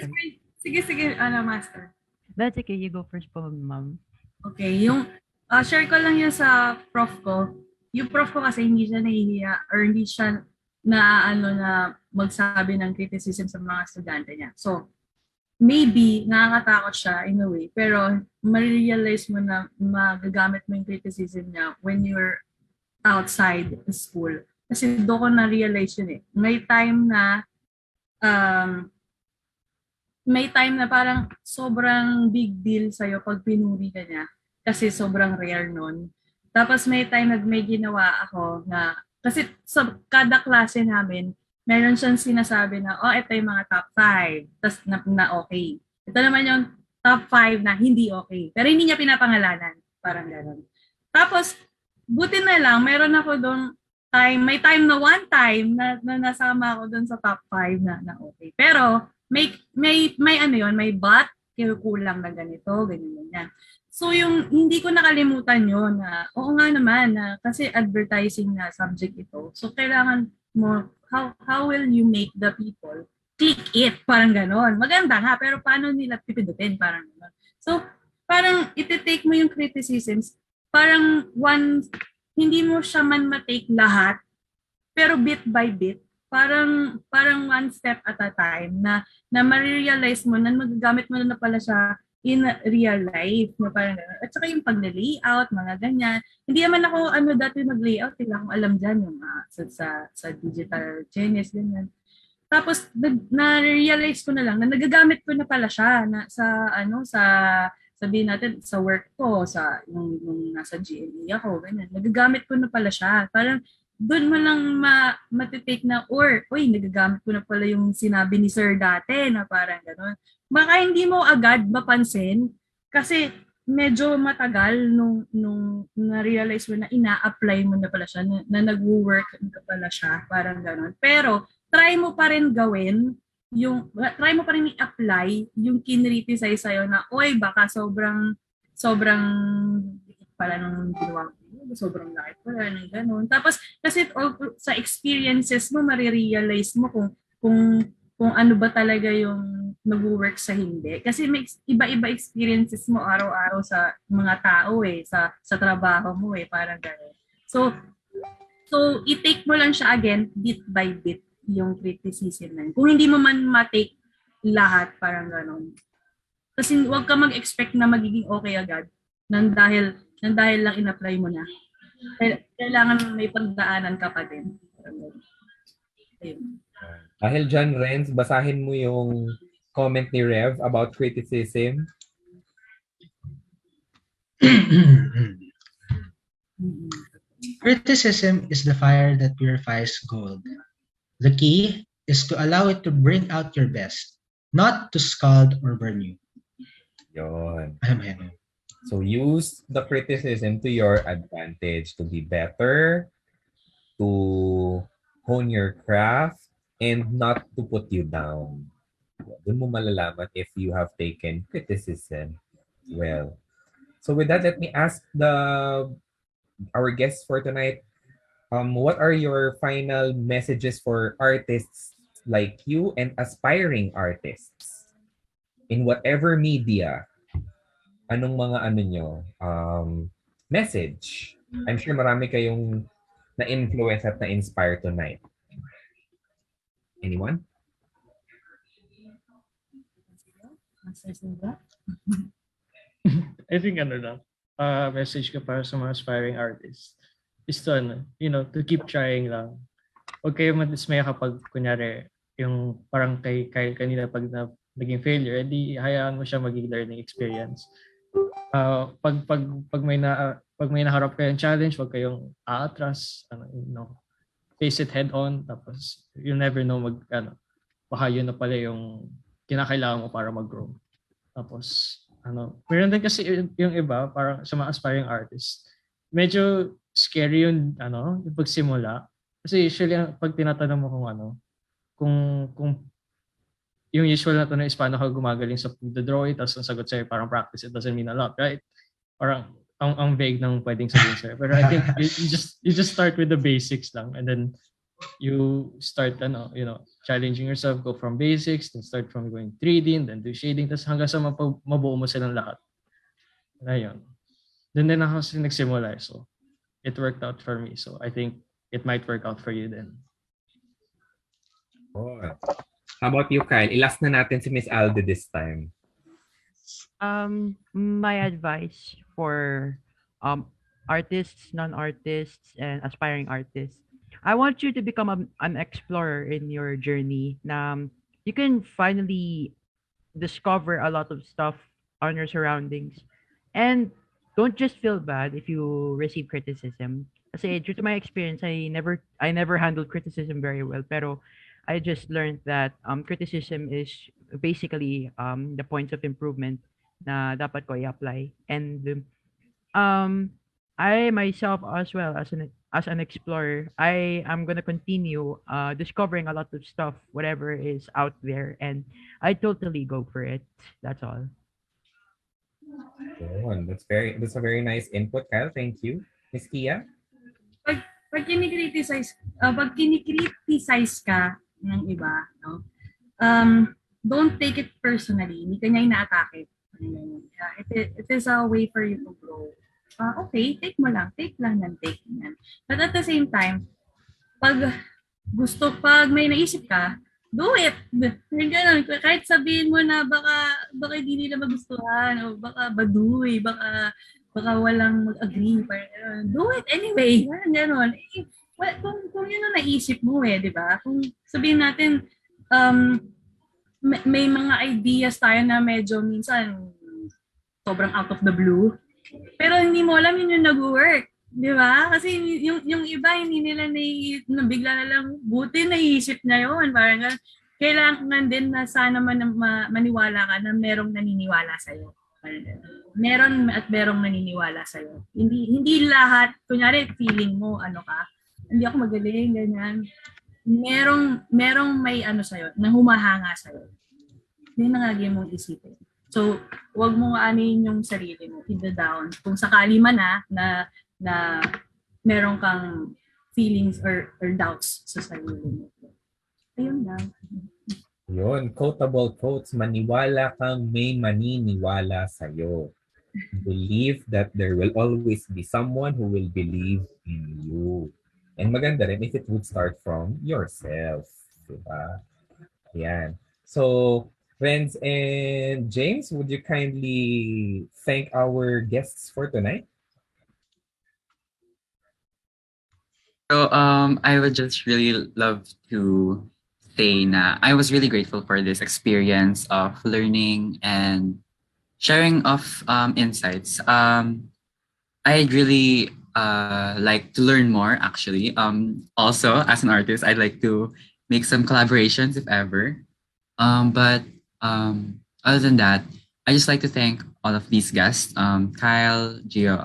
Speaker 6: Sige, master.
Speaker 4: That's okay. You go first po, ma'am.
Speaker 6: Okay, yung share ko lang yun sa prof ko. Yung prof ko kasi hindi siya nahihiya or hindi siya na magsabi ng criticism sa mga estudyante niya. So, maybe nakakatakot siya in a way, pero ma-realize mo na magagamit mo yung criticism niya when you're outside the school. Kasi doon ko na-realize yun eh. May time na parang sobrang big deal sa'yo pag pinuri ka niya kasi sobrang rare nun. Tapos may time na may ginawa ako na, kasi sa kada klase namin, meron siyang sinasabi na, ito yung mga top 5, tapos na okay. Ito naman yung top 5 na hindi okay. Pero hindi niya pinapangalanan. Parang gano'n. Tapos, buti na lang, meron ako doon may time na one time na nasama ako doon sa top 5 na okay. Pero, may but, kulang na ganito, ganyan. So yung hindi ko nakalimutan yun na oo nga naman na kasi advertising na subject ito. So kailangan mo how will you make the people click it, parang ganon. Maganda nga pero paano nila pipindutin, parang ganon. So parang iti-take mo yung criticisms, parang hindi mo siya man ma-take lahat pero bit by bit, parang one step at a time na ma-realize mo na magagamit mo na pala siya in real life. Na parang, at saka yung pag-layout, mga ganyan. Hindi naman ako dati mag-layout, hindi akong alam dyan yung sa digital genius, ganyan. Tapos na-realize ko na lang na nagagamit ko na pala siya na sabihin natin sa work ko, sa yung nasa GME ako, ganyan. Nagagamit ko na pala siya. Parang doon mo lang matitake na nagagamit ko na pala yung sinabi ni Sir dati na parang gano'n. Baka hindi mo agad mapansin kasi medyo matagal nung na-realize mo na ina-apply mo na pala siya, na nag-work na pala siya, parang gano'n. Pero try mo pa rin i-apply yung kinriticize sa'yo na, baka sobrang pala nung ginawa mo, sobrang laki pala, ng gano'n. Tapos, kasi sa experiences mo, marirealize mo kung ano ba talaga yung nag-work sa hindi. Kasi may iba-iba experiences mo araw-araw sa mga tao sa trabaho mo parang gano'n. So i-take mo lang siya again bit by bit. yung criticism na yun. Kung hindi mo man matake lahat, parang gano'n. Kasi huwag ka mag-expect na magiging okay agad nang dahil lang in-apply mo na. Kailangan may pagdaanan ka pa din. Ayun.
Speaker 1: Dahil dyan, Renz, basahin mo yung comment ni Rev about criticism.
Speaker 2: Criticism is the fire that purifies gold. The key is to allow it to bring out your best, not to scald or burn you.
Speaker 1: Yun.
Speaker 2: Amen.
Speaker 1: So use the criticism to your advantage to be better, to hone your craft, and not to put you down. Doon mo malalaman if you have taken criticism well. So with that, let me ask our guests for tonight, what are your final messages for artists like you and aspiring artists in whatever media? Anong mga message? I'm sure marami kayong na-influence at na-inspire tonight. Anyone?
Speaker 6: Master Silva?
Speaker 5: I think message ko para sa mga aspiring artists is to, to keep trying lang. Huwag kayo madismaya kapag, kunyari, yung parang kay Kyle kanina pag naging failure, edi hayaan mo siya maging learning experience. Pag may naharap kayong challenge, huwag kayong aatras, face it head on, tapos you never know baka yun na pala yung kinakailangan mo para mag-grow. Tapos, meron din kasi yung iba, parang sa mga aspiring artists, medyo scary yung pagsimula. Kasi usually, pag tinatanong mo kung yung usual na tanong is paano ka gumagaling sa pagdodrawing, tapos ang sagot sa'yo parang practice, it doesn't mean a lot, right? Parang ang vague ng pwedeng sabihin sa'yo. Pero I think you just start with the basics lang, and then you start challenging yourself, go from basics, then start from going 3D, and then do shading, tapos hanggang sa mabuo mo silang lahat. Ayun. Doon din ako nagsimula. So, it worked out for me. So, I think it might work out for you then.
Speaker 1: Oh. How about you, Kyle? Ilast na natin si Miss Alde this time.
Speaker 4: My advice for artists, non-artists, and aspiring artists. I want you to become an explorer in your journey. You can finally discover a lot of stuff on your surroundings. And don't just feel bad if you receive criticism. Kasi due to my experience, I never handled criticism very well. Pero I just learned that criticism is basically the points of improvement na dapat ko i-apply. And I myself as well as an explorer, I am gonna continue discovering a lot of stuff, whatever is out there, and I totally go for it. That's all.
Speaker 1: That's a very nice input, Kyle. Thank you. Miss Kia?
Speaker 6: Pag kinikriticize ka ng iba, don't take it personally. Hindi ka niya inaatake. It is a way for you to grow. Okay, take mo lang. Take lang. But at the same time, pag may naisip ka, do it. Ganun. Kahit sabihin mo na baka hindi nila magustuhan o baka baduy, baka walang mag-agree. Do it anyway. Ganun. Kung yun ang naisip mo di ba? Kung sabihin natin, may mga ideas tayo na medyo minsan sobrang out of the blue. Pero hindi mo alam yun yung nag-work. Di ba? Kasi yung iba, hindi nila bigla na lang, buti naisip na yun. Parang kailangan din na sana maniwala ka na merong naniniwala sa'yo. Meron at merong naniniwala sa'yo. Hindi lahat, kunyari feeling mo, hindi ako magaling, ganyan. Merong may sa'yo, na humahanga sa'yo. Hindi na nga mong isipin. So, huwag mong anin yung sarili mo, down. Kung sakali man na meron kang feelings or doubts sa sarili mo. Ayun lang.
Speaker 1: Yun, quotable quotes, maniwala kang may maniniwala sa'yo. Believe that there will always be someone who will believe in you. And maganda rin if it would start from yourself. Diba? Yan. So, Renz and James, would you kindly thank our guests for tonight?
Speaker 3: So I would just really love to say na I was really grateful for this experience of learning and sharing of insights. I'd really like to learn more actually. Also, as an artist, I'd like to make some collaborations if ever. But other than that, I just like to thank all of these guests, Kyle, Gio,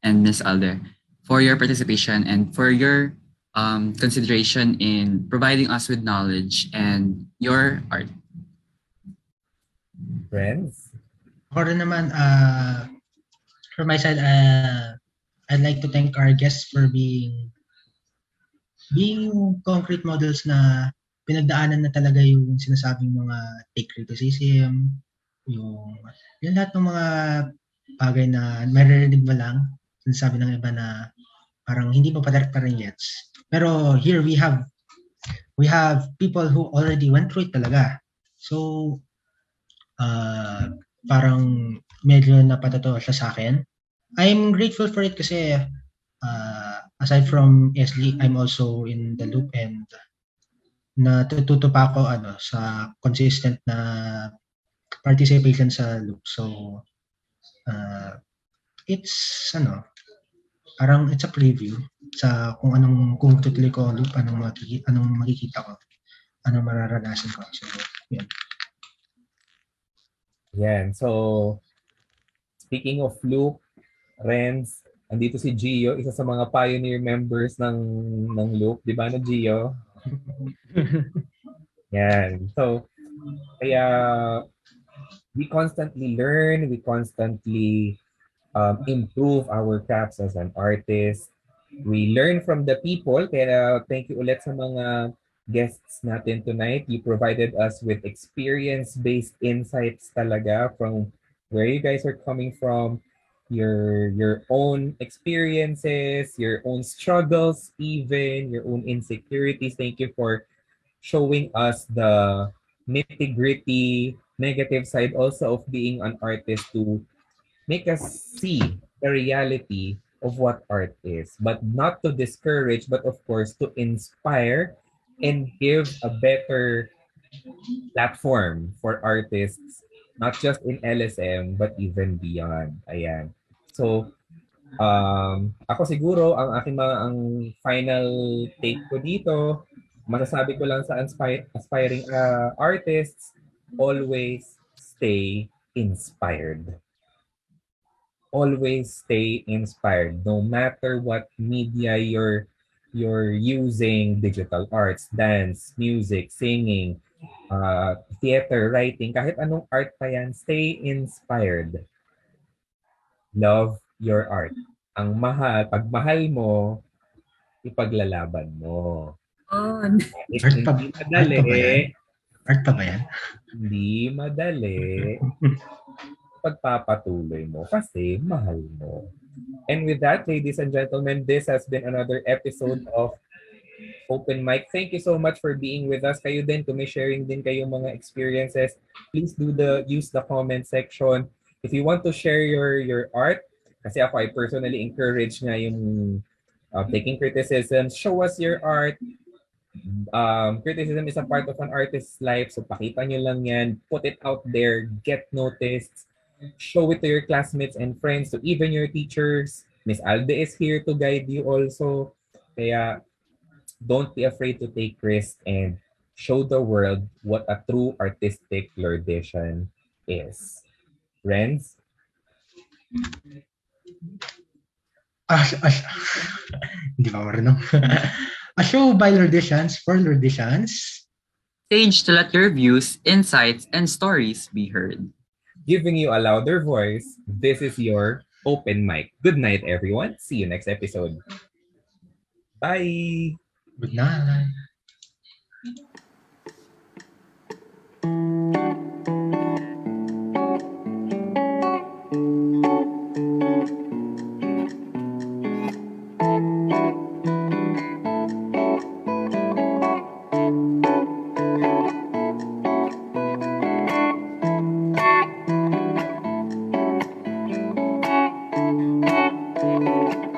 Speaker 3: and Miss Alde, for your participation and for your consideration in providing us with knowledge and your art.
Speaker 1: Renz?
Speaker 2: Ako rin naman, from my side, I'd like to thank our guests for being yung concrete models na pinagdaanan na talaga yung sinasabing mga take criticism, yung lahat ng mga bagay na maririnig mo lang, sinasabi ng iba na parang hindi mo pa rin gets. Pero here we have people who already went through it talaga. So, parang medyo napatotoo siya sa akin. I'm grateful for it kasi aside from Esli, I'm also in the loop and natututo pa ako sa consistent na participation sa loop. So, it's parang it's a preview sa kung tutuloy ko ang loop, anong makikita ko, anong mararanasan ko. So, yun.
Speaker 1: Yan. So, speaking of loop, Renz, andito si Gio, isa sa mga pioneer members ng loop. Di ba na Gio? Yan. So, kaya we constantly learn, we constantly improve our crafts as an artist. We learn from the people. Kaya thank you ulit sa mga guests natin tonight. You provided us with experience-based insights talaga from where you guys are coming from, your own experiences, your own struggles, even your own insecurities. Thank you for showing us the nitty-gritty negative side also of being an artist to make us see the reality of what art is, but not to discourage, but of course to inspire and give a better platform for artists, not just in LSM, but even beyond. Ayan. So, ako siguro, ang final take ko dito, masasabi ko lang sa aspiring artists, always stay inspired. Always stay inspired no matter what media you're using, digital arts, dance, music, singing, theater, writing, kahit anong art pa yan, stay inspired. Love your art. Ang pag mahal mo, ipaglalaban mo.
Speaker 6: On.
Speaker 1: Hindi madali.
Speaker 2: Art pa ba yan?
Speaker 1: Hindi madali. Pagpapatuloy mo kasi mahal mo. And with that, ladies and gentlemen, this has been another episode of Open Mic. Thank you so much for being with us. Kayo din, kung may sharing din kayong mga experiences, please use the comment section. If you want to share your art, kasi ako, I personally encourage nga yung taking criticisms. Show us your art. Criticism is a part of an artist's life, so pakita nyo lang yan. Put it out there. Get noticed. Show it to your classmates and friends, to even your teachers. Miss Alde is here to guide you also. Kaya don't be afraid to take risks and show the world what a true artistic Lourdesian is. Renz?
Speaker 2: Hindi ba marunong? A show by Lourdesians for Lourdesians.
Speaker 3: Stage to let your views, insights, and stories be heard.
Speaker 1: Giving you a louder voice, this is your Open Mic. Good night, everyone. See you next episode. Bye!
Speaker 2: Good night.
Speaker 1: Bye.